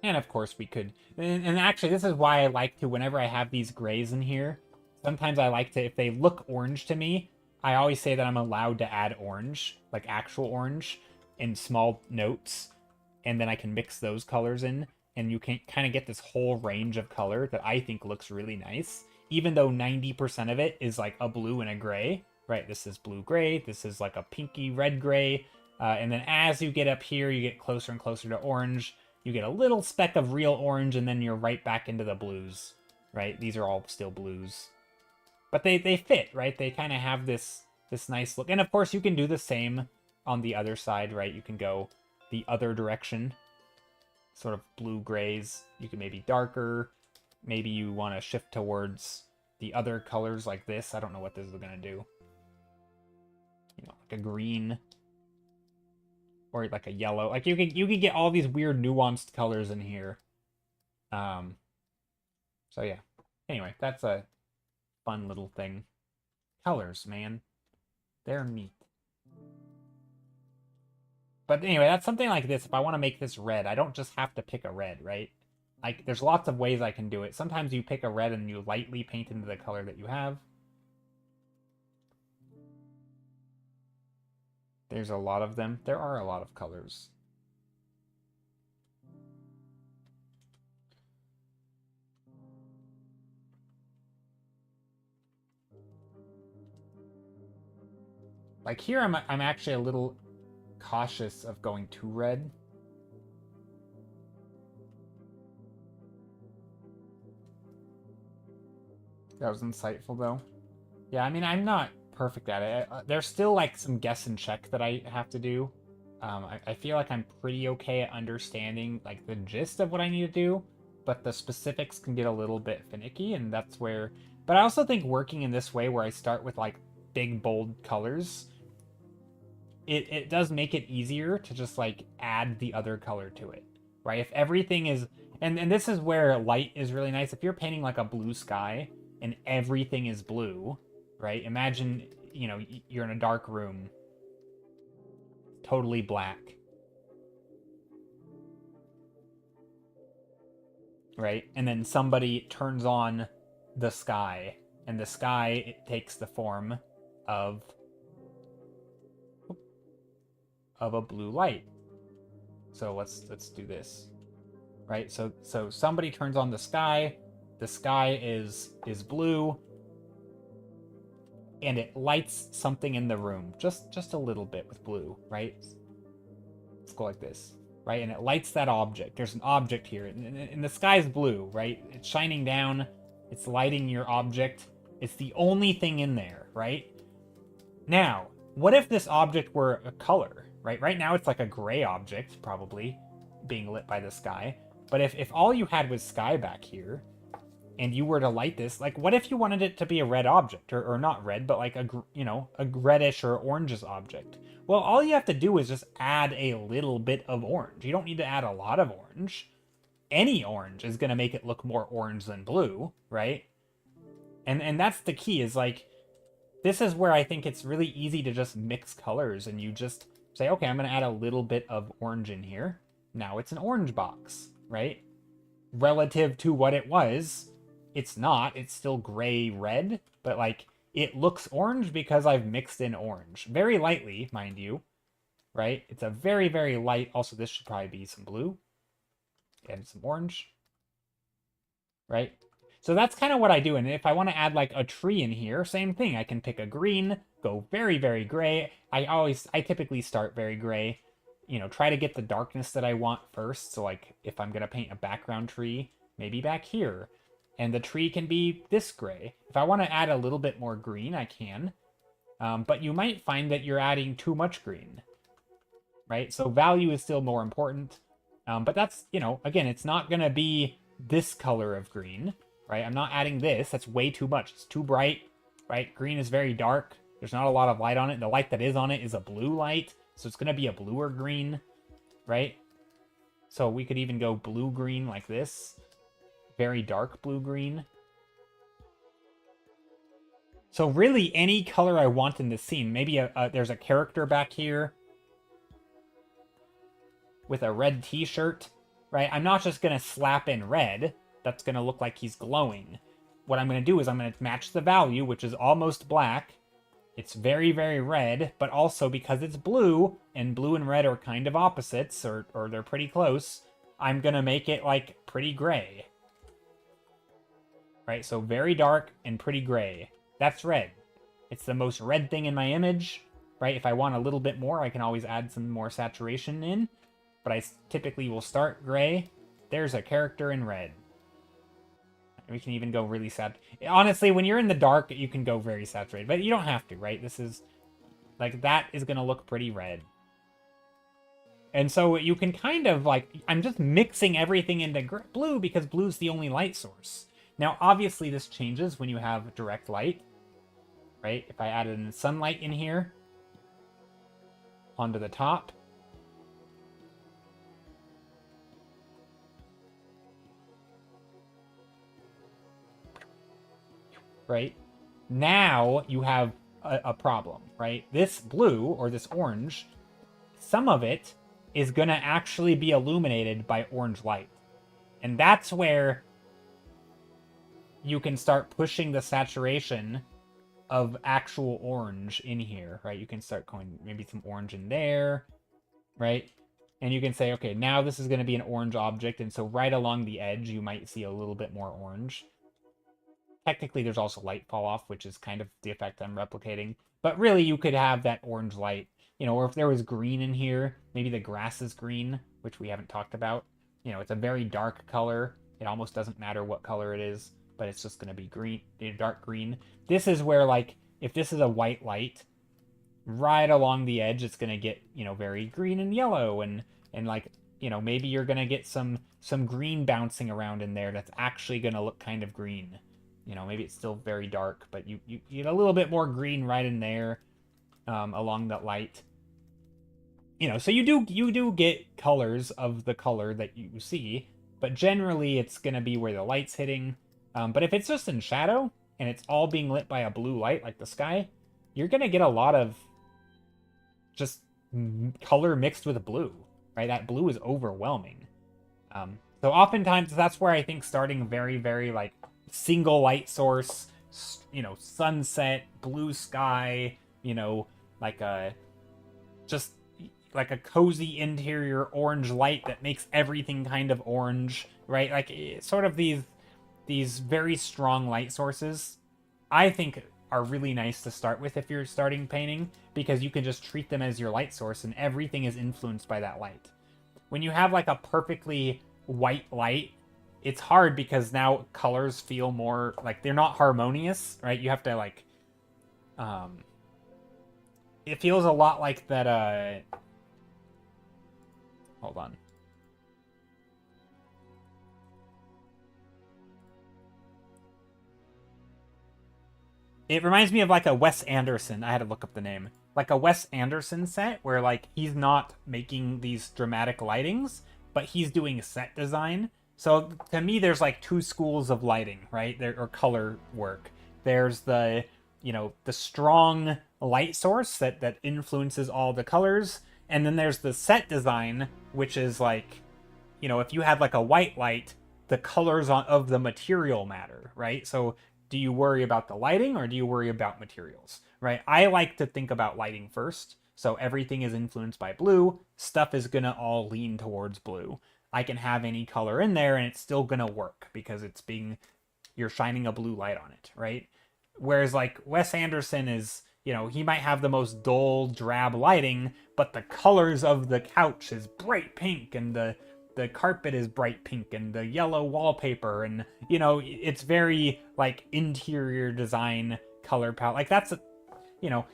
And of course we could, and actually this is why I like to, whenever I have these grays in here, sometimes I like to, if they look orange to me, I always say that I'm allowed to add orange, like actual orange, in small notes, and then I can mix those colors in, and you can kind of get this whole range of color that I think looks really nice, even though 90% of it is like a blue and a gray, right? This is blue-gray, this is like a pinky red-gray, and then as you get up here, you get closer and closer to orange, you get a little speck of real orange, and then you're right back into the blues, right? These are all still blues. But they fit, right? They kind of have this nice look. And of course, you can do the same on the other side, right? You can go the other direction. Sort of blue-grays. You can maybe darker. Maybe you want to shift towards the other colors like this. I don't know what this is going to do. You know, like a green. Or like a yellow. Like you can get all these weird nuanced colors in here. So yeah. Anyway, that's a fun little thing. Colors, man. They're neat. But anyway, that's something like this. If I want to make this red, I don't just have to pick a red, right? Like, there's lots of ways I can do it. Sometimes you pick a red and you lightly paint into the color that you have. There's a lot of them. There are a lot of colors. Like here, I'm actually a little cautious of going too red. That was insightful, though. Yeah, I mean, I'm not perfect at it. There's still, like, some guess and check that I have to do. I feel like I'm pretty okay at understanding, like, the gist of what I need to do, but the specifics can get a little bit finicky, and that's where... But I also think working in this way, where I start with, like, big, bold colors, it does make it easier to just, like, add the other color to it, right? If everything is... And this is where light is really nice. If you're painting like a blue sky and everything is blue, right? Imagine, you know, you're in a dark room, totally black, right? And then somebody turns on the sky, and the sky, it takes the form of a blue light. So let's do this, right? So somebody turns on the sky is blue, and it lights something in the room, just a little bit with blue, right? Let's go like this, right? And it lights that object. There's an object here, and the sky's blue, right? It's shining down, it's lighting your object. It's the only thing in there, right? Now, what if this object were a color, right? Right now it's like a gray object, probably, being lit by the sky. But if all you had was sky back here, and you were to light this, like, what if you wanted it to be a red object, or not red, but like a reddish or orangish object? Well, all you have to do is just add a little bit of orange. You don't need to add a lot of orange. Any orange is going to make it look more orange than blue, right? And that's the key, is like, this is where I think it's really easy to just mix colors, and you just say, okay, I'm going to add a little bit of orange in here. Now it's an orange box, right? Relative to what it was, it's not. It's still gray-red, but like, it looks orange because I've mixed in orange. Very lightly, mind you, right? It's a very, very light. Also, this should probably be some blue and some orange, right? So that's kind of what I do. And if I want to add like a tree in here, same thing. I can pick a green, go very, very gray. I typically start very gray, you know, try to get the darkness that I want first. So like if I'm going to paint a background tree, maybe back here, and the tree can be this gray. If I want to add a little bit more green, I can. But you might find that you're adding too much green, right? So value is still more important. But that's, you know, again, it's not going to be this color of green, right? I'm not adding this. That's way too much. It's too bright, right? Green is very dark. There's not a lot of light on it. The light that is on it is a blue light, so it's going to be a bluer green, right? So we could even go blue-green like this. Very dark blue-green. So really any color I want in this scene. Maybe there's a character back here with a red t-shirt, right? I'm not just going to slap in red. That's going to look like he's glowing. What I'm going to do is I'm going to match the value, which is almost black. It's very, very red, but also because it's blue, and blue and red are kind of opposites, or they're pretty close, I'm going to make it, like, pretty gray. Right, so very dark and pretty gray. That's red. It's the most red thing in my image, right? If I want a little bit more, I can always add some more saturation in, but I typically will start gray. There's a character in red. We can even go really sad. Honestly, when you're in the dark, you can go very saturated, but you don't have to, right? This is, like, that is going to look pretty red. And so you can kind of, like, I'm just mixing everything into blue because blue's the only light source. Now, obviously, this changes when you have direct light, right? If I added sunlight in here onto the top, right? Now you have a problem, right? This blue, or this orange, some of it is going to actually be illuminated by orange light. And that's where you can start pushing the saturation of actual orange in here, right? You can start going maybe some orange in there, right? And you can say, okay, now this is going to be an orange object, and so right along the edge, you might see a little bit more orange. Technically, there's also light fall off, which is kind of the effect I'm replicating. But really, you could have that orange light, you know, or if there was green in here, maybe the grass is green, which we haven't talked about. You know, it's a very dark color. It almost doesn't matter what color it is, but it's just going to be green, dark green. This is where, like, if this is a white light, right along the edge, it's going to get, you know, very green and yellow, and like, you know, maybe you're going to get some green bouncing around in there that's actually going to look kind of green. You know, maybe it's still very dark, but you get a little bit more green right in there, along that light. You know, so you do get colors of the color that you see, but generally it's going to be where the light's hitting. But if it's just in shadow and it's all being lit by a blue light like the sky, you're going to get a lot of just color mixed with blue, right? That blue is overwhelming. So oftentimes that's where I think starting very, very like single light source, sunset, blue sky, like just like a cozy interior orange light that makes everything kind of orange, right? Like sort of these very strong light sources, I think are really nice to start with if you're starting painting, because you can just treat them as your light source and everything is influenced by that light. When you have like a perfectly white light, it's hard because now colors feel more like they're not harmonious, right? You have to like it feels a lot like that hold on. It reminds me of like a Wes Anderson. I had to look up the name. Like a Wes Anderson set where like he's not making these dramatic lightings, but he's doing set design. So to me, there's like two schools of lighting, right? There or color work. There's the the strong light source that influences all the colors, and then there's the set design, which is like, if you had like a white light, the colors of the material matter, right? So do you worry about the lighting or do you worry about materials, right? I like to think about lighting first. So everything is influenced by blue. Stuff is going to all lean towards blue. I can have any color in there and it's still going to work because you're shining a blue light on it, right? Whereas like Wes Anderson is, he might have the most dull, drab lighting, but the colors of the couch is bright pink and the carpet is bright pink and the yellow wallpaper, and it's very like interior design color palette. Like that's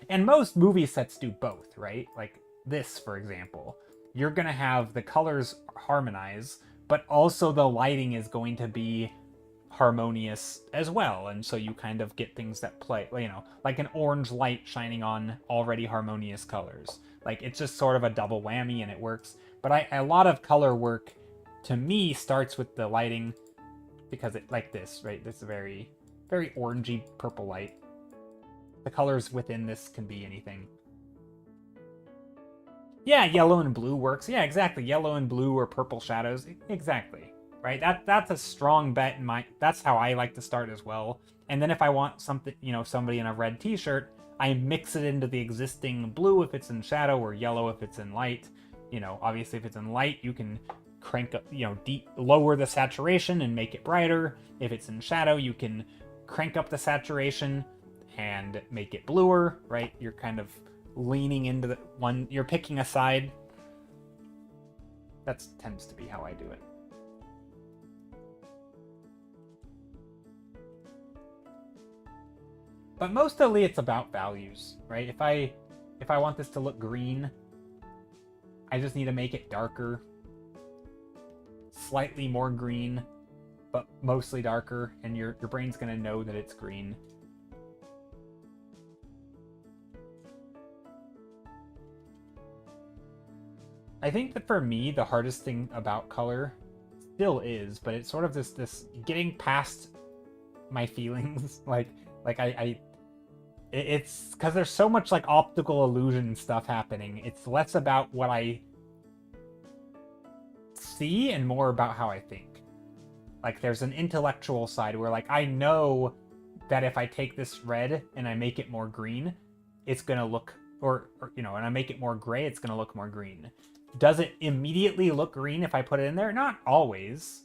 and most movie sets do both, right? Like this, for example, you're gonna have the colors harmonize, but also the lighting is going to be harmonious as well, and so you kind of get things that play, like an orange light shining on already harmonious colors. Like it's just sort of a double whammy and it works. But a lot of color work to me starts with the lighting, because it like this, right? This is very, very orangey purple light. The colors within this can be anything. Yeah, yellow and blue works. Yeah, exactly. Yellow and blue or purple shadows. Exactly. Right? That's a strong bet in my... That's how I like to start as well. And then if I want something, somebody in a red t-shirt, I mix it into the existing blue if it's in shadow or yellow if it's in light. Obviously if it's in light, you can crank up, lower the saturation and make it brighter. If it's in shadow, you can crank up the saturation and make it bluer, right? You're kind of leaning into the one, you're picking a side. That tends to be how I do it. But mostly it's about values, right? If I want this to look green, I just need to make it darker. Slightly more green, but mostly darker, and your brain's gonna know that it's green. I think that for me, the hardest thing about color still is, but it's sort of this getting past my feelings. It's because there's so much like optical illusion stuff happening. It's less about what I see and more about how I think. Like there's an intellectual side where like I know that if I take this red and I make it more green, it's gonna look, or and I make it more gray, it's gonna look more green. Does it immediately look green if I put it in there? Not always.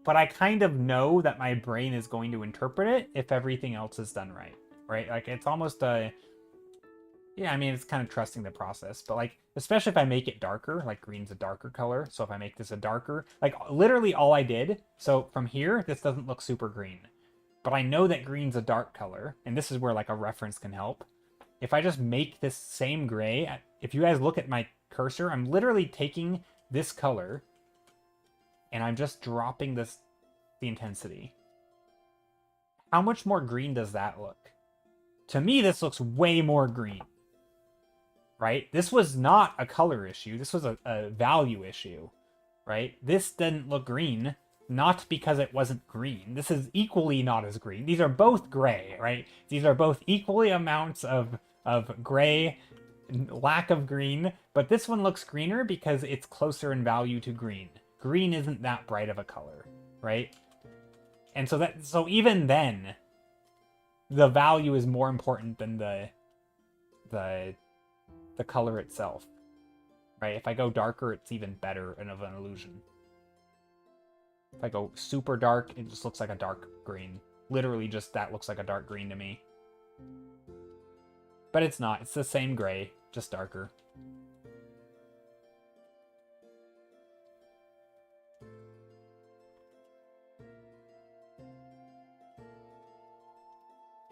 But I kind of know that my brain is going to interpret it if everything else is done right? Like it's almost yeah, I mean, it's kind of trusting the process, but like, especially if I make it darker, like green's a darker color. So if I make this a darker, like literally all I did. So from here, this doesn't look super green, but I know that green's a dark color. And this is where like a reference can help. If I just make this same gray, if you guys look at my cursor, I'm literally taking this color and I'm just dropping the intensity. How much more green does that look? To me, this looks way more green, right? This was not a color issue. This was a value issue. right? This didn't look green, not because it wasn't green. This is equally not as green. These are both gray, right? These are both equally amounts of gray, lack of green, but this one looks greener because it's closer in value to green. Green isn't that bright of a color, right? And so even then, the value is more important than the color itself, right? If I go darker, it's even better of an illusion. If I go super dark, it just looks like a dark green. Literally just that looks like a dark green to me. But it's not. It's the same gray, just darker.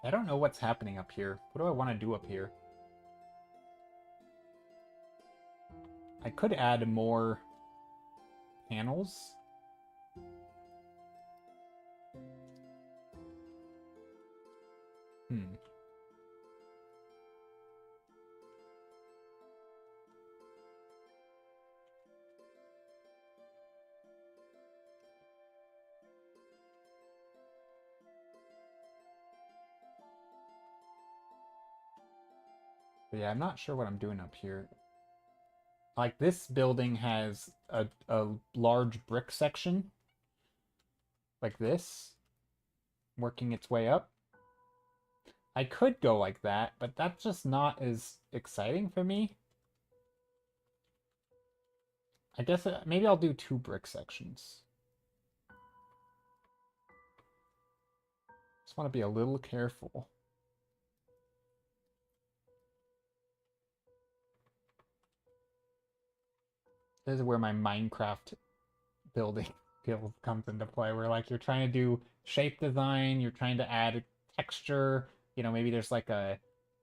I don't know what's happening up here. What do I want to do up here? I could add more panels. But yeah, I'm not sure what I'm doing up here. Like, this building has a large brick section. Like this. Working its way up. I could go like that, but that's just not as exciting for me. I guess maybe I'll do 2 brick sections. Just want to be a little careful. This is where my Minecraft building skill comes into play, where like you're trying to do shape design, you're trying to add texture, you know, maybe there's like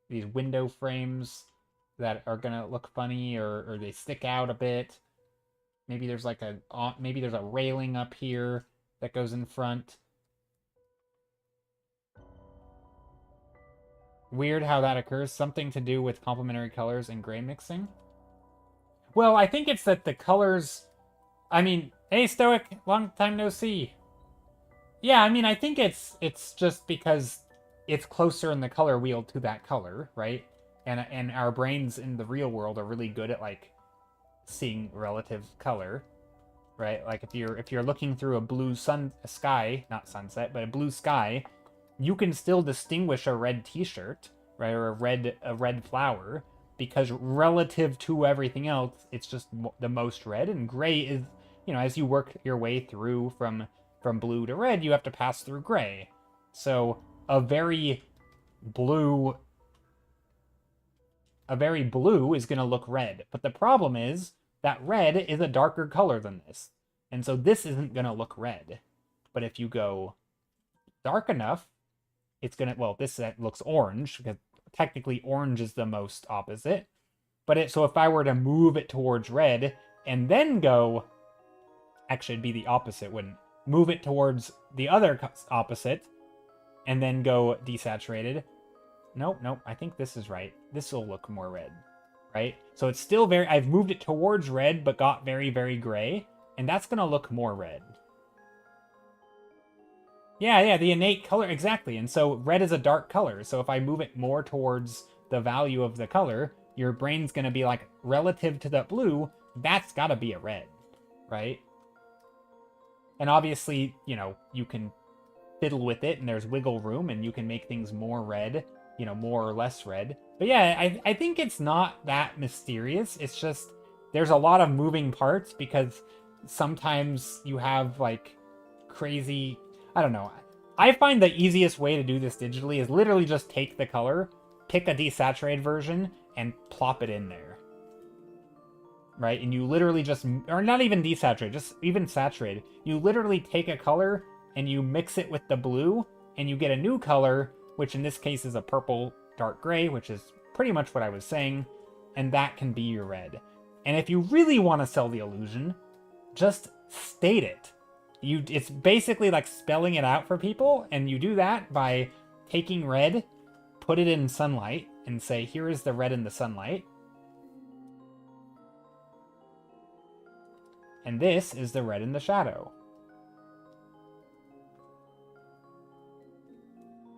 these window frames that are gonna look funny, or they stick out a bit. Maybe there's like maybe there's a railing up here that goes in front. Weird how that occurs. Something to do with complementary colors and gray mixing. Well, I think it's that the colors... I mean, hey, Stoic, long time no see. Yeah, I mean, I think it's just because it's closer in the color wheel to that color, right? And our brains in the real world are really good at, like, seeing relative color, right? Like, if you're looking through a blue sky, not sunset, but a blue sky, you can still distinguish a red t-shirt, right, or a red flower, because relative to everything else, it's just the most red. And gray is, you know, as you work your way through from blue to red, you have to pass through gray. So a very blue is going to look red. But the problem is that red is a darker color than this. And so this isn't going to look red. But if you go dark enough, it's going to, well, this looks orange, because technically orange is the most opposite. But so if I were to move it towards red and then go, actually it'd be the opposite, wouldn't move it towards the other opposite and then go desaturated. Nope, I think this is right. This will look more red, right? So it's still I've moved it towards red, but got very, very gray, and that's going to look more red. Yeah, the innate color, exactly. And so red is a dark color. So if I move it more towards the value of the color, your brain's going to be like, relative to the blue, that's got to be a red, right? And obviously, you know, you can fiddle with it and there's wiggle room and you can make things more red, you know, more or less red. But yeah, I think it's not that mysterious. It's just there's a lot of moving parts because sometimes you have like crazy... I don't know. I find the easiest way to do this digitally is literally just take the color, pick a desaturated version, and plop it in there. Right? And you literally just... Or not even desaturated, just even saturated. You literally take a color and you mix it with the blue, and you get a new color, which in this case is a purple dark gray, which is pretty much what I was saying, and that can be your red. And if you really want to sell the illusion, just state it. It's basically like spelling it out for people, and you do that by taking red, put it in sunlight, and say, here is the red in the sunlight. And this is the red in the shadow.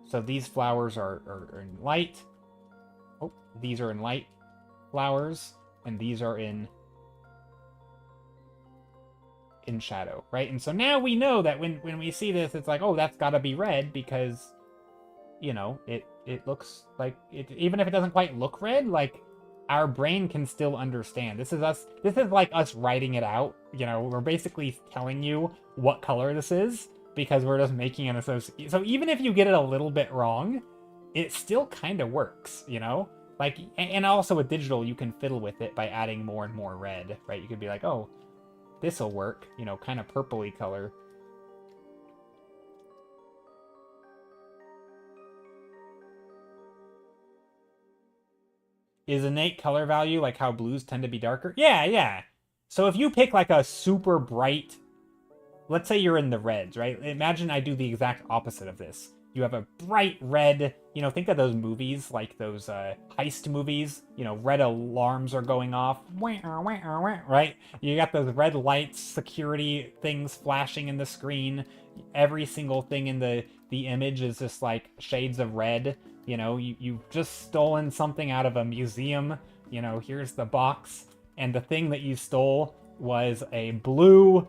So these flowers are in light. Oh, these are in light flowers, and these are in shadow, right? And so now we know that when we see this, it's like, oh, that's got to be red because, you know, it looks like it, even if it doesn't quite look red, like our brain can still understand. This is like us writing it out. You know, we're basically telling you what color this is because we're just making an association. So even if you get it a little bit wrong, it still kind of works, you know? Like, and also with digital, you can fiddle with it by adding more and more red, right? You could be like, oh, this'll work, you know, kind of purpley color. Is innate color value like how blues tend to be darker? Yeah, yeah. So if you pick like a super bright, let's say you're in the reds, right? Imagine I do the exact opposite of this. You have a bright red, you know, think of those movies, like those heist movies, you know, red alarms are going off, right? You got those red lights, security things flashing in the screen. Every single thing in the image is just like shades of red. You know, you've just stolen something out of a museum. You know, here's the box. And the thing that you stole was a blue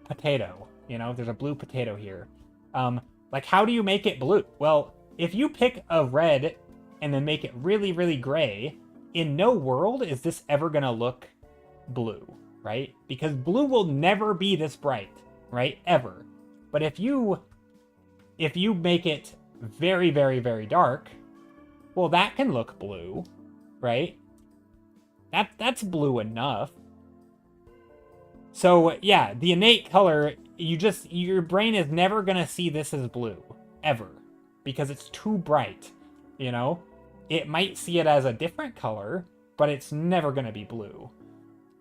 potato. You know, there's a blue potato here. Like, how do you make it blue? Well, if you pick a red and then make it really, really gray, in no world is this ever going to look blue, right? Because blue will never be this bright, right? Ever. But if you make it very, very, very dark, well, that can look blue, right? That's blue enough. So, yeah, the innate color, your brain is never going to see this as blue, ever, because it's too bright, you know? It might see it as a different color, but it's never going to be blue.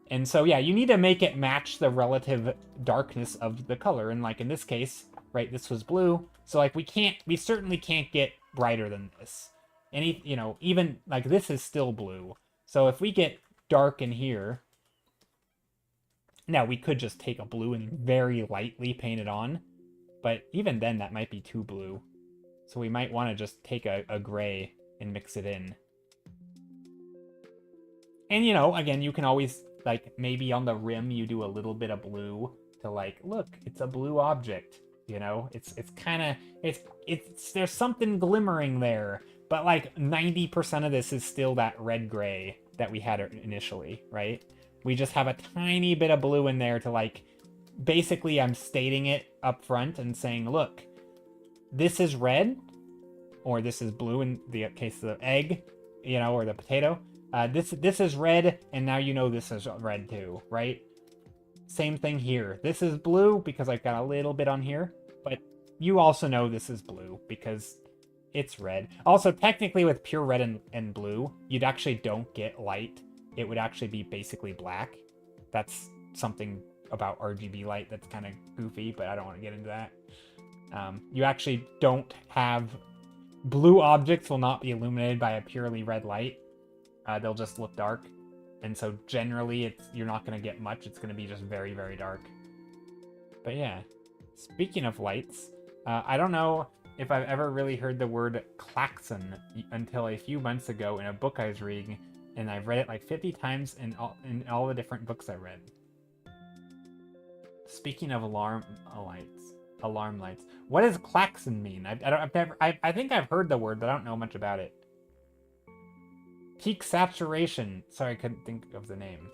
And so, yeah, you need to make it match the relative darkness of the color. And like in this case, right, this was blue. So like we certainly can't get brighter than this. And, you know, even like this is still blue. So if we get dark in here, now, we could just take a blue and very lightly paint it on, but even then that might be too blue. So we might want to just take a gray and mix it in. And, you know, again, you can always, like, maybe on the rim you do a little bit of blue to, like, look, it's a blue object, you know? It's kind of, there's something glimmering there, but, like, 90% of this is still that red-gray that we had initially, right? We just have a tiny bit of blue in there to, like, basically I'm stating it up front and saying, look, this is red, or this is blue in the case of the egg, you know, or the potato. This is red, and now you know this is red too, right? Same thing here. This is blue because I've got a little bit on here, but you also know this is blue because it's red. Also, technically with pure red and blue, you'd actually don't get light. It would actually be basically black. That's something about RGB light that's kind of goofy, but I don't want to get into that. You actually don't have... Blue objects will not be illuminated by a purely red light. They'll just look dark. And so generally, you're not going to get much. It's going to be just very, very dark. But yeah, speaking of lights, I don't know if I've ever really heard the word klaxon until a few months ago in a book I was reading. And I've read it like 50 times in all the different books I read. Speaking of alarm lights. What does klaxon mean? I think I've heard the word, but I don't know much about it. Peak saturation. Sorry, I couldn't think of the name.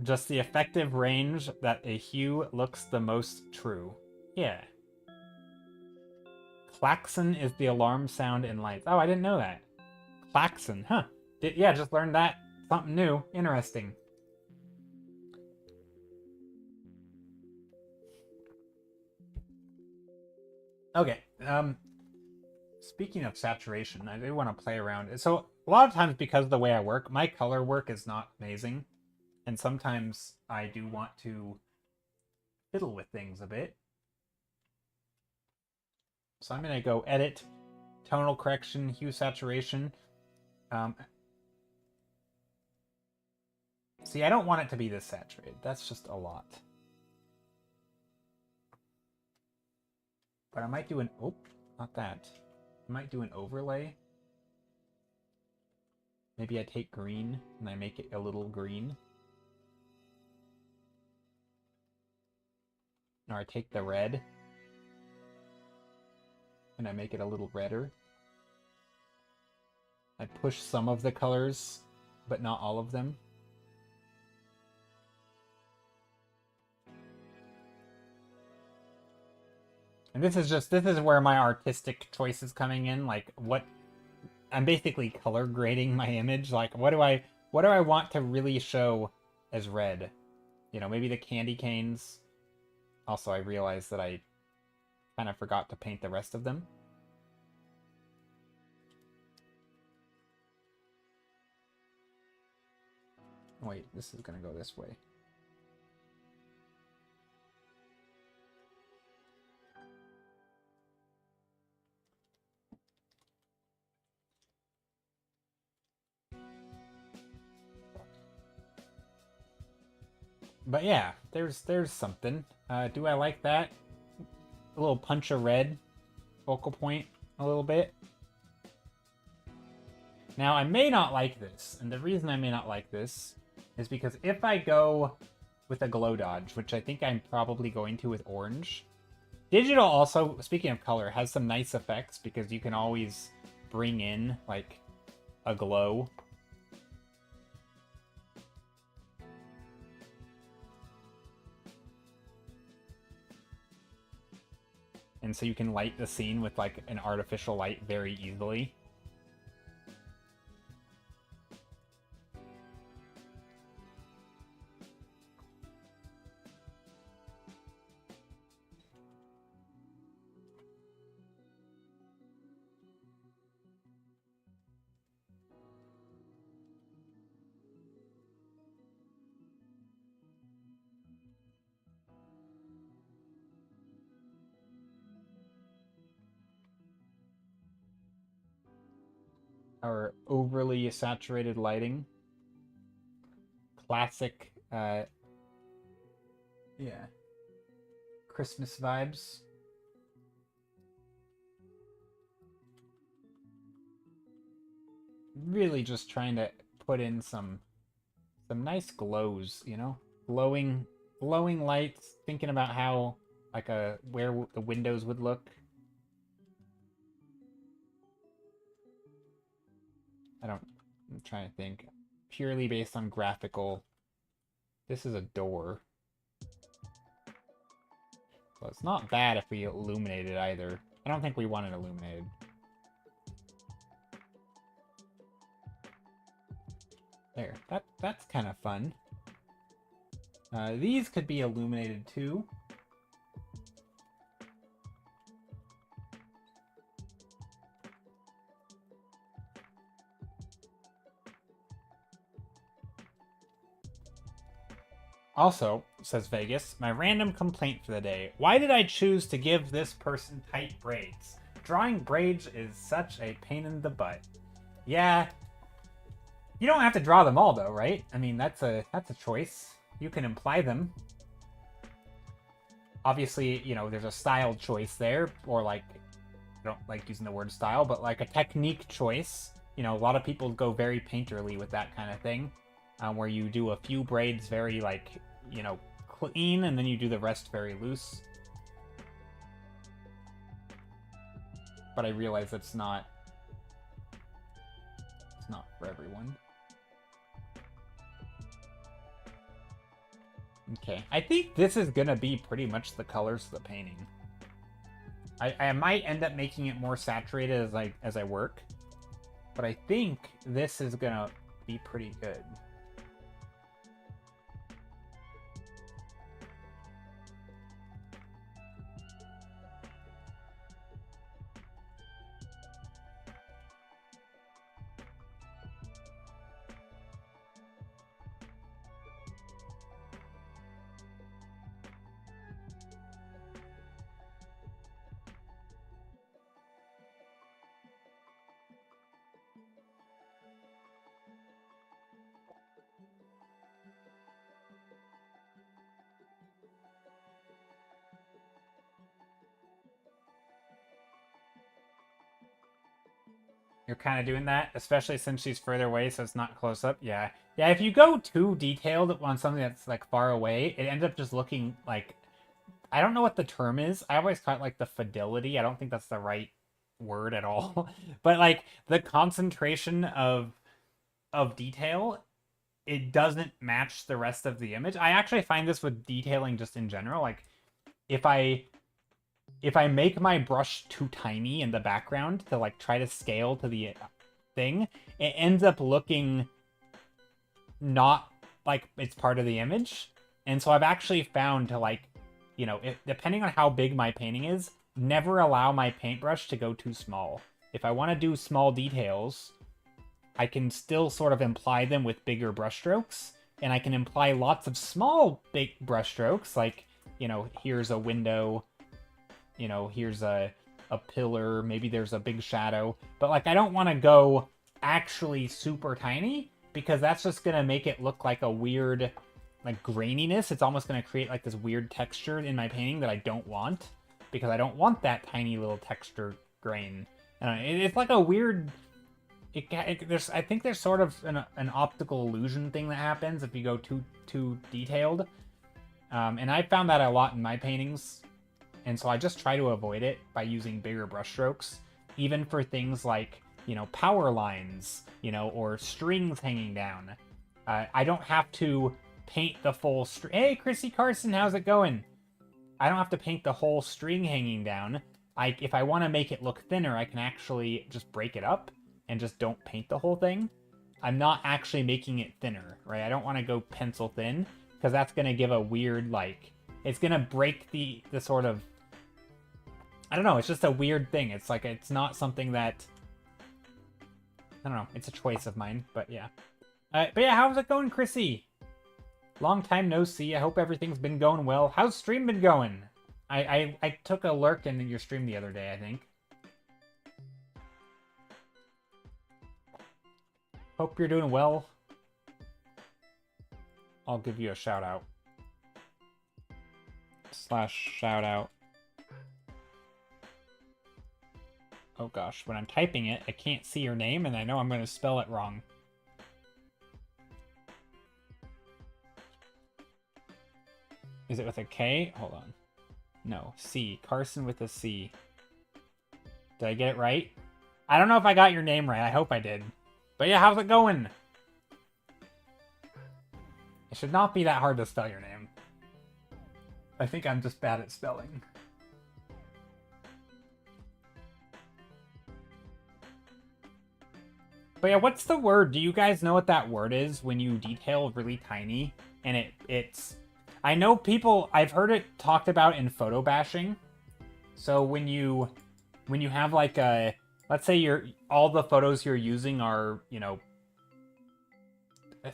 Just the effective range that a hue looks the most true. Yeah. Klaxon is the alarm sound in lights. Oh, I didn't know that. Klaxon, huh. Yeah, just learned that. Something new. Interesting. Okay, speaking of saturation, I do want to play around. So, a lot of times because of the way I work, my color work is not amazing. And sometimes I do want to fiddle with things a bit. So I'm going to go edit, tonal correction, hue saturation. See, I don't want it to be this saturated. That's just a lot. But I might do an... Oh, not that. I might do an overlay. Maybe I take green and I make it a little green. Or I take the red and I make it a little redder. I push some of the colors, but not all of them. And this is where my artistic choice is coming in. Like, what I'm basically color grading my image. Like, what do I want to really show as red? You know, maybe the candy canes. Also, I realized that I kind of forgot to paint the rest of them. Wait, this is gonna go this way. But yeah, there's something. Do I like that? A little punch of red focal point a little bit. Now, I may not like this, and the reason I may not like this is because if I go with a glow dodge, which I think I'm probably going to with orange, digital also, speaking of color, has some nice effects because you can always bring in, like, a glow. And so you can light the scene with, like, an artificial light very easily. Our overly saturated lighting. Classic, yeah. Christmas vibes. Really just trying to put in some nice glows, you know? Glowing lights, thinking about how, like, where the windows would look. I'm trying to think. Purely based on graphical. This is a door. Well, it's not bad if we illuminate it either. I don't think we want it illuminated. There. That's kind of fun. These could be illuminated too. Also, says Vegas, my random complaint for the day. Why did I choose to give this person tight braids? Drawing braids is such a pain in the butt. Yeah. You don't have to draw them all though, right? I mean, that's a choice. You can imply them. Obviously, you know, there's a style choice there, or like, I don't like using the word style, but like a technique choice. You know, a lot of people go very painterly with that kind of thing. Where you do a few braids very, like, you know, clean, and then you do the rest very loose. But I realize it's not for everyone. Okay, I think this is gonna be pretty much the colors of the painting. I might end up making it more saturated as I work, but I think this is gonna be pretty good. You're kind of doing that, especially since she's further away, so it's not close up. Yeah. Yeah, if you go too detailed on something that's, like, far away, it ends up just looking like... I don't know what the term is. I always call it, like, the fidelity. I don't think that's the right word at all. But, like, the concentration of detail, it doesn't match the rest of the image. I actually find this with detailing just in general. Like, if I make my brush too tiny in the background to, like, try to scale to the thing, it ends up looking not like it's part of the image. And so I've actually found to, like, you know, depending on how big my painting is, never allow my paintbrush to go too small. If I want to do small details, I can still sort of imply them with bigger brushstrokes, and I can imply lots of small, big brushstrokes, like, you know, here's a window, you know, here's a pillar, maybe there's a big shadow, but, like, I don't want to go actually super tiny, because that's just going to make it look like a weird, like, graininess. It's almost going to create, like, this weird texture in my painting that I don't want, because I don't want that tiny little texture grain. It's like a weird... I think there's sort of an optical illusion thing that happens if you go too detailed. And I found that a lot in my paintings, and so I just try to avoid it by using bigger brushstrokes, even for things like, you know, power lines, you know, or strings hanging down. I don't have to paint the full string. Hey, Chrissy Carson, how's it going? I don't have to paint the whole string hanging down. If I want to make it look thinner, I can actually just break it up and just don't paint the whole thing. I'm not actually making it thinner, right? I don't want to go pencil thin, because that's going to give a weird, like... It's going to break the sort of... I don't know, it's just a weird thing. It's like, it's not something that... I don't know, it's a choice of mine, but yeah. But yeah, how's it going, Chrissy? Long time no see. I hope everything's been going well. How's stream been going? I took a lurk in your stream the other day, I think. Hope you're doing well. I'll give you a shout out. / shout out. Oh gosh, when I'm typing it, I can't see your name, and I know I'm going to spell it wrong. Is it with a K? Hold on. No, C. Carson with a C. Did I get it right? I don't know if I got your name right. I hope I did. But yeah, how's it going? It should not be that hard to spell your name. I think I'm just bad at spelling. But yeah, what's the word? Do you guys know what that word is when you detail really tiny? And it's... I know people... I've heard it talked about in photo bashing. So when you have like a... Let's say all the photos you're using are, you know,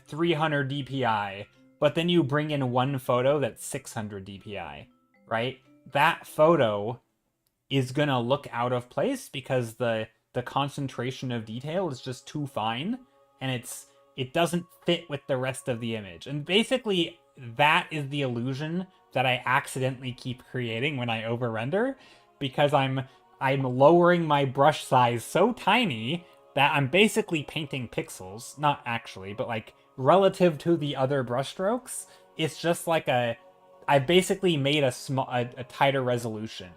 300 DPI, but then you bring in one photo that's 600 DPI, right? That photo is gonna look out of place because the concentration of detail is just too fine, and it doesn't fit with the rest of the image. And basically, that is the illusion that I accidentally keep creating when I over-render, because I'm lowering my brush size so tiny that I'm basically painting pixels. Not actually, but like relative to the other brushstrokes, it's just like I basically made a tighter resolution.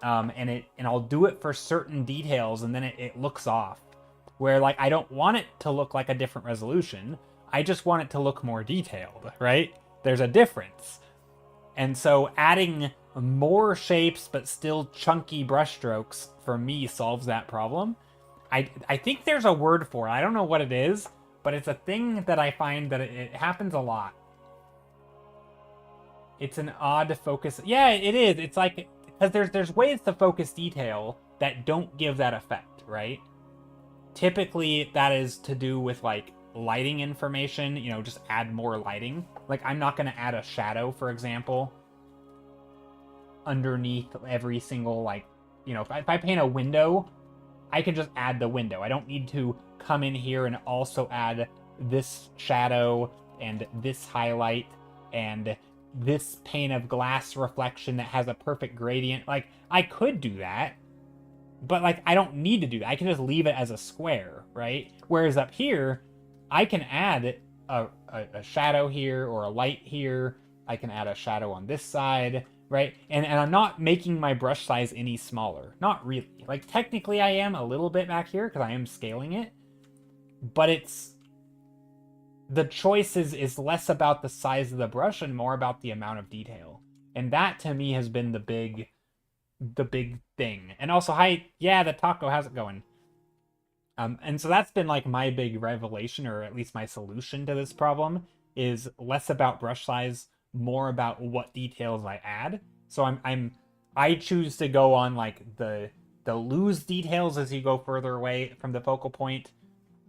And I'll do it for certain details, and then it looks off. Where, like, I don't want it to look like a different resolution. I just want it to look more detailed, right? There's a difference. And so adding more shapes but still chunky brushstrokes for me solves that problem. I think there's a word for it. I don't know what it is, but it's a thing that I find that it happens a lot. It's an odd focus. Yeah, it is. It's like, because there's ways to focus detail that don't give that effect, right? Typically, that is to do with, like, lighting information, you know, just add more lighting. Like, I'm not going to add a shadow, for example, underneath every single, like, you know, if I paint a window, I can just add the window. I don't need to come in here and also add this shadow and this highlight and this pane of glass reflection that has a perfect gradient. Like, I could do that, But like, I don't need to do that. I can just leave it as a square, right? Whereas up here, I can add a shadow here or a light here. I can add a shadow on this side, right? And I'm not making my brush size any smaller. Not really. Like, technically I am a little bit back here because I am scaling it. But it's... the choice is less about the size of the brush and more about the amount of detail. And that, to me, has been the big thing. And also, hi, yeah, the taco, how's it going? And so that's been like my big revelation, or at least my solution to this problem, is less about brush size, more about what details I add. So I choose to go on like the loose details as you go further away from the focal point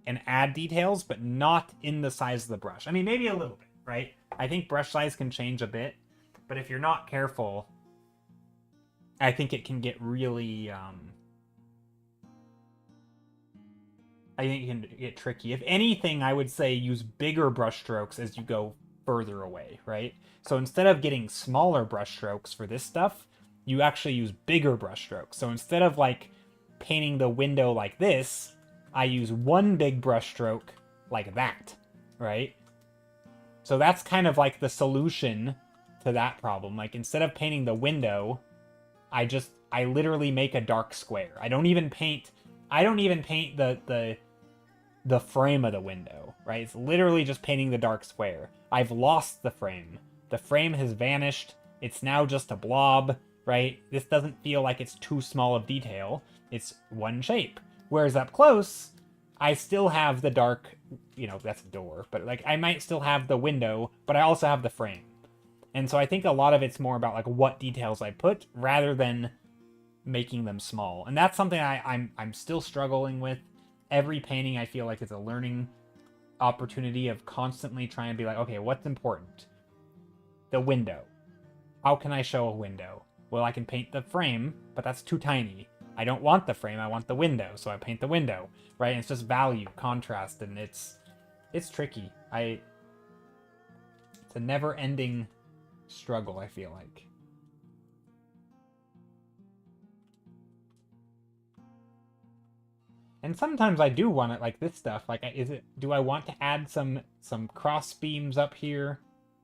and add details, but not in the size of the brush. I mean, maybe a little bit, right? I think brush size can change a bit, but if you're not careful, I think it can get really, I think it can get tricky. If anything, I would say use bigger brush strokes as you go further away, right? So instead of getting smaller brush strokes for this stuff, you actually use bigger brush strokes. So instead of like painting the window like this, I use one big brush stroke like that, right? So that's kind of like the solution to that problem. Like, instead of painting the window, I literally make a dark square. I don't even paint the frame of the window, right? It's literally just painting the dark square. I've lost the frame. The frame has vanished. It's now just a blob, right? This doesn't feel like it's too small of detail. It's one shape. Whereas up close, I still have the dark, that's a door, but like I might still have the window, but I also have the frame. And so I think a lot of it's more about like what details I put rather than making them small. And that's something I'm still struggling with. Every painting I feel like is a learning opportunity of constantly trying to be like, okay, what's important? The window. How can I show a window? Well, I can paint the frame, but that's too tiny. I don't want the frame, I want the window, so I paint the window, right? And it's just value, contrast, and it's tricky. It's a never-ending struggle, I feel like. And sometimes I do want it like this stuff. Like, do I want to add some cross beams up here?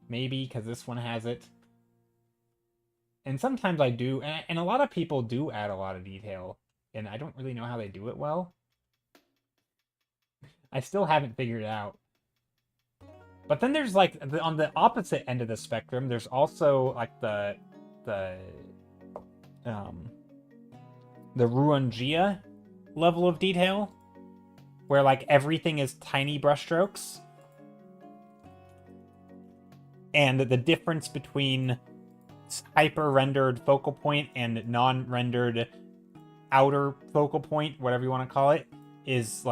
Maybe, because this one has it. And sometimes I do, and a lot of people do add a lot of detail, and I don't really know how they do it well. I still haven't figured it out. But then there's like, on the opposite end of the spectrum, there's also like the Ruangia level of detail, where like everything is tiny brushstrokes. And the difference between hyper-rendered focal point and non-rendered outer focal point, whatever you want to call it, is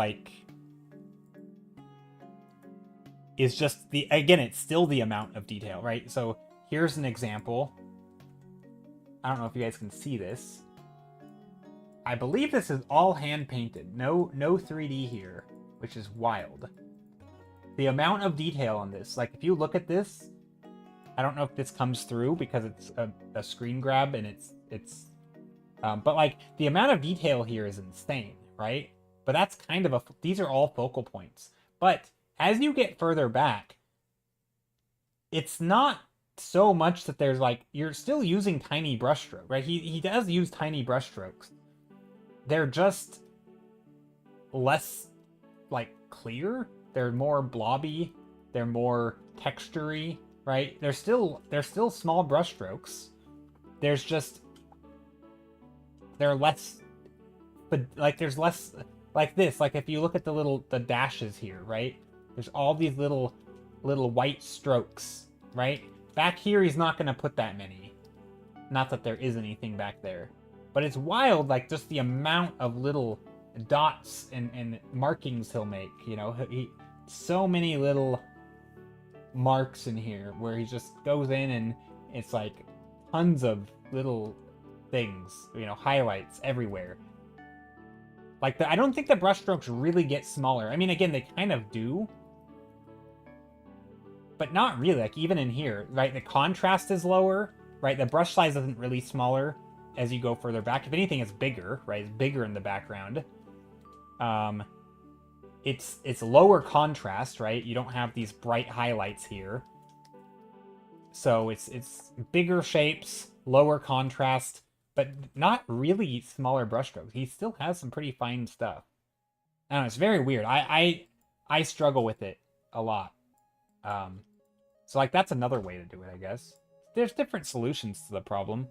just again, it's still the amount of detail, right? So here's an example. I don't know if you guys can see this. I believe this is all hand-painted. No 3D here, which is wild. The amount of detail on this, like if you look at this, I don't know if this comes through because it's a screen grab and but like the amount of detail here is insane, right? But that's kind of these are all focal points. But as you get further back, it's not so much that there's like, you're still using tiny brushstroke, right? He does use tiny brushstrokes. They're just less like clear. They're more blobby. They're more textury. Right? They're still small brushstrokes. They're less, but like there's less like this. Like if you look at the dashes here, right? There's all these little white strokes, right? Back here, he's not gonna put that many. Not that there is anything back there, but it's wild. Like just the amount of little dots and markings he'll make. So many little marks in here where he just goes in and it's like tons of little things, highlights everywhere. Like I don't think the brushstrokes really get smaller. I mean, again, they kind of do, but not really. Like even in here, right? The contrast is lower, right? The brush size isn't really smaller. as you go further back. If anything, it's bigger, right? It's bigger in the background. It's lower contrast, right? You don't have these bright highlights here. So it's bigger shapes, lower contrast, but not really smaller brushstrokes. He still has some pretty fine stuff. I don't know, it's very weird. I struggle with it a lot. So like that's another way to do it, I guess. There's different solutions to the problem.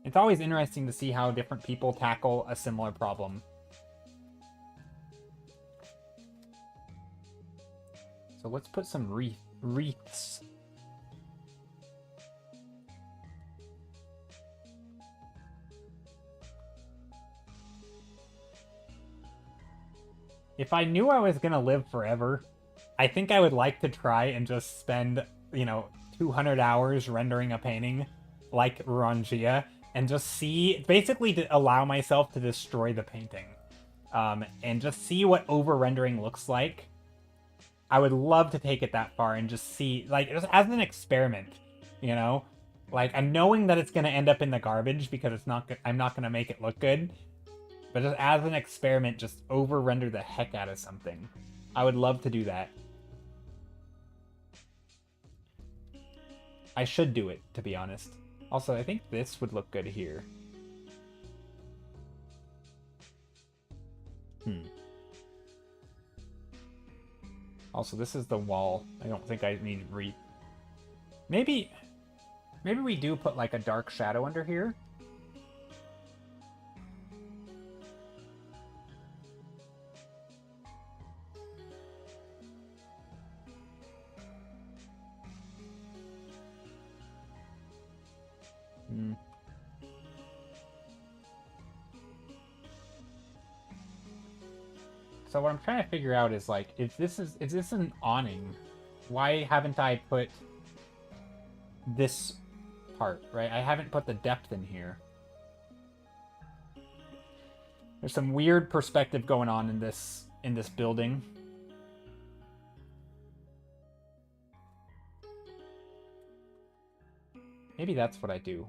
It's always interesting to see how different people tackle a similar problem. So let's put some wreaths. If I knew I was gonna live forever, I think I would like to try and just spend, 200 hours rendering a painting like Rangia and just see, basically to allow myself to destroy the painting. And just see what over-rendering looks like. I would love to take it that far and just see, like, just as an experiment, Like, I'm knowing that it's going to end up in the garbage because I'm not going to make it look good. But just as an experiment, just over-render the heck out of something. I would love to do that. I should do it, to be honest. Also, I think this would look good here. Also, this is the wall. I don't think I need Maybe we do put like a dark shadow under here. So what I'm trying to figure out is like, if this is an awning, why haven't I put this part, right? I haven't put the depth in here. There's some weird perspective going on in this building. Maybe that's what I do.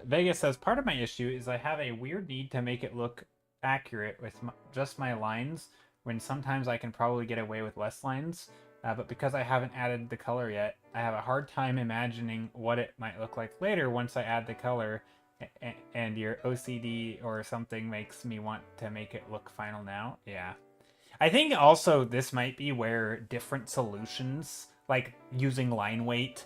Vegas says, part of my issue is I have a weird need to make it look accurate with just my lines, when sometimes I can probably get away with less lines. But because I haven't added the color yet, I have a hard time imagining what it might look like later once I add the color, and your OCD or something makes me want to make it look final now. Yeah. I think also this might be where different solutions, like using line weight,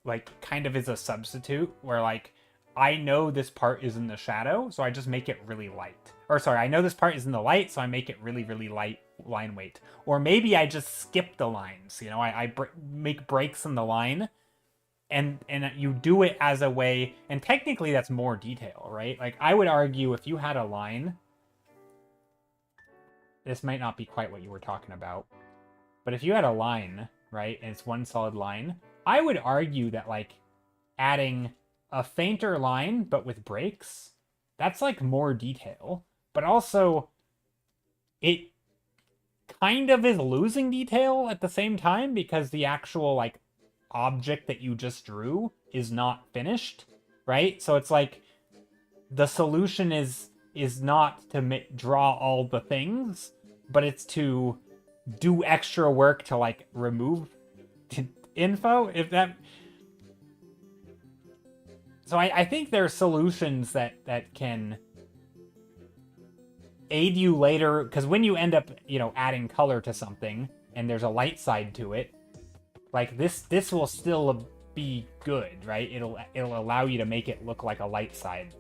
like kind of is a substitute, where like, I know this part is in the shadow, so I just make it really light. Or sorry, I know this part is in the light, so I make it really, really light line weight. Or maybe I just skip the lines, I make breaks in the line, and you do it as a way, and technically that's more detail, right? Like, I would argue if you had a line, this might not be quite what you were talking about, but if you had a line, right, and it's one solid line, I would argue that, like, adding a fainter line, but with breaks, that's, like, more detail. But also, it kind of is losing detail at the same time, because the actual, like, object that you just drew is not finished, right? So it's like, the solution is not to draw all the things, but it's to do extra work to, like, remove info, if that... So I think there are solutions that can aid you later, because when you end up, adding color to something, and there's a light side to it, like, this will still be good, right? It'll allow you to make it look like a light side,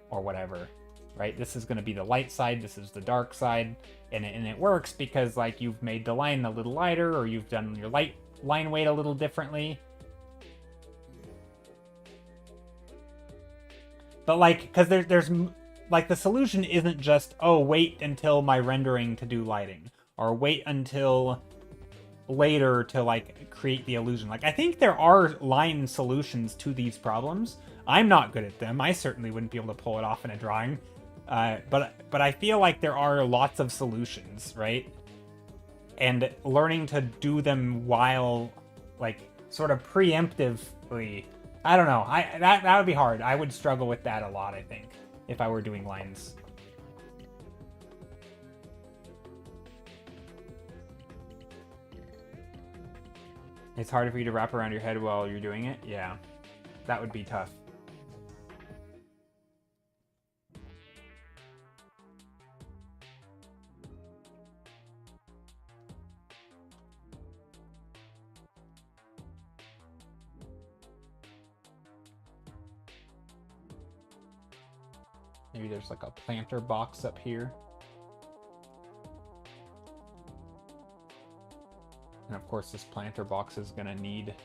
or whatever, right? This is going to be the light side, this is the dark side, and it works because, like, you've made the line a little lighter, or you've done your line weight a little differently. But like, because there's like the solution isn't just, oh, wait until my rendering to do lighting, or wait until later to like create the illusion. Like, I think there are line solutions to these problems. I'm not good at them. I certainly wouldn't be able to pull it off in a drawing. But I feel like there are lots of solutions, right? And learning to do them while, like, sort of preemptively, I don't know. That would be hard. I would struggle with that a lot, I think, if I were doing lines. It's harder for you to wrap around your head while you're doing it? Yeah. That would be tough. Maybe there's like a planter box up here. And of course this planter box is gonna need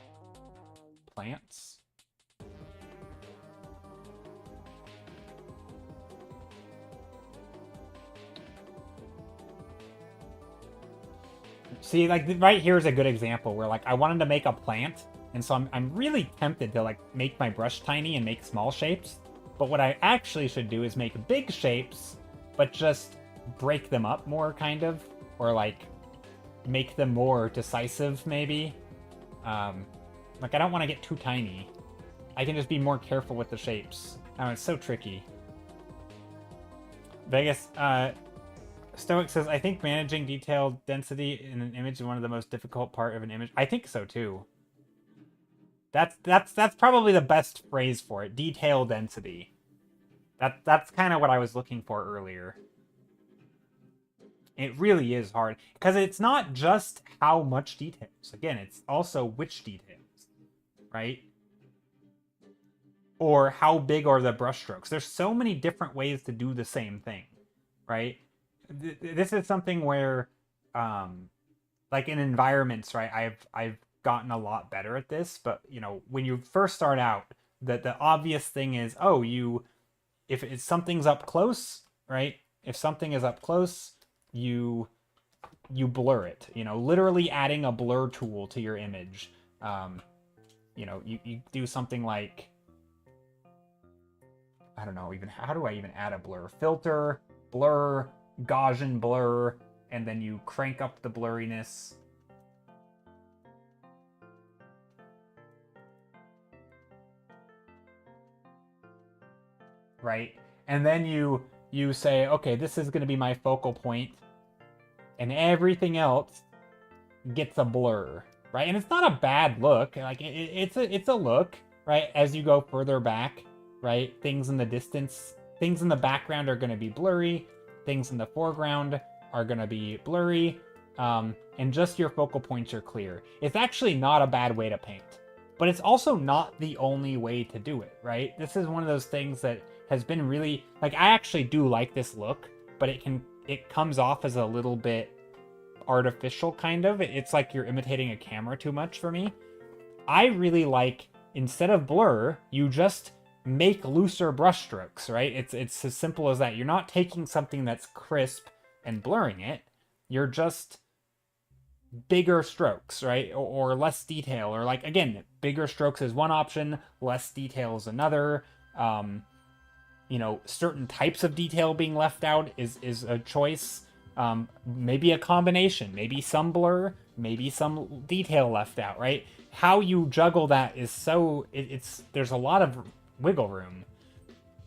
plants. See, like right here is a good example where like I wanted to make a plant, and so I'm really tempted to like make my brush tiny and make small shapes. But what I actually should do is make big shapes, but just break them up more, kind of, or like make them more decisive, maybe. Like I don't want to get too tiny. I can just be more careful with the shapes. Oh, it's so tricky. Vegas, Stoic says, I think managing detail density in an image is one of the most difficult part of an image. I think so too. That's probably the best phrase for it. Detail density. That's kind of what I was looking for earlier. It really is hard because it's not just how much details. Again, it's also which details, right? Or how big are the brushstrokes. There's so many different ways to do the same thing, right? This is something where, like in environments, right? I've gotten a lot better at this, but you know, when you first start out, the obvious thing is, oh, if something's up close, right? If something is up close, you blur it. You know, literally adding a blur tool to your image. You know, you do something like, I don't know, even how do I even add a blur? Filter, blur, Gaussian blur, and then you crank up the blurriness. Right? And then you say, okay, this is going to be my focal point, and everything else gets a blur, right? And it's not a bad look. Like it's a look, right? As you go further back, right? Things in the distance, things in the background are going to be blurry. Things in the foreground are going to be blurry. And just your focal points are clear. It's actually not a bad way to paint, but it's also not the only way to do it, right? This is one of those things that has been really, like, I actually do like this look, but it comes off as a little bit artificial, kind of. It's like you're imitating a camera too much for me. I really like, instead of blur, you just make looser brushstrokes, right? It's as simple as that. You're not taking something that's crisp and blurring it. You're just bigger strokes, right? Or less detail, or like, again, bigger strokes is one option, less detail is another. You know, certain types of detail being left out is a choice. Maybe a combination, maybe some blur, maybe some detail left out, right? How you juggle that is so, there's a lot of wiggle room.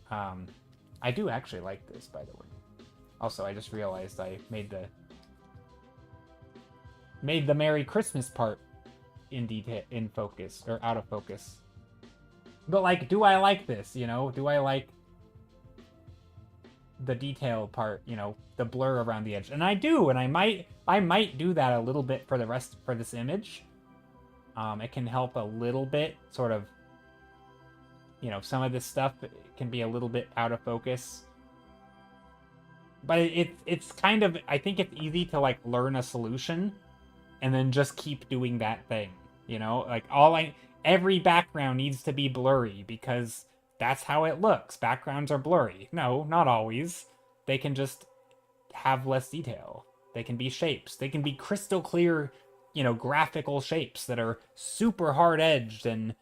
I do actually like this, by the way. Also, I just realized I made the Merry Christmas part in focus, or out of focus. But like, do I like this? You know, do I like the detail part, you know, the blur around the edge? And I do, and I might do that a little bit for this image. It can help a little bit, sort of, you know, some of this stuff can be a little bit out of focus. But it's kind of, I think it's easy to like learn a solution and then just keep doing that thing, you know? Like every background needs to be blurry because that's how it looks. Backgrounds are blurry. No, not always. They can just have less detail. They can be shapes. They can be crystal clear, graphical shapes that are super hard edged and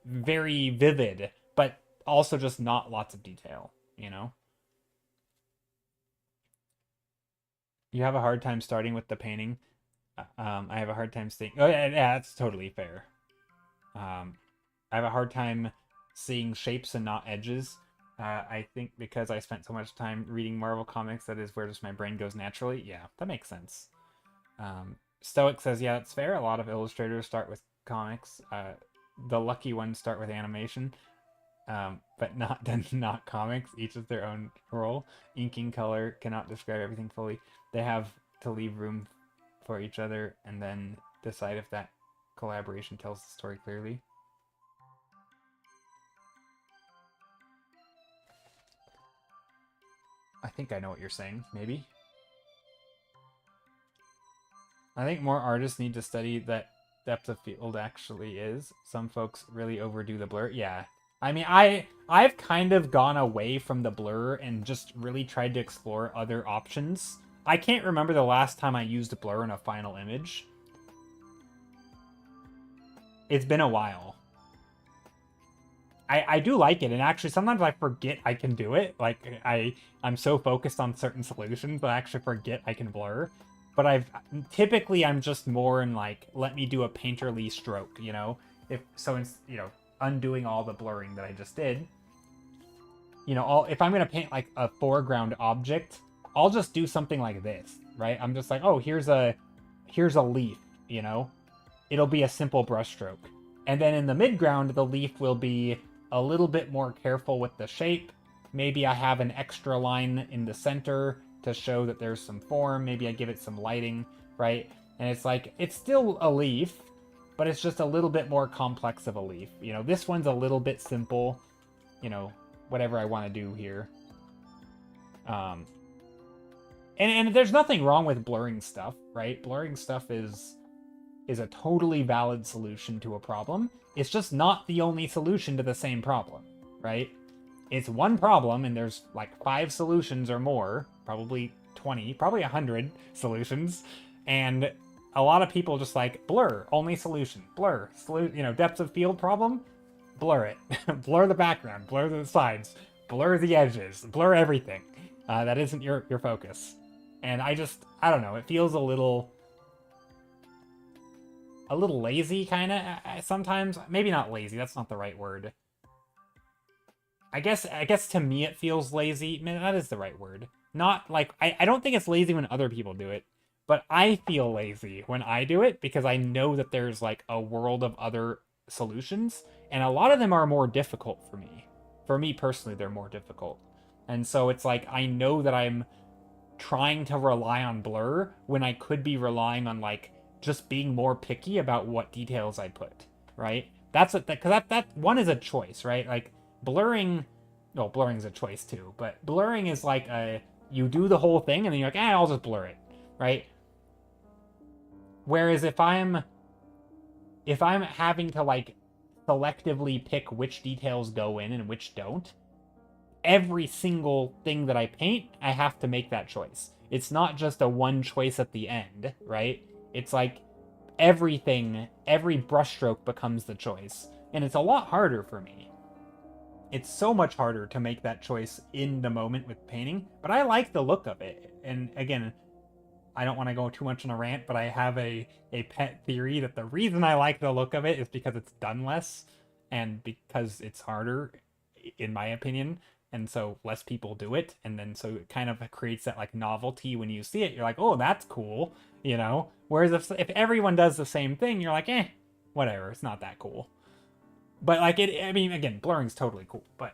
very vivid, but also just not lots of detail. You have a hard time starting with the painting. I have a hard time seeing. Oh yeah, that's totally fair. I have a hard time seeing shapes and not edges. I think because I spent so much time reading Marvel comics, that is where just my brain goes naturally. Yeah, that makes sense. Stoic says, yeah, that's fair. A lot of illustrators start with comics. The lucky ones start with animation, but not comics. Each is their own role. Inking color cannot describe everything fully. They have to leave room for each other and then decide if that collaboration tells the story clearly. I think I know what you're saying, maybe. I think more artists need to study that depth of field actually is. Some folks really overdo the blur. Yeah. I mean, I've kind of gone away from the blur and just really tried to explore other options. I can't remember the last time I used blur in a final image. It's been a while. I do like it, and actually sometimes I forget I can do it. Like, I'm so focused on certain solutions that I actually forget I can blur. But typically I'm just more in like, let me do a painterly stroke, undoing all the blurring that I just did. If I'm gonna paint like a foreground object, I'll just do something like this, right? I'm just like, oh, here's a leaf, It'll be a simple brushstroke. And then in the midground, the leaf will be a little bit more careful with the shape. Maybe I have an extra line in the center to show that there's some form. Maybe I give it some lighting, right? And it's like, it's still a leaf, but it's just a little bit more complex of a leaf. This one's a little bit simple, whatever I want to do here. And there's nothing wrong with blurring stuff, right? Blurring stuff is a totally valid solution to a problem. It's just not the only solution to the same problem, right? It's one problem, and there's like 5 solutions or more, probably 20, probably 100 solutions, and a lot of people just like, blur, only solution, blur, depth of field problem, blur it. Blur the background, blur the sides, blur the edges, blur everything. That isn't your focus. And I don't know, it feels a little lazy, kind of, sometimes. Maybe not lazy, that's not the right word. I guess to me it feels lazy. Man, that is the right word. Not like, I don't think it's lazy when other people do it, but I feel lazy when I do it because I know that there's like a world of other solutions, and a lot of them are more difficult for me. For me personally, they're more difficult. And so it's like, I know that I'm trying to rely on blur when I could be relying on like just being more picky about what details I put, right? That's because that one is a choice, right? Like blurring is a choice too, but blurring is like you do the whole thing and then you're like, I'll just blur it, right? Whereas if I'm having to like selectively pick which details go in and which don't, every single thing that I paint, I have to make that choice. It's not just a one choice at the end, right? It's like everything, every brushstroke becomes the choice. And it's a lot harder for me. It's so much harder to make that choice in the moment with painting, but I like the look of it. And again, I don't want to go too much on a rant, but I have a pet theory that the reason I like the look of it is because it's done less and because it's harder, in my opinion. And so less people do it, and then so it kind of creates that like novelty when you see it. You're like, oh, that's cool, Whereas if everyone does the same thing, you're like, whatever, it's not that cool. But like again, blurring's totally cool, but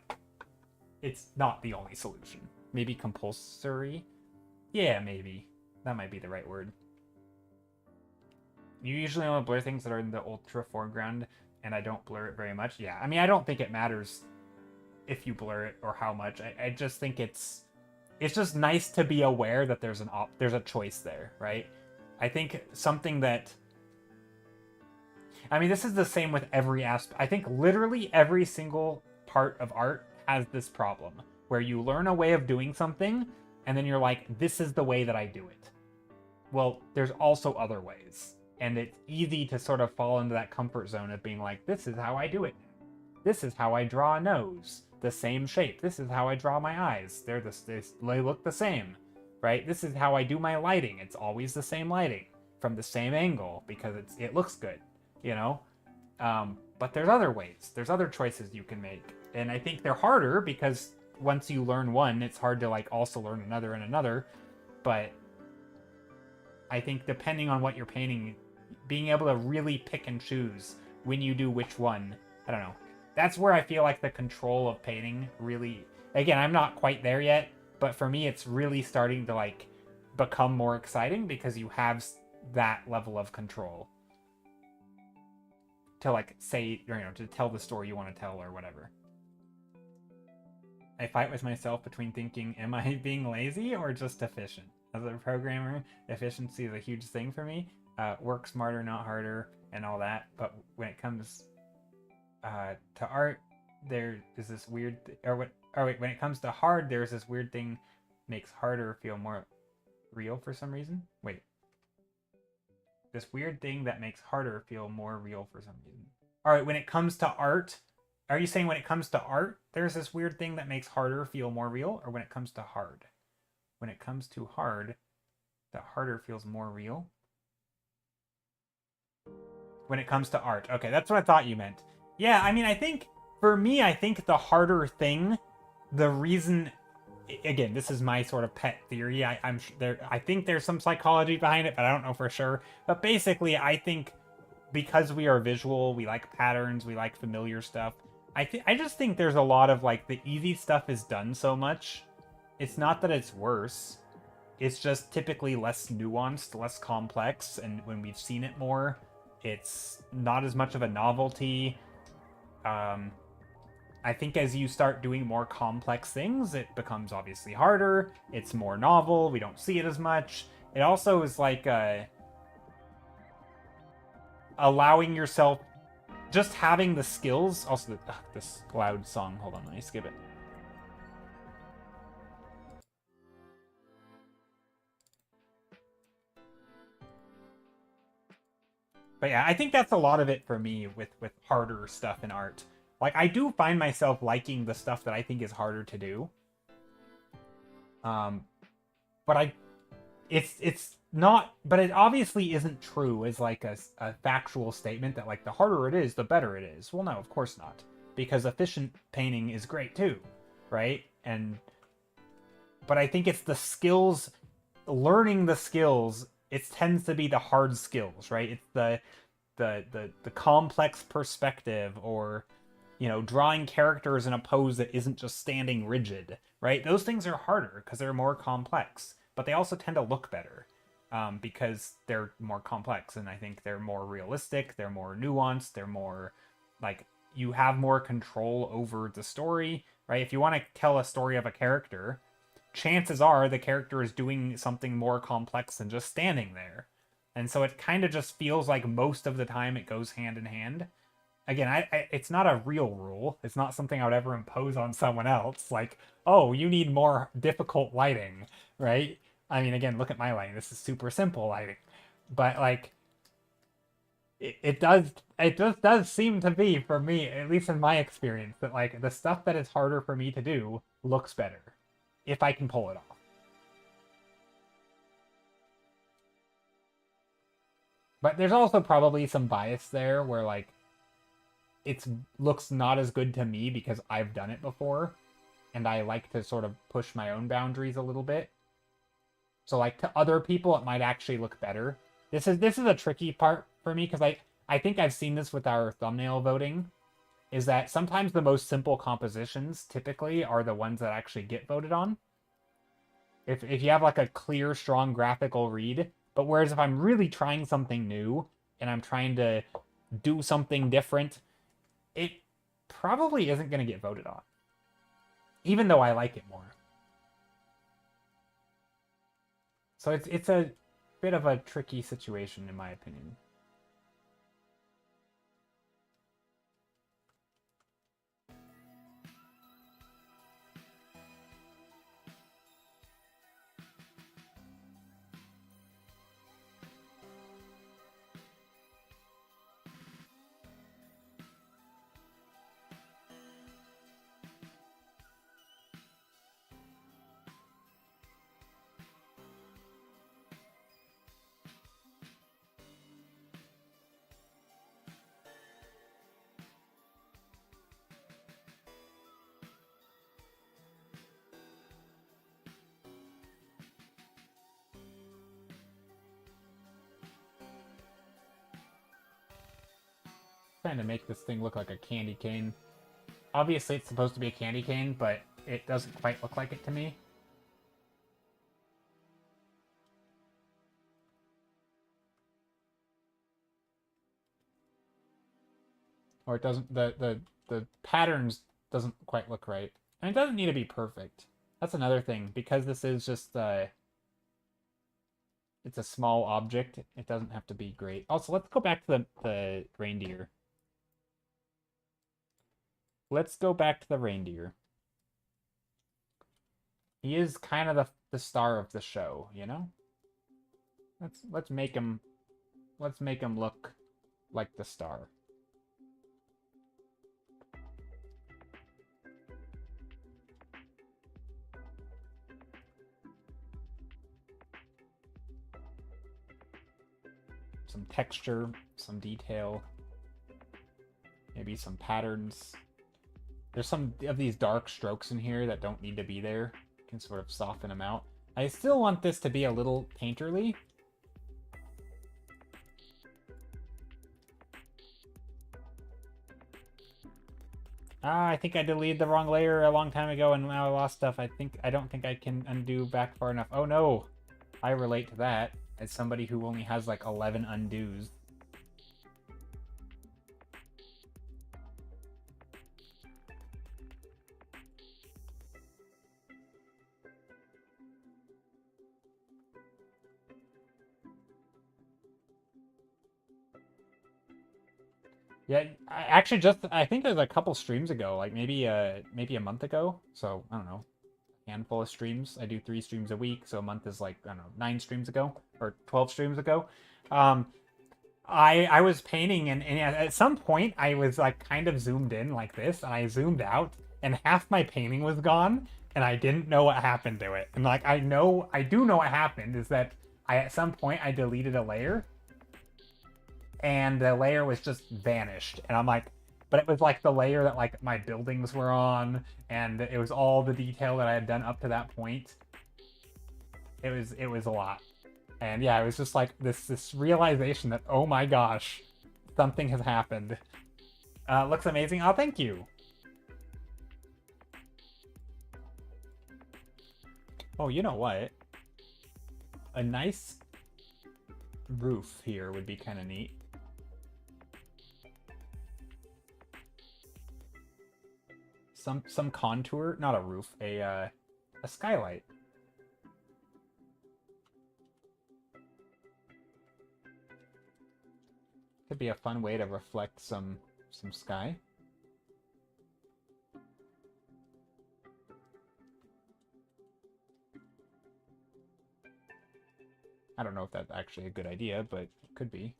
it's not the only solution. Maybe compulsory? Yeah, maybe. That might be the right word. You usually only blur things that are in the ultra foreground, and I don't blur it very much. Yeah, I don't think it matters if you blur it or how much. I just think it's just nice to be aware that there's a choice there, right? I think something that, this is the same with every aspect. I think literally every single part of art has this problem where you learn a way of doing something and then you're like, this is the way that I do it. Well, there's also other ways. And it's easy to sort of fall into that comfort zone of being like, this is how I do it. This is how I draw a nose. The same shape. This is how I draw my eyes. They look the same, right? This is how I do my lighting. It's always the same lighting from the same angle because it looks good, you know? But there's other ways. There's other choices you can make. And I think they're harder because once you learn one, it's hard to like also learn another and another. But I think depending on what you're painting, being able to really pick and choose when you do which one, I don't know. That's where I feel like the control of painting really, again, I'm not quite there yet, but for me, it's really starting to like become more exciting because you have that level of control to like say, you know, to tell the story you want to tell or whatever. I fight with myself between thinking, am I being lazy or just efficient? As a programmer, efficiency is a huge thing for me. Work smarter, not harder, and all that. But when it comes to art, there is this weird, when it comes to hard, there's this weird thing makes harder feel more real for some reason. Wait. This weird thing that makes harder feel more real for some reason. All right, when it comes to art, are you saying when it comes to art, there's this weird thing that makes harder feel more real, or when it comes to hard? When it comes to hard, the harder feels more real? When it comes to art. Okay, that's what I thought you meant. Yeah, I mean, I think, for me, I think the harder thing, the reason, again, this is my sort of pet theory. I think there's some psychology behind it, but I don't know for sure. But basically, I think because we are visual, we like patterns, we like familiar stuff. I just think there's a lot of like the easy stuff is done so much. It's not that it's worse. It's just typically less nuanced, less complex, and when we've seen it more, it's not as much of a novelty. I think as you start doing more complex things, it becomes obviously harder. It's more novel. We don't see it as much. It also is like allowing yourself, just having the skills. Also, this loud song. Hold on, let me skip it. But yeah, I think that's a lot of it for me with harder stuff in art. Like, I do find myself liking the stuff that I think is harder to do. But it's not, but it obviously isn't true as like a factual statement that like the harder it is, the better it is. Well, no, of course not. Because efficient painting is great too, right? But I think it's the skills, learning the skills, it tends to be the hard skills, right? It's the complex perspective, or, you know, drawing characters in a pose that isn't just standing rigid, right? Those things are harder because they're more complex, but they also tend to look better because they're more complex, and I think they're more realistic, they're more nuanced, they're more, like, you have more control over the story, right? If you want to tell a story of a character, chances are the character is doing something more complex than just standing there. And so it kind of just feels like most of the time it goes hand in hand. Again, it's not a real rule. It's not something I would ever impose on someone else. Like, oh, you need more difficult lighting, right? I mean, again, look at my lighting. This is super simple lighting. But, like, it just does seem to be, for me, at least in my experience, that, like, the stuff that is harder for me to do looks better. If I can pull it off. But there's also probably some bias there where, like, it looks not as good to me because I've done it before, and I like to sort of push my own boundaries a little bit. So, like, to other people, it might actually look better. This is a tricky part for me because I think I've seen this with our thumbnail voting, is that sometimes the most simple compositions typically are the ones that actually get voted on. If you have like a clear, strong graphical read, but whereas if I'm really trying something new and I'm trying to do something different, it probably isn't going to get voted on, even though I like it more. So it's a bit of a tricky situation, in my opinion. trying to make this thing look like a candy cane. Obviously, it's supposed to be a candy cane, but it doesn't quite look like it to me. Or it doesn't, the patterns doesn't quite look right. And it doesn't need to be perfect. That's another thing. Because this is just, it's a small object, it doesn't have to be great. Also, let's go back to the reindeer. Let's go back to the reindeer. He is kind of the star of the show, you know? Let's make him look like the star. Some texture, some detail, maybe some patterns. There's some of these dark strokes in here that don't need to be there. You can sort of soften them out. I still want this to be a little painterly. I think I deleted the wrong layer a long time ago and now I lost stuff. I don't think I can undo back far enough. Oh no! I relate to that as somebody who only has like 11 undos. Yeah, I think there's a couple streams ago, like maybe a month ago. So I don't know, handful of streams. I do 3 streams a week, so a month is like, I don't know, 9 streams ago or 12 streams ago. I was painting and at some point I was like kind of zoomed in like this, and I zoomed out, and half my painting was gone, and I didn't know what happened to it. And like I do know what happened is that at some point I deleted a layer, and the layer was just vanished, and I'm like, but it was like the layer that like my buildings were on, and it was all the detail that I had done up to that point. It was a lot. And yeah, it was just like this realization that, oh my gosh, something has happened. Looks amazing. Oh, thank you. Oh, you know what? A nice roof here would be kind of neat. Some contour, not a roof, a skylight. Could be a fun way to reflect some sky. I don't know if that's actually a good idea, but it could be.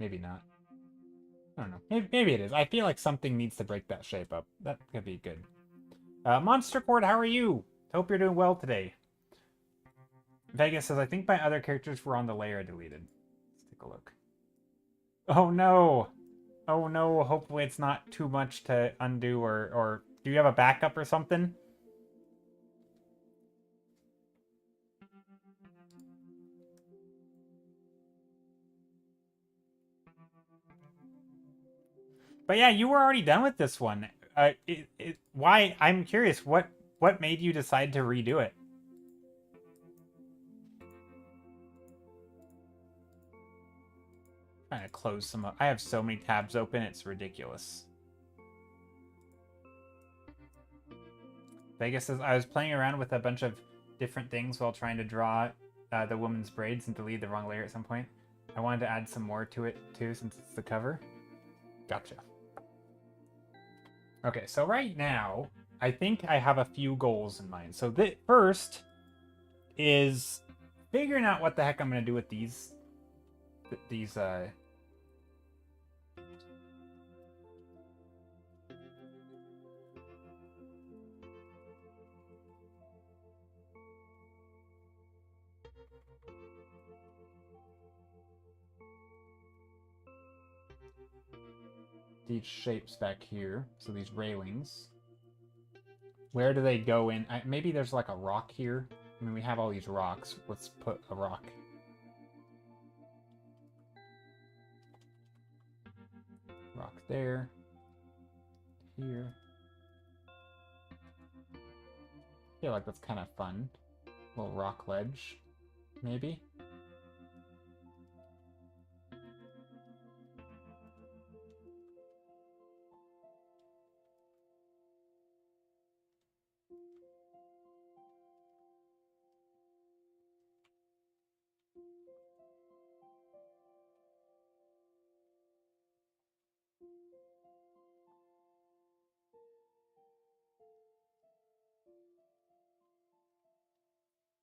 Maybe not. I don't know. Maybe it is. I feel like something needs to break that shape up. That could be good. Monster Cord, how are you? Hope you're doing well today. Vegas says, I think my other characters were on the layer I deleted. Let's take a look. Oh no! Oh no, hopefully it's not too much to undo, or do you have a backup or something? But yeah, you were already done with this one. Why? I'm curious. What made you decide to redo it? I'm trying to close some up. I have so many tabs open, it's ridiculous. Vegas says, I was playing around with a bunch of different things while trying to draw the woman's braids and delete the wrong layer at some point. I wanted to add some more to it too, since it's the cover. Gotcha. Okay, so right now, I think I have a few goals in mind. So the first is figuring out what the heck I'm going to do with these shapes back here. So these railings. Where do they go in? Maybe there's like a rock here. I mean, we have all these rocks. Let's put a rock. Rock there. Here. I feel like that's kind of fun. Little rock ledge, maybe?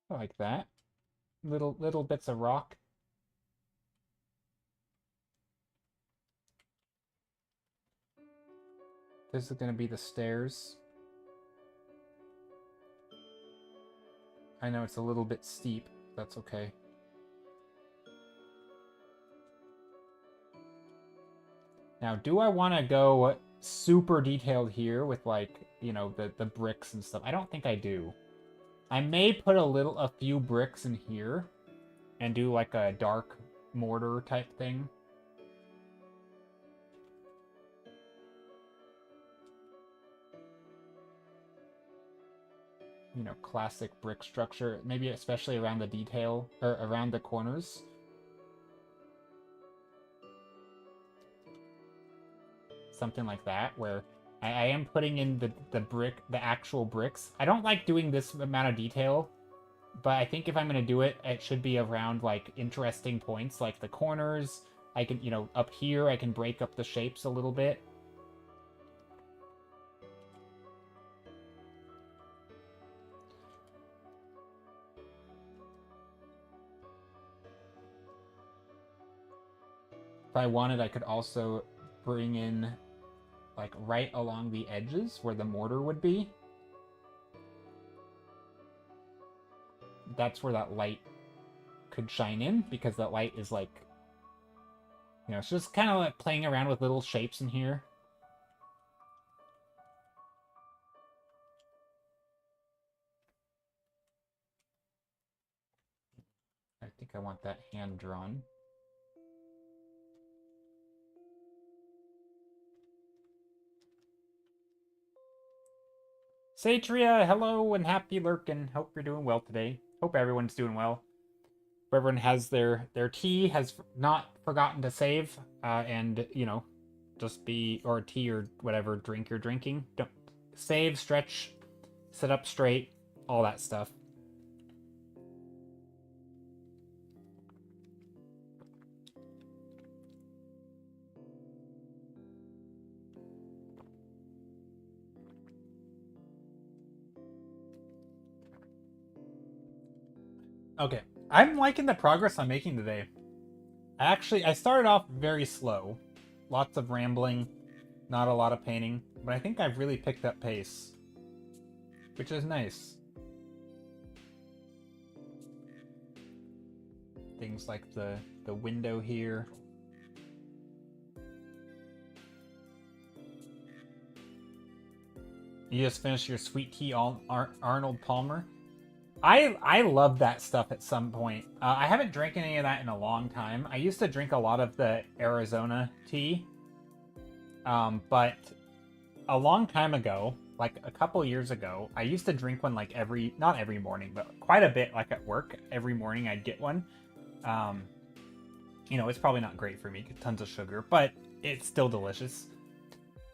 I like that. Little bits of rock. This is gonna be the stairs. I know it's a little bit steep. That's okay. Now, do I want to go super detailed here with, like, you know, the bricks and stuff? I don't think I do. I may put a few bricks in here and do like a dark mortar type thing. You know, classic brick structure, maybe especially around the detail, or around the corners. Something like that, where I am putting in the actual bricks. I don't like doing this amount of detail, but I think if I'm going to do it, it should be around, like, interesting points, like the corners. I can, you know, up here, I can break up the shapes a little bit. If I wanted, I could also bring in, like, right along the edges where the mortar would be. That's where that light could shine in, because that light is, like, you know, it's just kind of like playing around with little shapes in here. I think I want that hand drawn. Satria, hello and happy lurkin. Hope you're doing well today. Hope everyone's doing well. Hope everyone has their tea, has not forgotten to save, and, you know, just be, or tea or whatever drink you're drinking. Don't save, stretch, sit up straight, all that stuff. Okay, I'm liking the progress I'm making today. I started off very slow. Lots of rambling, not a lot of painting, but I think I've really picked up pace, which is nice. Things like the window here. You just finished your sweet tea, Arnold Palmer. I love that stuff at some point. I haven't drank any of that in a long time. I used to drink a lot of the Arizona tea. But a long time ago, like a couple years ago, I used to drink one like not every morning, but quite a bit, like at work. Every morning I'd get one. You know, it's probably not great for me, tons of sugar, but it's still delicious.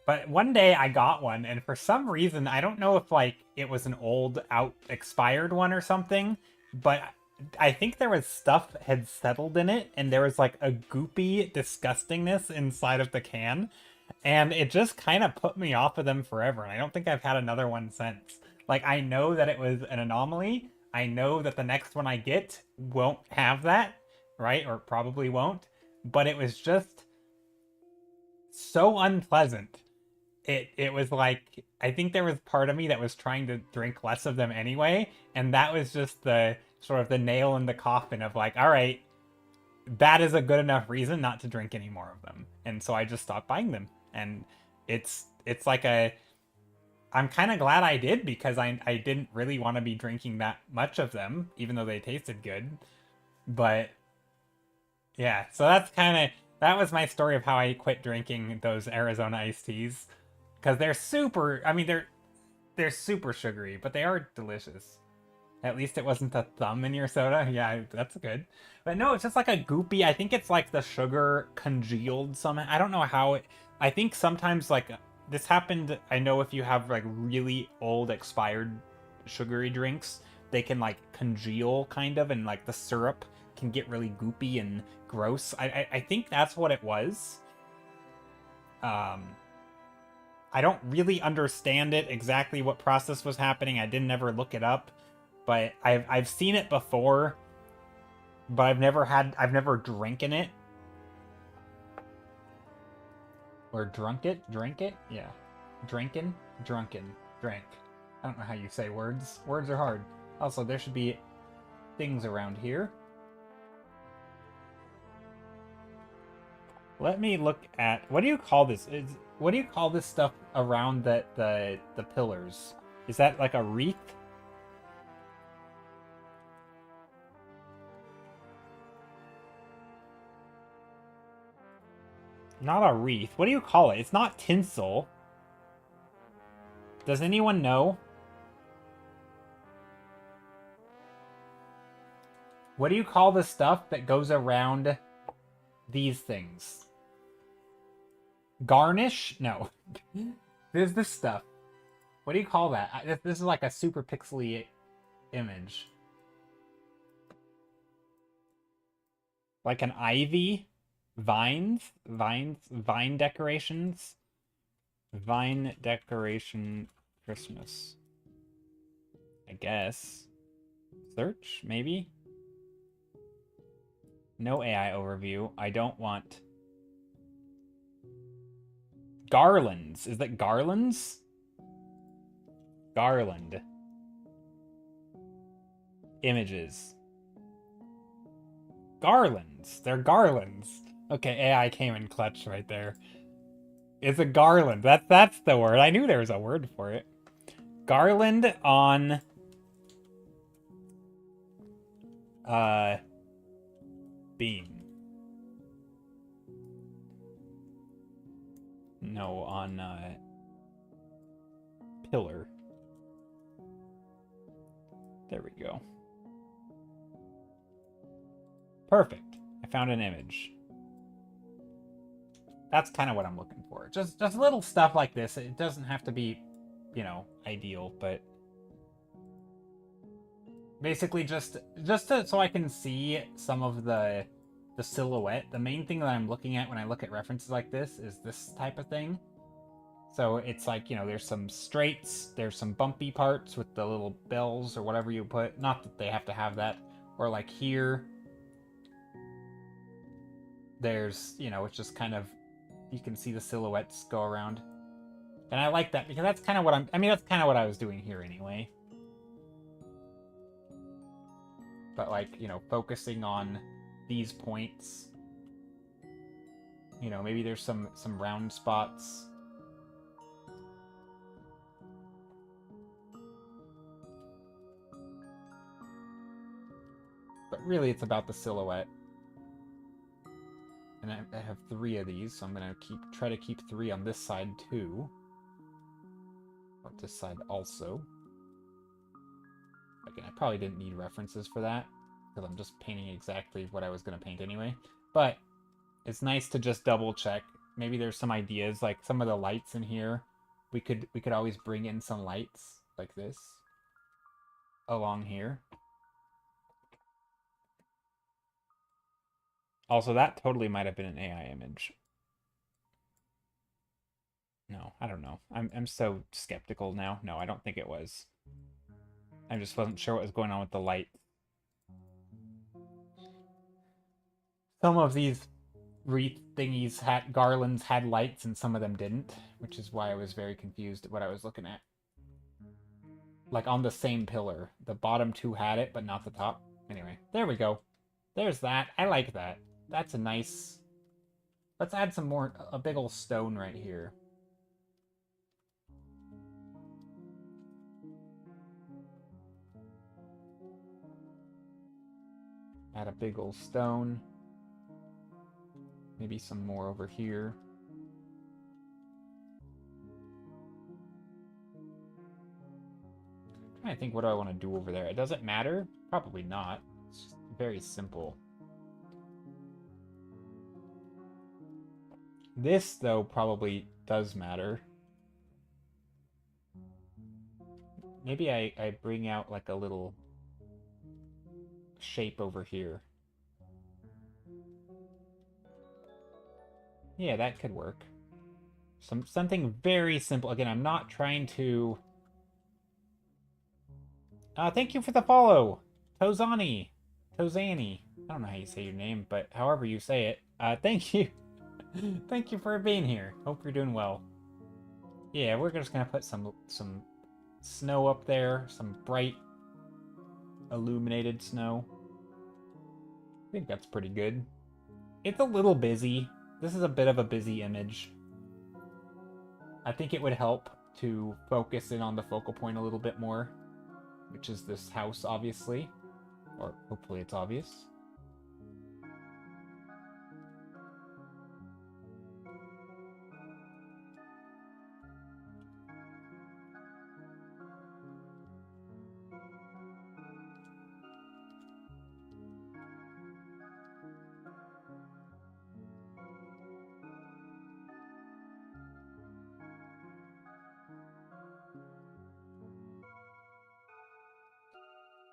But one day I got one, and for some reason, I don't know if, like, it was an old, expired one or something, but I think there was stuff had settled in it, and there was, like, a goopy disgustingness inside of the can, and it just kind of put me off of them forever, and I don't think I've had another one since. Like, I know that it was an anomaly. I know that the next one I get won't have that, right? Or probably won't, but it was just so unpleasant. It was like, I think there was part of me that was trying to drink less of them anyway, and that was just the sort of the nail in the coffin of, like, all right, that is a good enough reason not to drink any more of them. And so I just stopped buying them. And it's like I'm kind of glad I did because I didn't really want to be drinking that much of them, even though they tasted good. But yeah, so that was my story of how I quit drinking those Arizona iced teas because they're super. I mean, they're super sugary, but they are delicious. At least it wasn't a thumb in your soda. Yeah, that's good. But no, it's just like a goopy. I think it's like the sugar congealed somehow. I don't know how it. I think sometimes like this happened. I know if you have like really old expired sugary drinks, they can like congeal kind of, and like the syrup can get really goopy and gross. I think that's what it was. Um, I don't really understand it exactly what process was happening. I didn't ever look it up, but I've seen it before, but I've never drinking it or drank it. Yeah, drinking, drunken, drank. I don't know how you say words. Words are hard. Also, there should be things around here. Let me look at what do you call this? What do you call this stuff around the pillars? Is that like a wreath? Not a wreath. What do you call it? It's not tinsel. Does anyone know? What do you call the stuff that goes around these things? Garnish? No. There's this stuff. What do you call that? This is like a super pixely image. Like an ivy? Vines? Vine decorations? Vine decoration Christmas. I guess. Search, maybe? No AI overview. I don't want... Garlands. Is that garlands? Garland. Images. Garlands. They're garlands. Okay, AI came in clutch right there. It's a garland. That's the word. I knew there was a word for it. Garland on beam. No, on pillar. There we go. Perfect. I found an image. That's kind of what I'm looking for. Just little stuff like this. It doesn't have to be, you know, ideal, but basically just so I can see some of the silhouette. The main thing that I'm looking at when I look at references like this is this type of thing. So it's like, you know, there's some straights, there's some bumpy parts with the little bells or whatever you put. Not that they have to have that. Or like here, there's, you know, it's just kind of, you can see the silhouettes go around. And I like that because that's kind of what that's kind of what I was doing here anyway. But like, you know, focusing on these points. You know, maybe there's some round spots. But really it's about the silhouette. And I have 3 of these, so I'm gonna try to keep 3 on this side too. Or this side also. Again, I probably didn't need references for that, because I'm just painting exactly what I was gonna paint anyway. But it's nice to just double check. Maybe there's some ideas, like some of the lights in here. We could always bring in some lights like this along here. Also, that totally might have been an AI image. No, I don't know. I'm so skeptical now. No, I don't think it was. I just wasn't sure what was going on with the light. Some of these wreath thingies garlands had lights and some of them didn't, which is why I was very confused at what I was looking at. Like on the same pillar. The bottom 2 had it, but not the top. Anyway, there we go. There's that. I like that. That's a nice... Let's add some more... A big old stone right here. Add a big old stone. Maybe some more over here. I'm trying to think, what do I want to do over there? Does it matter? Probably not. It's just very simple. This, though, probably does matter. Maybe I bring out like a little shape over here. Yeah, that could work. Something very simple. Again, I'm not trying to... thank you for the follow! Tozani! Tozani. I don't know how you say your name, but however you say it. Thank you! Thank you for being here. Hope you're doing well. Yeah, we're just gonna put some snow up there. Some bright, illuminated snow. I think that's pretty good. It's a little busy. This is a bit of a busy image. I think it would help to focus in on the focal point a little bit more, which is this house, obviously. Or hopefully it's obvious.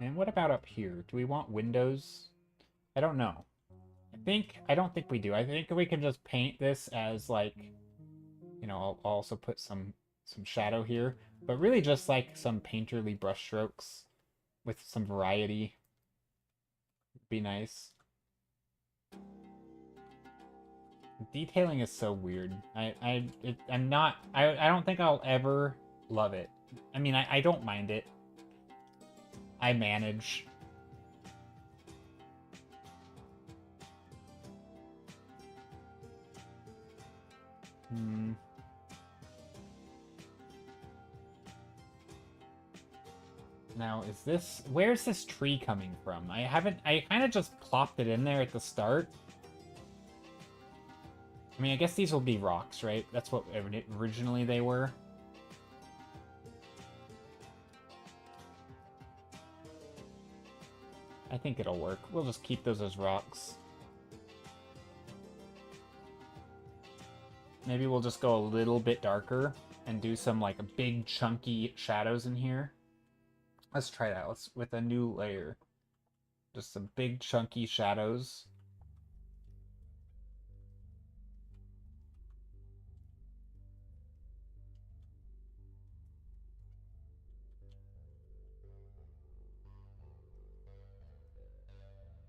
And what about up here? Do we want windows? I don't know. I don't think we do. I think we can just paint this as like, you know, I'll also put some shadow here, but really just like some painterly brushstrokes with some variety would be nice. Detailing is so weird. I don't think I'll ever love it. I mean, I don't mind it. I manage. Now, where's this tree coming from? I kind of just plopped it in there at the start. I mean, I guess these will be rocks, right? That's what originally they were. I think it'll work. We'll just keep those as rocks. Maybe we'll just go a little bit darker and do some like big chunky shadows in here. Let's try that. With a new layer. Just some big chunky shadows.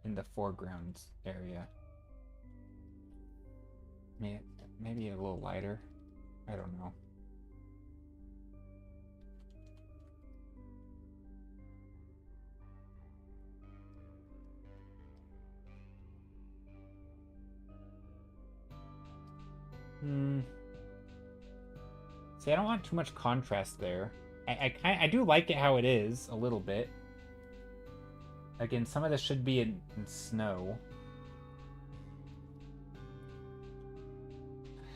In the foreground area. Maybe a little lighter. I don't know. See, I don't want too much contrast there. I do like it how it is, a little bit. Again, some of this should be in snow.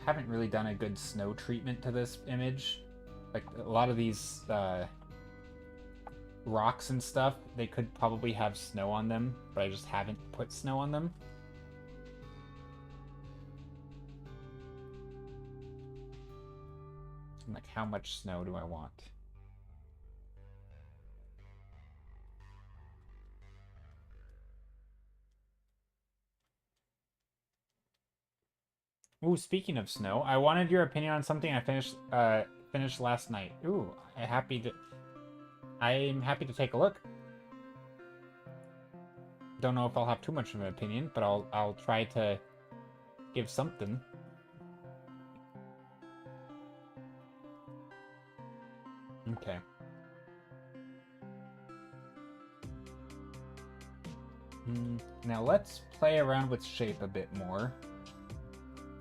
Haven't really done a good snow treatment to this image. Like, a lot of these rocks and stuff, they could probably have snow on them, but I just haven't put snow on them. And like, how much snow do I want? Ooh, speaking of snow, I wanted your opinion on something I finished last night. Ooh, I'm happy to take a look. Don't know if I'll have too much of an opinion, but I'll try to give something. Okay. Now let's play around with shape a bit more.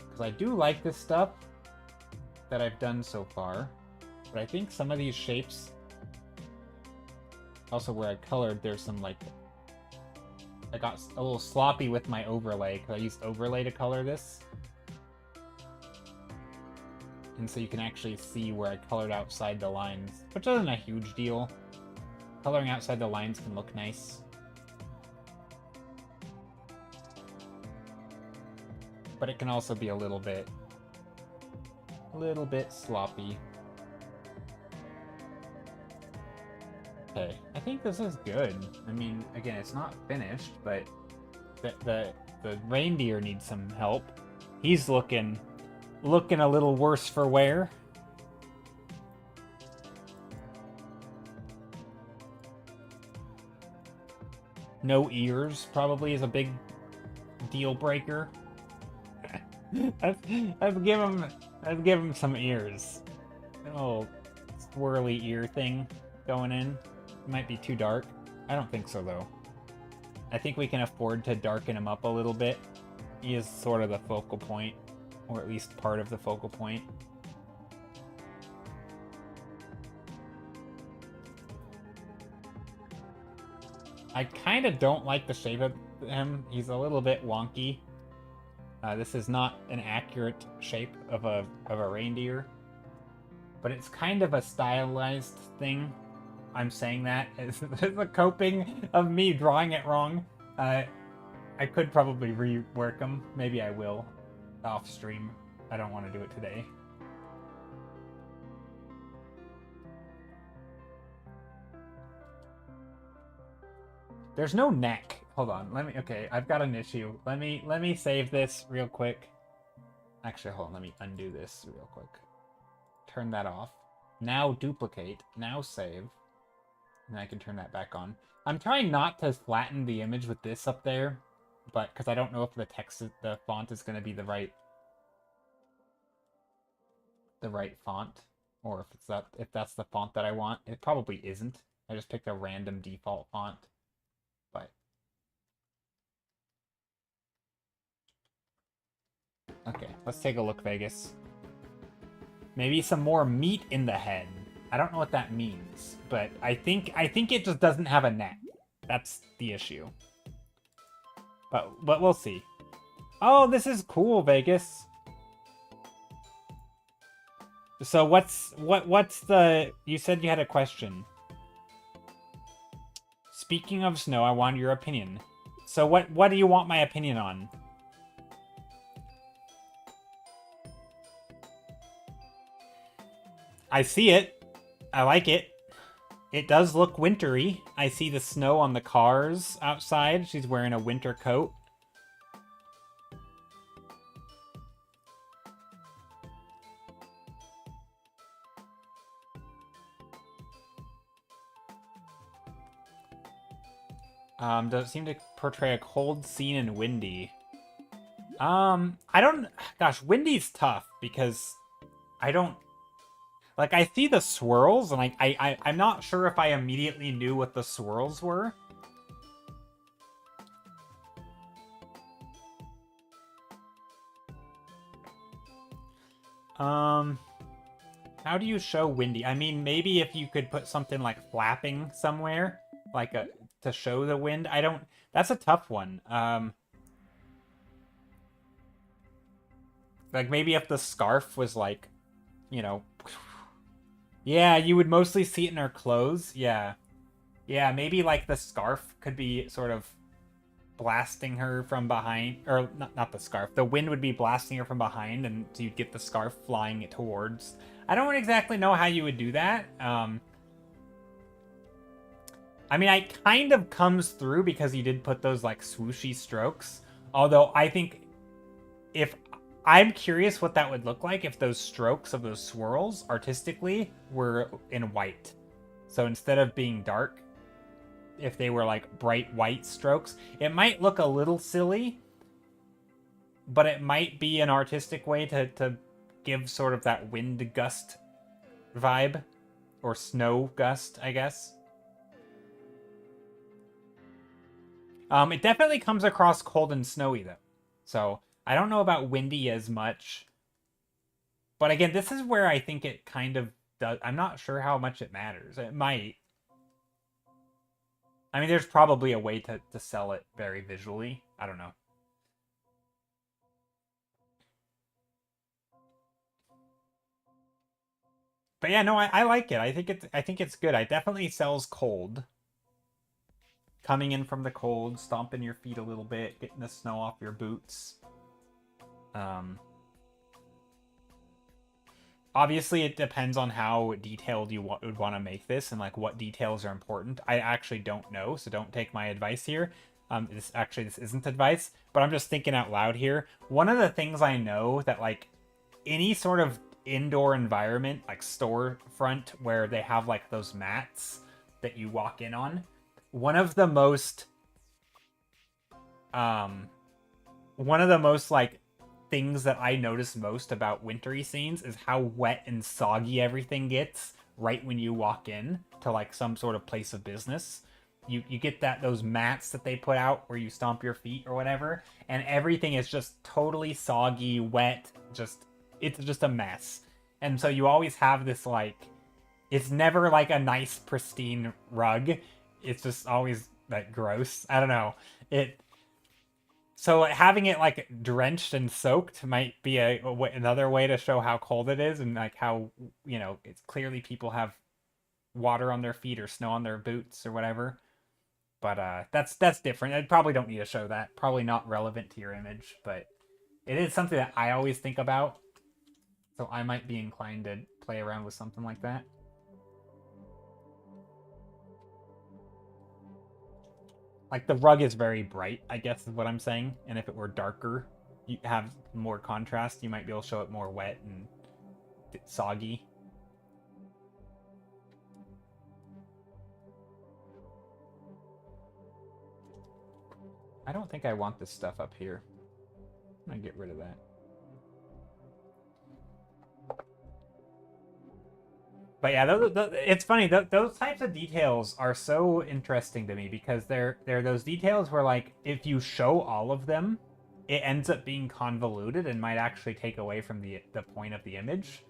Because I do like this stuff that I've done so far. But I think some of these shapes... Also, where I colored, there's some, like, I got a little sloppy with my overlay, because I used overlay to color this. And so you can actually see where I colored outside the lines, which isn't a huge deal. Coloring outside the lines can look nice. But it can also be a little bit sloppy. Okay, I think this is good. I mean, again, it's not finished, but the reindeer needs some help. He's looking a little worse for wear. No ears probably is a big deal breaker. I've given him some ears. Oh, swirly ear thing going in. It might be too dark. I don't think so though. I think we can afford to darken him up a little bit. He is sort of the focal point, or at least part of the focal point. I kind of don't like the shape of him. He's a little bit wonky. This is not an accurate shape of a reindeer, but it's kind of a stylized thing. I'm saying that as a coping of me drawing it wrong. I could probably rework them. Maybe I will off stream. I don't want to do it today. There's no neck. Hold on. Okay, I've got an issue. Let me save this real quick. Actually, hold on. Let me undo this real quick. Turn that off. Now duplicate. Now save. And I can turn that back on. I'm trying not to flatten the image with this up there, but because I don't know if the font is going to be the right font, or if that's the font that I want. It probably isn't. I just picked a random default font. But okay, let's take a look, Vegas. Maybe some more meat in the head. I don't know what that means, but I think it just doesn't have a neck. That's the issue. But we'll see. Oh, this is cool, Vegas. So what's the... You said you had a question. Speaking of snow, I want your opinion. So what do you want my opinion on? I see it. I like it. It does look wintry. I see the snow on the cars outside. She's wearing a winter coat. Does it seem to portray a cold scene and windy? I don't... Gosh, windy's tough because I don't... Like, I see the swirls, and I'm not sure if I immediately knew what the swirls were. How do you show windy? I mean, maybe if you could put something like flapping somewhere, like to show the wind. I don't... That's a tough one. Like, maybe if the scarf was like, you know... Yeah, you would mostly see it in her clothes. Yeah. Yeah, maybe like the scarf could be sort of blasting her from behind. Or not the scarf. The wind would be blasting her from behind, and so you'd get the scarf flying towards. I don't exactly know how you would do that. I mean, it kind of comes through because you did put those like swooshy strokes. Although I think if... I'm curious what that would look like if those strokes of those swirls, artistically, were in white. So instead of being dark, if they were like bright white strokes, it might look a little silly, but it might be an artistic way to give sort of that wind gust vibe, or snow gust, I guess. It definitely comes across cold and snowy, though. So... I don't know about windy as much. But again, this is where I think it kind of does... I'm not sure how much it matters. It might. I mean, there's probably a way to sell it very visually. I don't know. But yeah, no, I like it. I think it's good. I definitely sells cold. Coming in from the cold, stomping your feet a little bit, getting the snow off your boots. Um, Obviously, it depends on how detailed you would want to make this and like what details are important. I actually don't know, so don't take my advice here. This isn't advice, but I'm just thinking out loud here. One of the things I know that like any sort of indoor environment, like storefront where they have like those mats that you walk in on, one of the most um one of the most like things that I notice most about wintry scenes is how wet and soggy everything gets right when you walk in to like some sort of place of business. You get those mats that they put out where you stomp your feet or whatever, and everything is just totally soggy, wet, just it's just a mess. And so you always have this like it's never like a nice pristine rug. It's just always like gross. I don't know. It so having it like drenched and soaked might be another way to show how cold it is and like how it's clearly people have water on their feet or snow on their boots or whatever. But that's different. I probably don't need to show that. Probably not relevant to your image, but it is something that I always think about. So I might be inclined to play around with something like that. Like the rug is very bright, I guess is what I'm saying. And if it were darker, you have more contrast, you might be able to show it more wet and soggy. I don't think I want this stuff up here. I'm gonna get rid of that. But yeah, it's funny. Those types of details are so interesting to me because they're those details where like if you show all of them, it ends up being convoluted and might actually take away from the point of the image.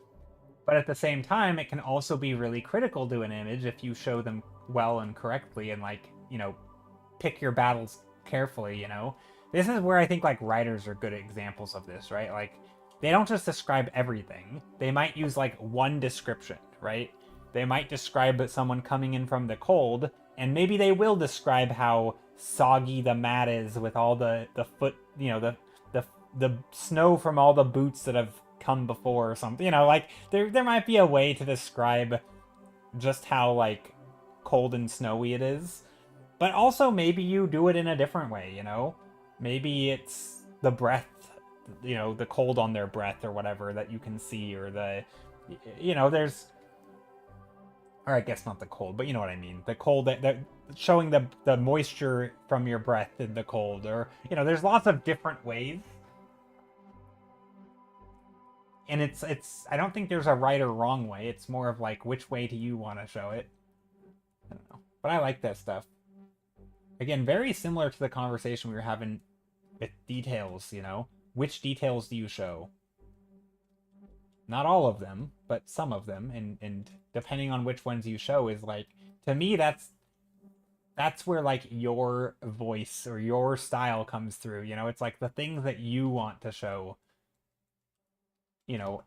But at the same time, it can also be really critical to an image if you show them well and correctly and like pick your battles carefully. This is where I think like writers are good examples of this, right? Like they don't just describe everything. They might use like one description, right? They might describe someone coming in from the cold, and maybe they will describe how soggy the mat is with all the foot, the the snow from all the boots that have come before or something. Like there might be a way to describe just how like cold and snowy it is. But also maybe you do it in a different way. Maybe it's the breath, the cold on their breath or whatever that you can see, or there's, or I guess not the cold, but you know what I mean. The cold that showing the moisture from your breath in the cold, or there's lots of different ways. And it's I don't think there's a right or wrong way. It's more of like which way do you want to show it. I don't know. But I like that stuff. Again, very similar to the conversation we were having with details. Which details do you show? Not all of them, but some of them, and depending on which ones you show is like, to me that's where like your voice or your style comes through. It's like the things that you want to show.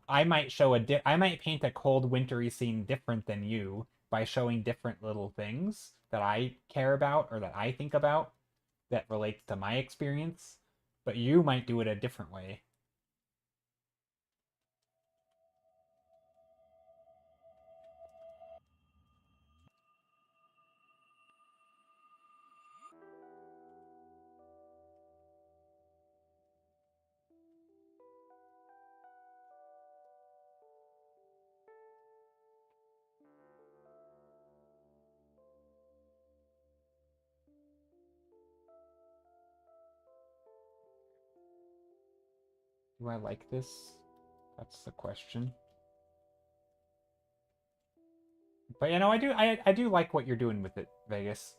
I might I might paint a cold wintry scene different than you by showing different little things that I care about or that I think about that relates to my experience, but you might do it a different way. Do I like this? That's the question. But I do like what you're doing with it, Vegas.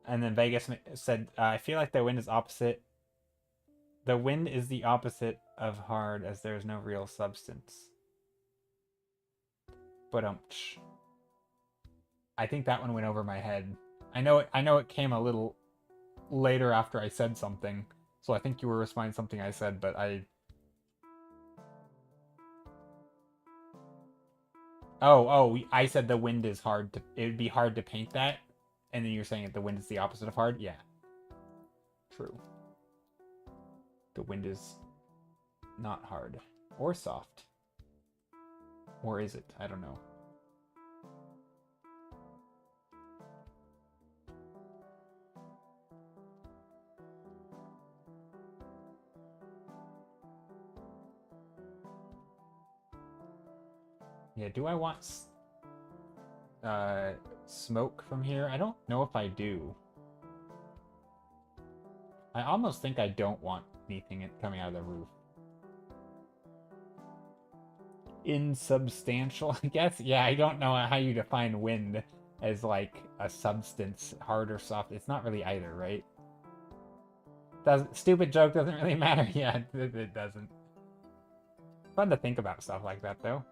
And then Vegas said, I feel like the wind is opposite. The wind is the opposite of hard as there's no real substance. But I think that one went over my head. I know it came a little later after I said something, so I think you were responding to something I said, but I said the wind is hard to. It would be hard to paint that, and then you're saying that the wind is the opposite of hard. Yeah, true. The wind is not hard or soft, or is it? I don't know. Yeah, do I want smoke from here? I don't know if I do. I almost think I don't want anything coming out of the roof. Insubstantial, I guess? Yeah, I don't know how you define wind as like a substance, hard or soft. It's not really either, right? Stupid joke doesn't really matter. Yeah, it doesn't. Fun to think about stuff like that, though.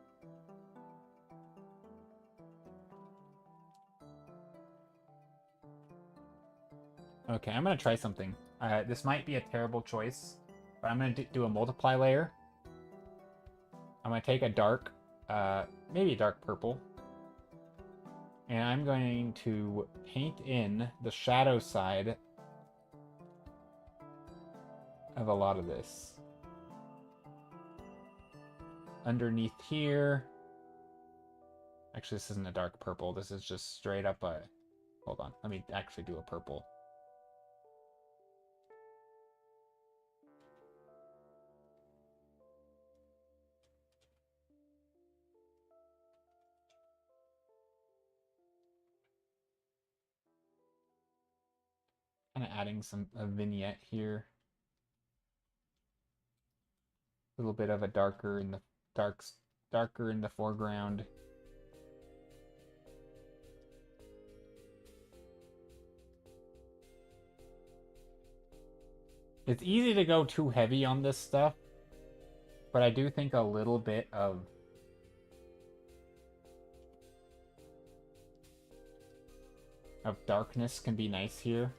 Okay, I'm gonna try something. This might be a terrible choice, but I'm gonna do a multiply layer. I'm gonna take a dark, maybe a dark purple, and I'm going to paint in the shadow side of a lot of this. Underneath here, actually this isn't a dark purple, this is just straight up a, hold on, let me actually do a purple. Kind of adding a vignette here. A little bit of a darker in the darker in the foreground. It's easy to go too heavy on this stuff, but I do think a little bit of darkness can be nice here.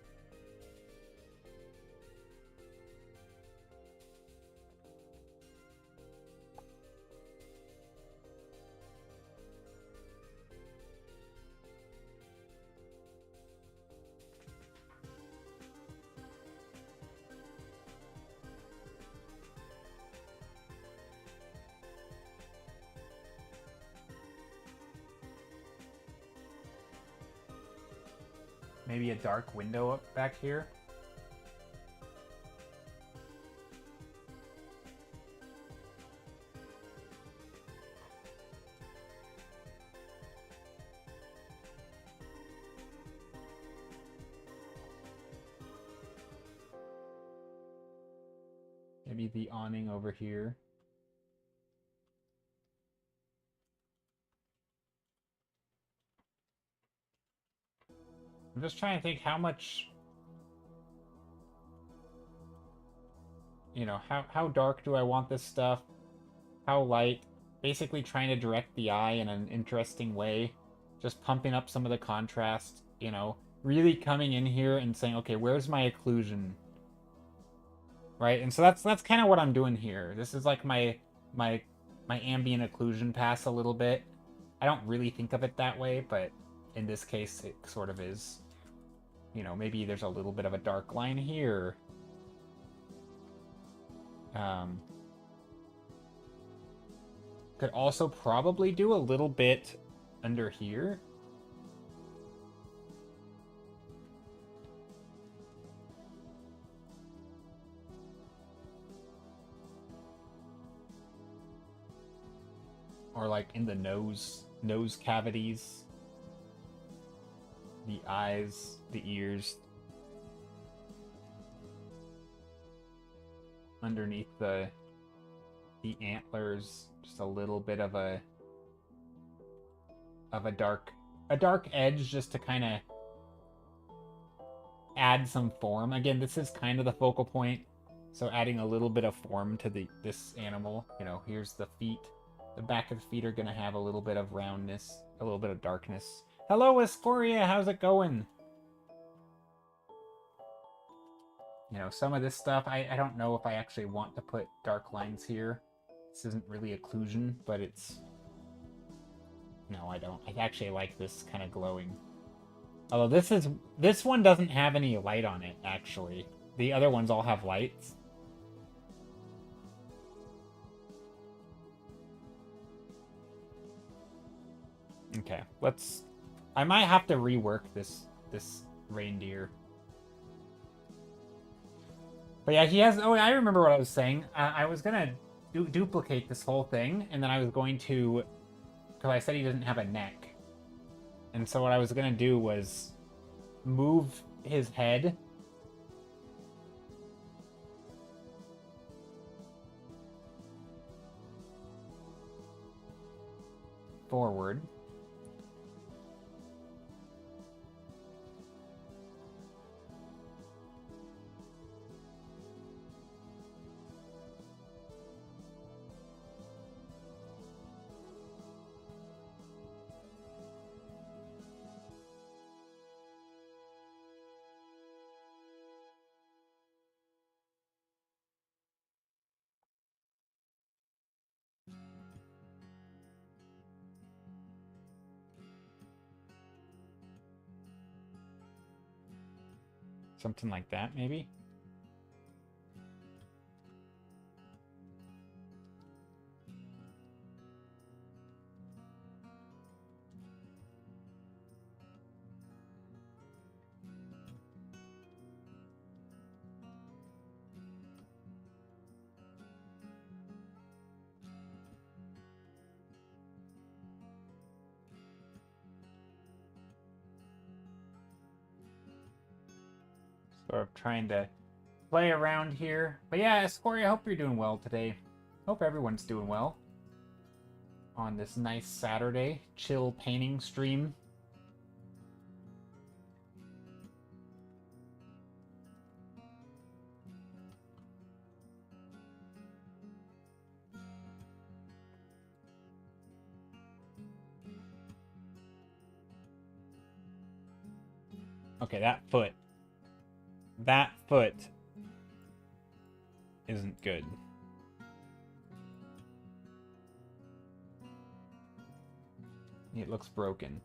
Maybe a dark window up back here. Maybe the awning over here. I'm just trying to think how much, you know, how dark do I want this stuff? How light? Basically trying to direct the eye in an interesting way. Just pumping up some of the contrast, you know, really coming in here and saying, okay, where's my occlusion? Right? And so that's kind of what I'm doing here. This is like my ambient occlusion pass a little bit. I don't really think of it that way, but in this case it sort of is. You know, maybe there's a little bit of a dark line here. Could also probably do a little bit under here. Or like in the nose cavities. The eyes, the ears. Underneath the antlers, just a little bit of a dark edge just to kind of add some form. Again, this is kind of the focal point, so adding a little bit of form to this animal. You know, here's the feet. The back of the feet are going to have a little bit of roundness, a little bit of darkness. Hello, Escoria, how's it going? You know, some of this stuff, I don't know if I actually want to put dark lines here. This isn't really occlusion, but it's... No, I don't. I actually like this kind of glowing. Although this one doesn't have any light on it, actually. The other ones all have lights. Okay, let's... I might have to rework this reindeer. But yeah, he has... Oh, I remember what I was saying. I was gonna duplicate this whole thing, and then I was going to... Because I said he doesn't have a neck. And so what I was gonna do was move his head forward. Something like that, maybe? Sort of trying to play around here. But yeah, Escoria, I hope you're doing well today. Hope everyone's doing well on this nice Saturday chill painting stream. Okay, that foot isn't good. It looks broken.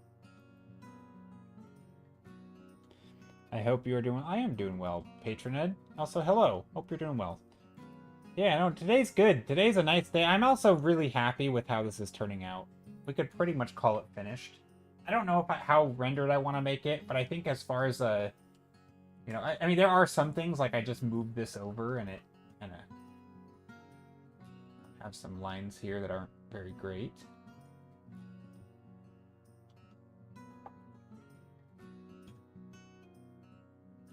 I hope you are doing... I am doing well, Patroned. Also, hello. Hope you're doing well. Yeah, no, today's good. Today's a nice day. I'm also really happy with how this is turning out. We could pretty much call it finished. I don't know how rendered I want to make it, but I think as far as, you know, I mean, there are some things, like I just moved this over and it kind of have some lines here that aren't very great.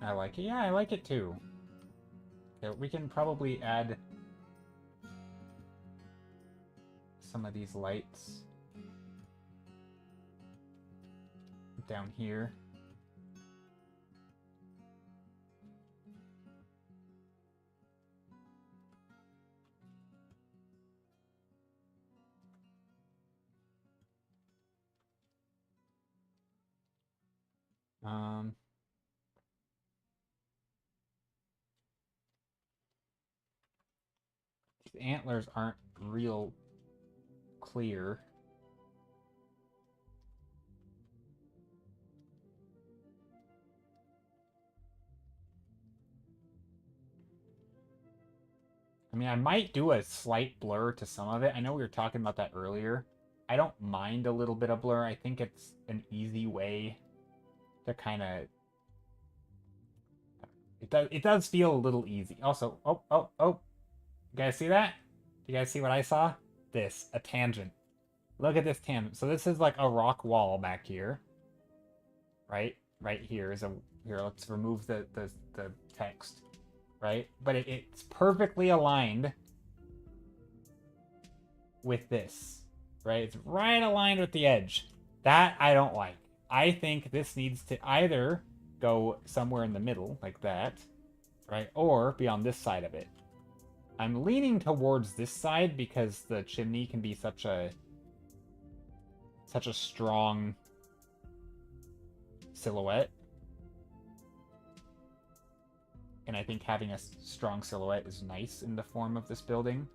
I like it. Yeah, I like it too. Okay, we can probably add some of these lights down here. These antlers aren't real clear. I mean, I might do a slight blur to some of it. I know we were talking about that earlier. I don't mind a little bit of blur. I think it's an easy way to kind of... It does feel a little easy. Also, oh. You guys see that? You guys see what I saw? This, a tangent. Look at this tangent. So this is like a rock wall back here. Right? Right here is a... Here, let's remove the text. Right? But it's perfectly aligned with this. Right? It's right aligned with the edge. That I don't like. I think this needs to either go somewhere in the middle, like that, right? Or be on this side of it. I'm leaning towards this side because the chimney can be such a strong silhouette. And I think having a strong silhouette is nice in the form of this building.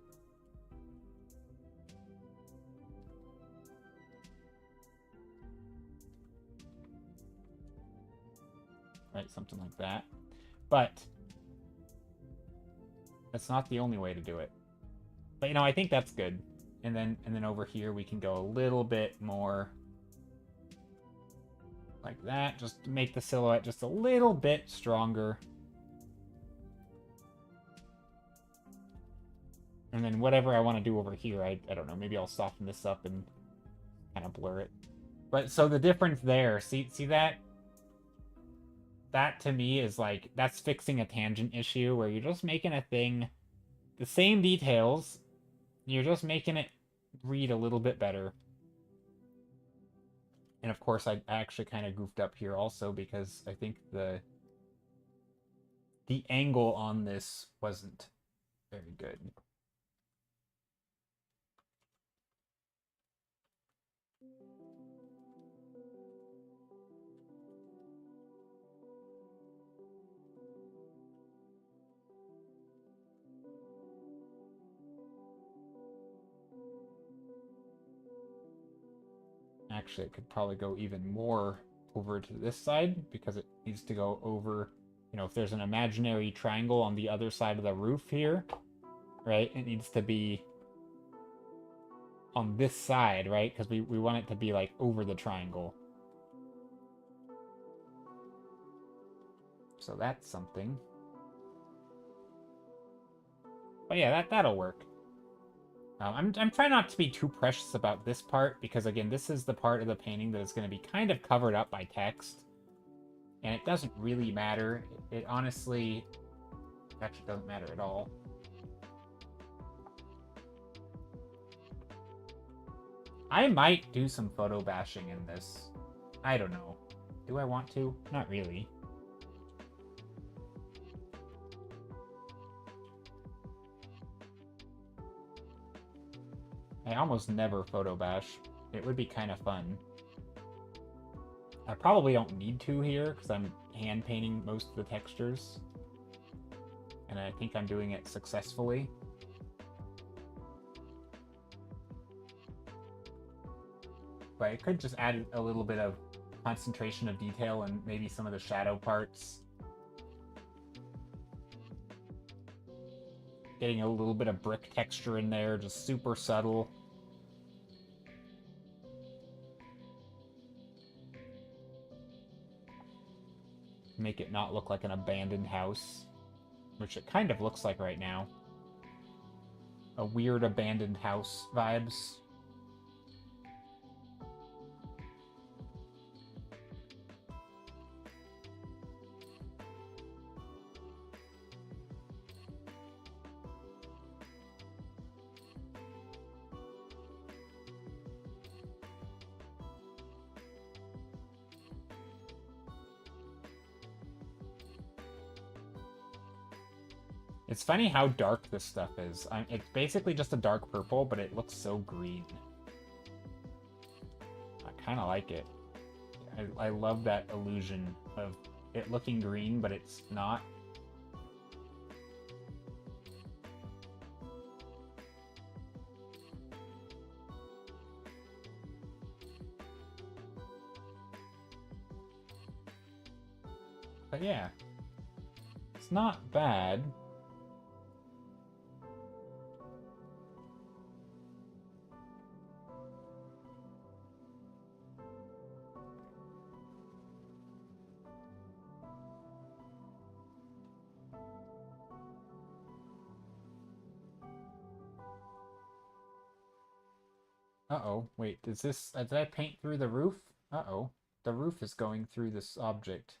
Right, something like that. But that's not the only way to do it. But, you know, I think that's good. And then over here we can go a little bit more like that, just to make the silhouette just a little bit stronger. And then whatever I want to do over here, I don't know, maybe I'll soften this up and kind of blur it. But so the difference there, see that? That to me is like, that's fixing a tangent issue where you're just making a thing, the same details, you're just making it read a little bit better. And of course, I actually kind of goofed up here also because I think the angle on this wasn't very good. Actually, it could probably go even more over to this side because it needs to go over, you know, if there's an imaginary triangle on the other side of the roof here, right? It needs to be on this side, right? Because we want it to be like over the triangle. So that's something. But yeah, that'll work. I'm trying not to be too precious about this part, because again, this is the part of the painting that is going to be kind of covered up by text. And it doesn't really matter. It honestly actually doesn't matter at all. I might do some photo bashing in this. I don't know. Do I want to? Not really. I almost never photo bash. It would be kind of fun. I probably don't need to here because I'm hand painting most of the textures. And I think I'm doing it successfully. But it could just add a little bit of concentration of detail and maybe some of the shadow parts. Getting a little bit of brick texture in there, just super subtle. Make it not look like an abandoned house, which it kind of looks like right now. A weird abandoned house vibes. It's funny how dark this stuff is. It's basically just a dark purple, but it looks so green. I kind of like it. I love that illusion of it looking green, but it's not. But yeah, it's not bad. Uh-oh, wait, did I paint through the roof? Uh-oh, the roof is going through this object.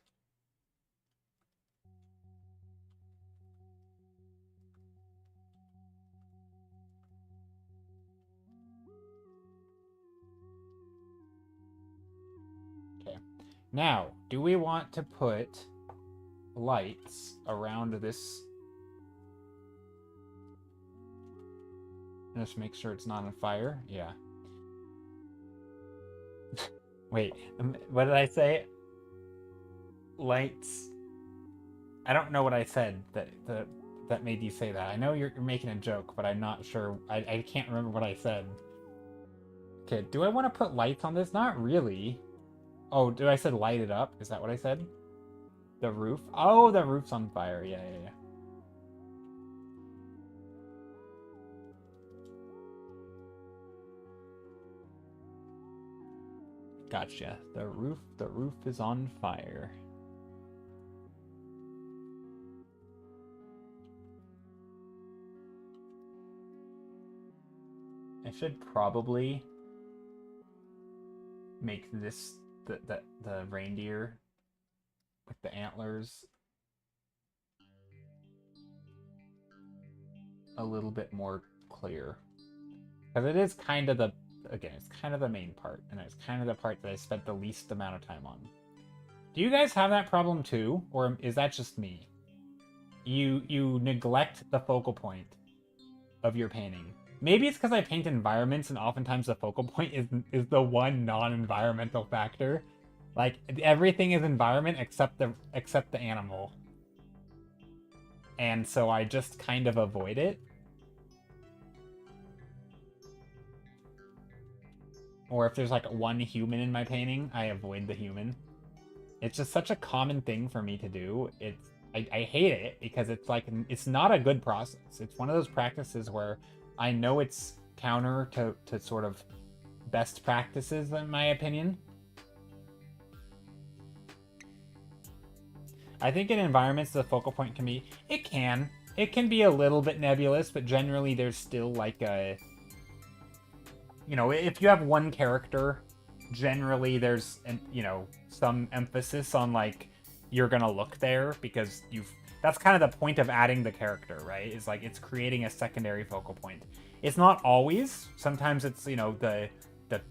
Okay, now, do we want to put lights around this? Just make sure it's not on fire, yeah. Wait, what did I say? Lights. I don't know what I said that made you say that. I know you're making a joke, but I'm not sure. I can't remember what I said. Okay, do I want to put lights on this? Not really. Oh, did I said light it up? Is that what I said? The roof? Oh, the roof's on fire. Yeah, yeah, yeah. Gotcha. The roof is on fire. I should probably make this the reindeer with the antlers a little bit more clear, because it is kind of the again, it's kind of the main part, and it's kind of the part that I spent the least amount of time on. Do you guys have that problem too, or is that just me? You neglect the focal point of your painting. Maybe it's because I paint environments, and oftentimes the focal point is the one non-environmental factor. Like everything is environment except the animal, and so I just kind of avoid it. Or if there's like one human in my painting, I avoid the human. It's just such a common thing for me to do. I hate it because it's like it's not a good process. It's one of those practices where I know it's counter to sort of best practices, in my opinion. I think in environments the focal point can be it can be a little bit nebulous, but generally there's still like a, you know, if you have one character, generally there's an, you know, some emphasis on like you're gonna look there because that's kind of the point of adding the character, right? Is like it's creating a secondary focal point. It's not always. Sometimes it's, you know, the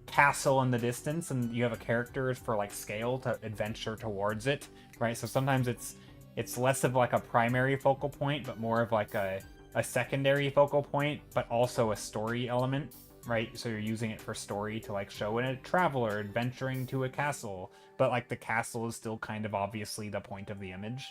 castle in the distance and you have a character for like scale to adventure towards it, right? So sometimes it's less of like a primary focal point, but more of like a secondary focal point, but also a story element, right? So you're using it for story to like show a traveler adventuring to a castle, but like the castle is still kind of obviously the point of the image.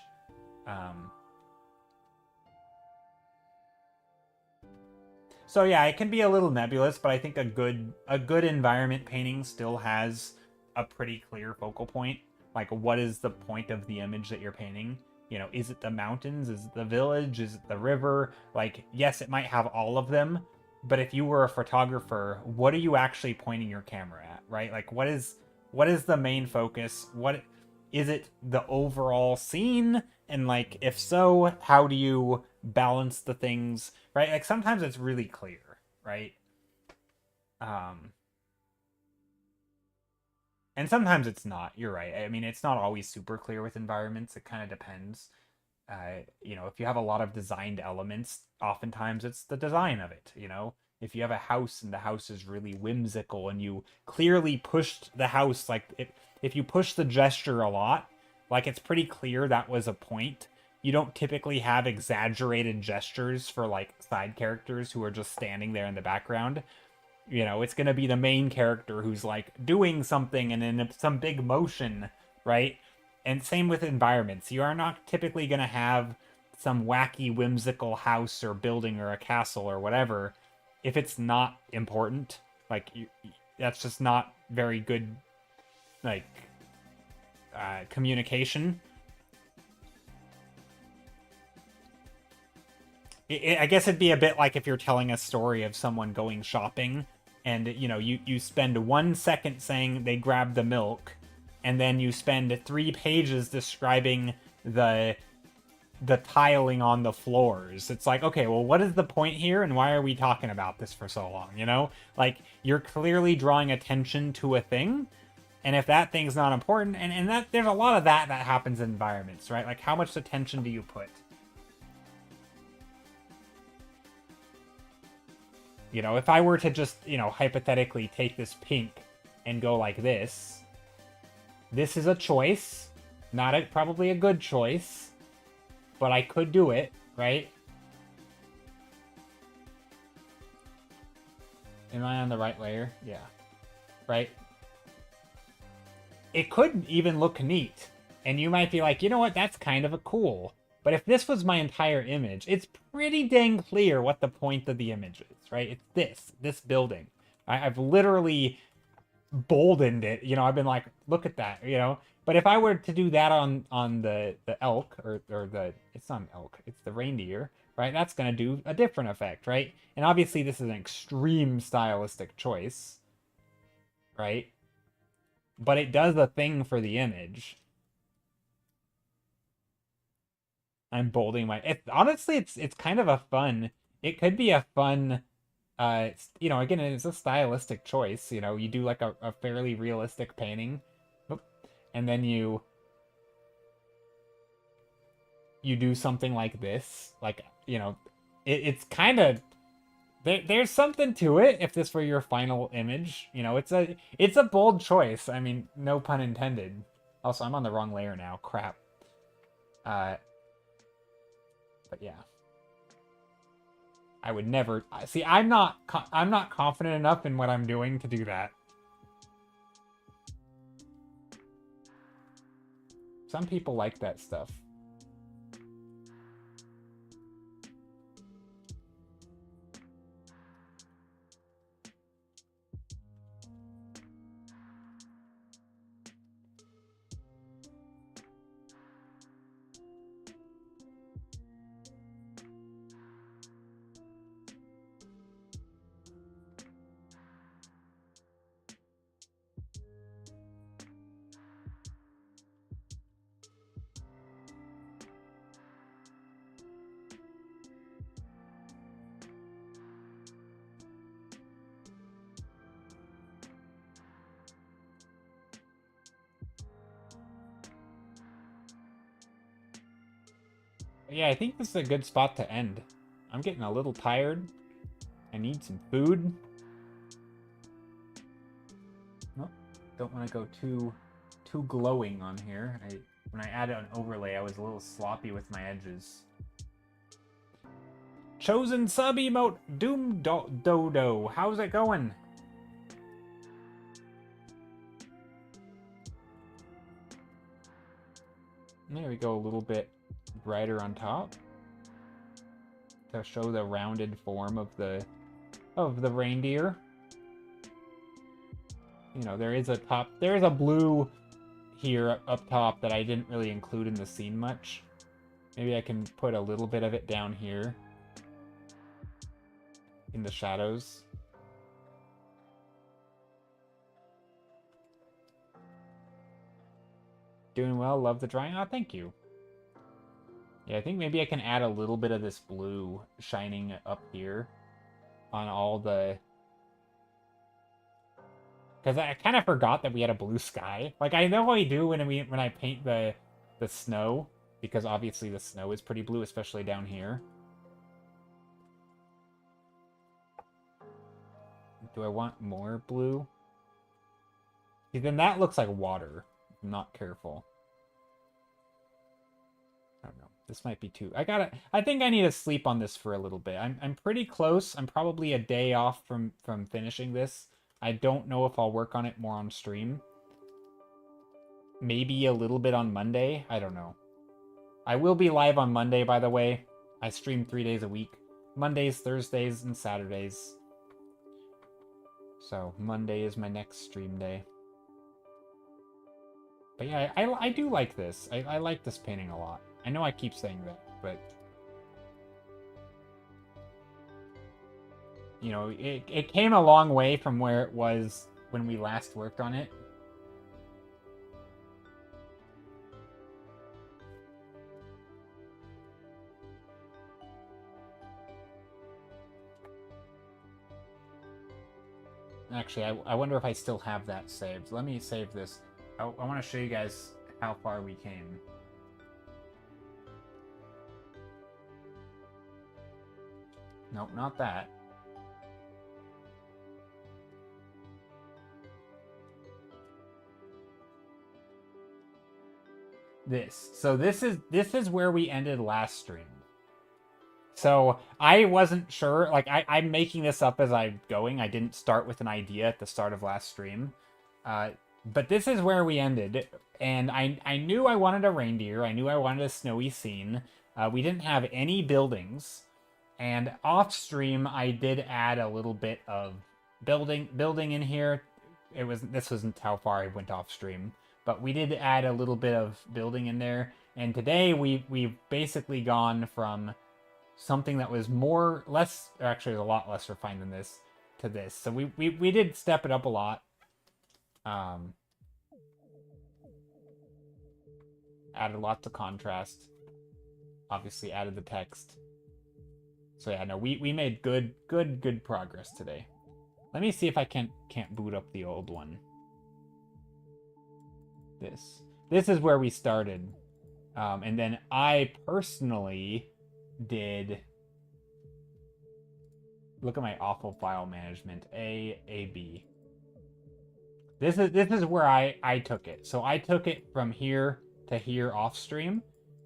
So yeah, it can be a little nebulous, but I think a good environment painting still has a pretty clear focal point. Like, what is the point of the image that you're painting? You know, is it the mountains? Is it the village? Is it the river? Like, yes, it might have all of them, but if you were a photographer, what are you actually pointing your camera at, right? Like, what is the main focus? What is it, the overall scene? And like, if so, how do you balance the things, right? Like sometimes it's really clear, right? And sometimes it's not. You're right. I mean, it's not always super clear with environments. It kind of depends. You know, if you have a lot of designed elements, oftentimes it's the design of it, you know? If you have a house and the house is really whimsical and you clearly pushed the house, like if you push the gesture a lot, like it's pretty clear that was a point. You don't typically have exaggerated gestures for like side characters who are just standing there in the background. You know, it's going to be the main character who's like doing something and in some big motion, right? And same with environments. You are not typically going to have some wacky, whimsical house or building or a castle or whatever if it's not important. Like, that's just not very good, like, communication. I guess it'd be a bit like if you're telling a story of someone going shopping and, you know, you spend 1 second saying they grabbed the milk, and then you spend 3 pages describing the tiling on the floors. It's like, okay, well, what is the point here, and why are we talking about this for so long, you know? Like, you're clearly drawing attention to a thing, and if that thing's not important, and that there's a lot of that happens in environments, right? Like, how much attention do you put? You know, if I were to just, you know, hypothetically take this pink and go like this is a choice. Probably a good choice. But I could do it, right? Am I on the right layer? Yeah. Right? It could even look neat. And you might be like, you know what, that's kind of a cool. But if this was my entire image, it's pretty dang clear what the point of the image is, right? It's this building. I've literally boldened it. You know, I've been like, look at that, you know. But if I were to do that on the elk or the it's not an elk, it's the reindeer, right? That's gonna do a different effect, right? And obviously this is an extreme stylistic choice, right? But it does a thing for the image. I'm bolding my. Honestly, it's kind of a fun. It could be a fun. You know, again, it's a stylistic choice. You know, you do like a fairly realistic painting, and then you do something like this. Like, you know, it's kind of there's something to it. If this were your final image, you know, it's a bold choice. I mean, no pun intended. Also, I'm on the wrong layer now. Crap. But yeah. I would never see. I'm not confident enough in what I'm doing to do that. Some people like that stuff. Yeah, I think this is a good spot to end. I'm getting a little tired. I need some food. Nope, don't want to go too glowing on here. When I added an overlay, I was a little sloppy with my edges. Chosen sub emote, Doom Dodo. How's it going? There we go, a little bit brighter on top to show the rounded form of the reindeer. You know, there is a blue here up top that I didn't really include in the scene much. Maybe I can put a little bit of it down here in the shadows. Doing well, love the drawing. Oh, thank you. Yeah, I think maybe I can add a little bit of this blue shining up here on all the... Because I kind of forgot that we had a blue sky. Like, I know I do when I paint the snow, because obviously the snow is pretty blue, especially down here. Do I want more blue? See, then that looks like water. I'm not careful. I don't know. This might be too... I think I need to sleep on this for a little bit. I'm pretty close. I'm probably a day off from finishing this. I don't know if I'll work on it more on stream. Maybe a little bit on Monday. I don't know. I will be live on Monday, by the way. I stream 3 days a week. Mondays, Thursdays, and Saturdays. So Monday is my next stream day. But yeah, I do like this. I like this painting a lot. I know I keep saying that, but... You know, it came a long way from where it was when we last worked on it. Actually, I wonder if I still have that saved. Let me save this. I want to show you guys how far we came. Nope, not that. This. So this is where we ended last stream. So I wasn't sure, like I'm making this up as I'm going. I didn't start with an idea at the start of last stream. But this is where we ended. And I knew I wanted a reindeer. I knew I wanted a snowy scene. We didn't have any buildings. And off stream, I did add a little bit of building in here. This wasn't how far I went off stream, but we did add a little bit of building in there. And today we've basically gone from something that was less, actually a lot less refined than this, to this. So we did step it up a lot. Added lots of contrast. Obviously added the text. So yeah, no, we made good progress today. Let me see if I can't boot up the old one. This is where we started. And then I personally did, look at my awful file management, A, B. This is where I took it. So I took it from here to here off stream,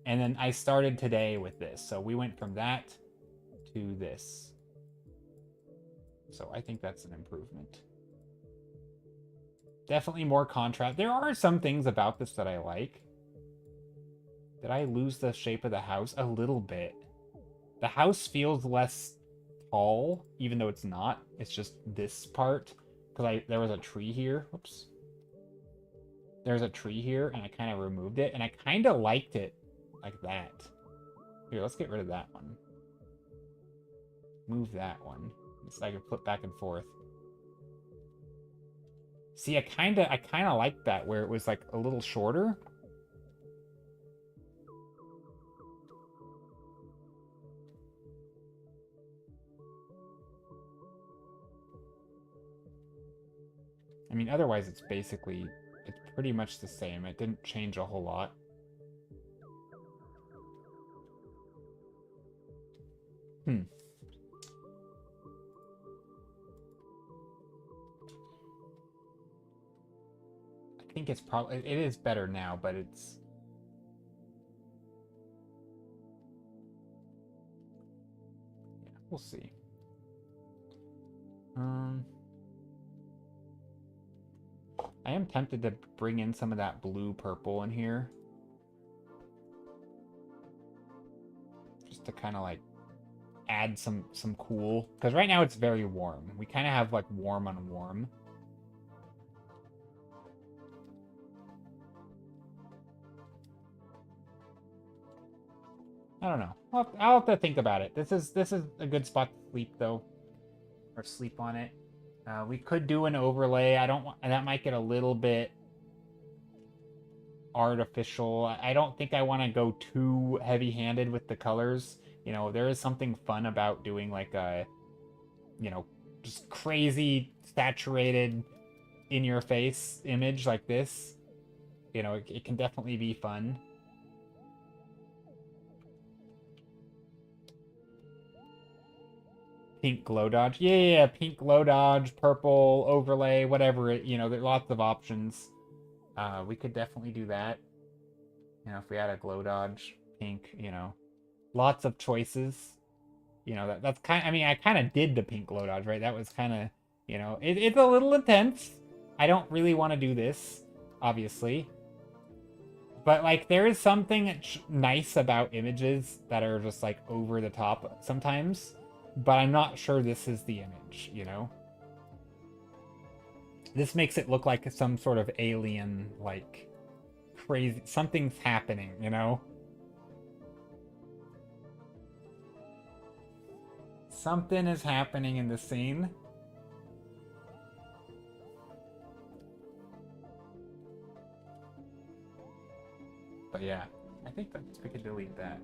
and then I started today with this. So we went from that to this. So I think that's an improvement. Definitely more contrast. There are some things about this that I like. Did I lose the shape of the house? A little bit. The house feels less tall, even though it's not. It's just this part. Because there was a tree here. Whoops. There's a tree here, and I kind of removed it. And I kind of liked it like that. Here, let's get rid of that one. Move that one. So I can flip back and forth. See, I kind of liked that, where it was like a little shorter. I mean, otherwise it's pretty much the same. It didn't change a whole lot. I think it is better now, but it's... Yeah, we'll see. I am tempted to bring in some of that blue purple in here. Just to kind of like add some cool. Because right now it's very warm. We kind of have like warm on warm. I don't know. I'll have to think about it. This is a good spot to sleep though. Or sleep on it. We could do an overlay. I don't want, that might get a little bit artificial. I don't think I want to go too heavy-handed with the colors. You know, there is something fun about doing like a, you know, just crazy saturated in your face image like this. You know, it can definitely be fun. Pink glow dodge. Yeah, pink glow dodge, purple overlay, whatever it, you know, there are lots of options. We could definitely do that. You know, if we had a glow dodge, pink, you know, lots of choices. You know, that's kind of, I mean, I kind of did the pink glow dodge, right? That was kind of, you know, it's a little intense. I don't really want to do this, obviously. But, like, there is something nice about images that are just, like, over the top sometimes. But I'm not sure this is the image, you know? This makes it look like some sort of alien, like, crazy... Something's happening, you know? Something is happening in the scene. But yeah, I think that we could delete that.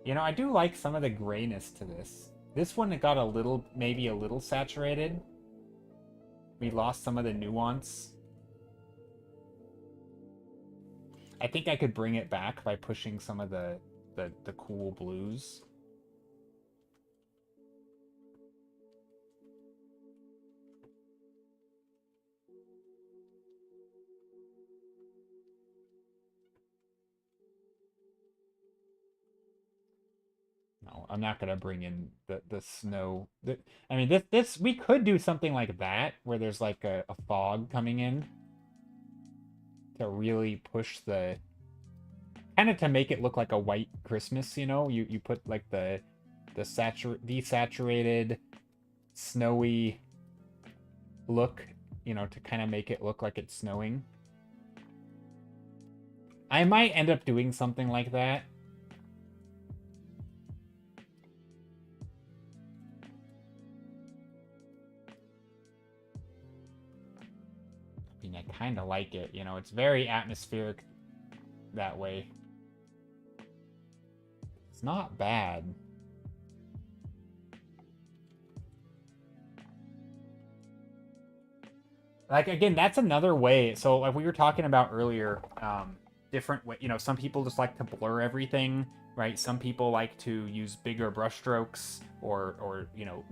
You know, I do like some of the grayness to this. This one, it got a little, maybe a little saturated. We lost some of the nuance. I think I could bring it back by pushing some of the cool blues. No, I'm not gonna bring in the snow. I mean, this we could do something like that where there's like a fog coming in. to really push the, kind of to make it look like a white Christmas, you know? You put like the desaturated, snowy look, you know, to kind of make it look like it's snowing. I might end up doing something like that. I mean, I kind of like it, you know, it's very atmospheric that way. It's not bad. Like, again, that's another way. So, like we were talking about earlier, different way, you know, some people just like to blur everything, right? Some people like to use bigger brushstrokes or you know,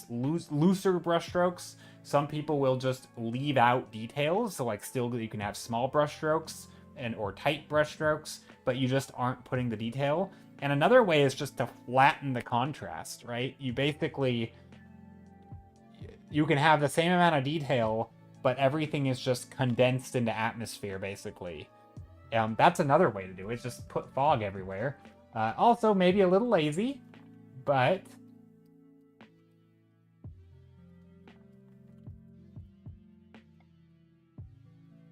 looser brushstrokes. Some people will just leave out details, so like still you can have small brushstrokes or tight brushstrokes, but you just aren't putting the detail. And another way is just to flatten the contrast, right? You basically, you can have the same amount of detail, but everything is just condensed into atmosphere, basically. That's another way to do it, is just put fog everywhere. Also, maybe a little lazy, but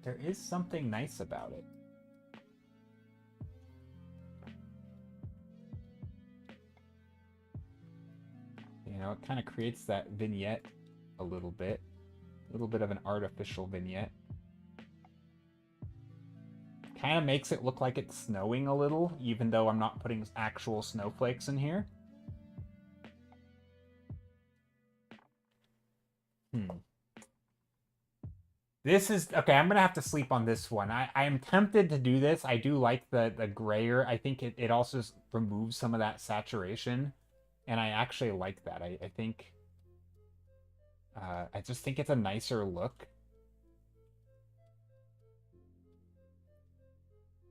there is something nice about it. You know, it kind of creates that vignette a little bit of an artificial vignette. Kind of makes it look like it's snowing a little, even though I'm not putting actual snowflakes in here. This is, okay, I'm gonna have to sleep on this one. I am tempted to do this. I do like the grayer. I think it also removes some of that saturation, and I actually like that. I think, I just think it's a nicer look.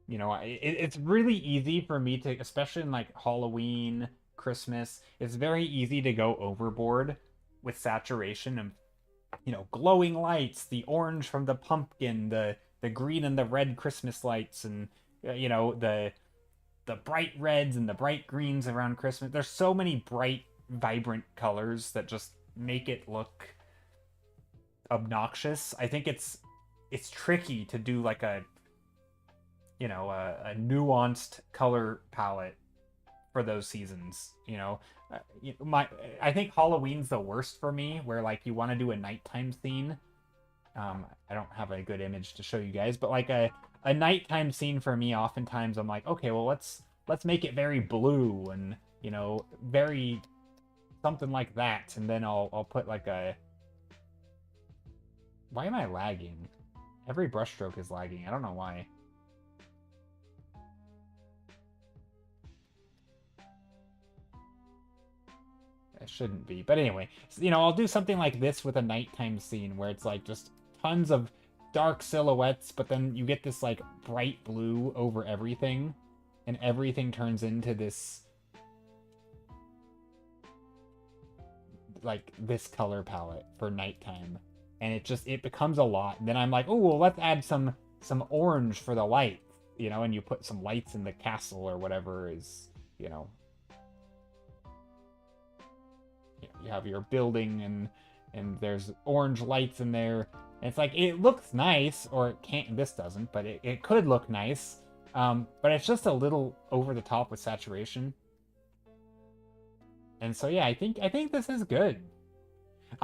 You know, it's really easy for me to, especially in like Halloween, Christmas, it's very easy to go overboard with saturation and, you know, glowing lights, the orange from the pumpkin, the green and the red Christmas lights, and you know, the bright reds and the bright greens around Christmas. There's so many bright, vibrant colors that just make it look obnoxious. I think it's tricky to do like a, you know, a nuanced color palette for those seasons. You know, I think Halloween's the worst for me, where like you want to do a nighttime scene. I don't have a good image to show you guys, but like a nighttime scene for me, oftentimes I'm like, okay, well let's make it very blue and, you know, very something like that, and then I'll put like a. Why am I lagging? Every brushstroke is lagging. I don't know why. It shouldn't be. But anyway, so, you know, I'll do something like this with a nighttime scene where it's like just tons of dark silhouettes, but then you get this like bright blue over everything, and everything turns into this like this color palette for nighttime. And it becomes a lot. And then I'm like, oh well, let's add some orange for the lights, you know, and you put some lights in the castle or whatever is, you know, you have your building and there's orange lights in there. And it's like, it looks nice, or it can't, this doesn't, but it could look nice. But it's just a little over the top with saturation. And so yeah, I think this is good.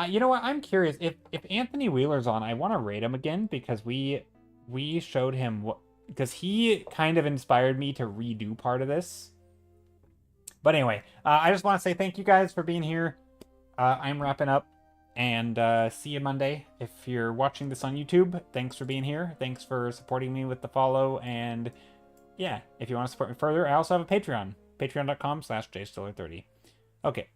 You know what? I'm curious if Anthony Wheeler's on. I want to rate him again because we showed him what, because he kind of inspired me to redo part of this. But anyway, I just want to say thank you guys for being here. I'm wrapping up, and see you Monday. If you're watching this on YouTube, thanks for being here. Thanks for supporting me with the follow, and yeah, if you want to support me further, I also have a Patreon, patreon.com/jstiller30. Okay,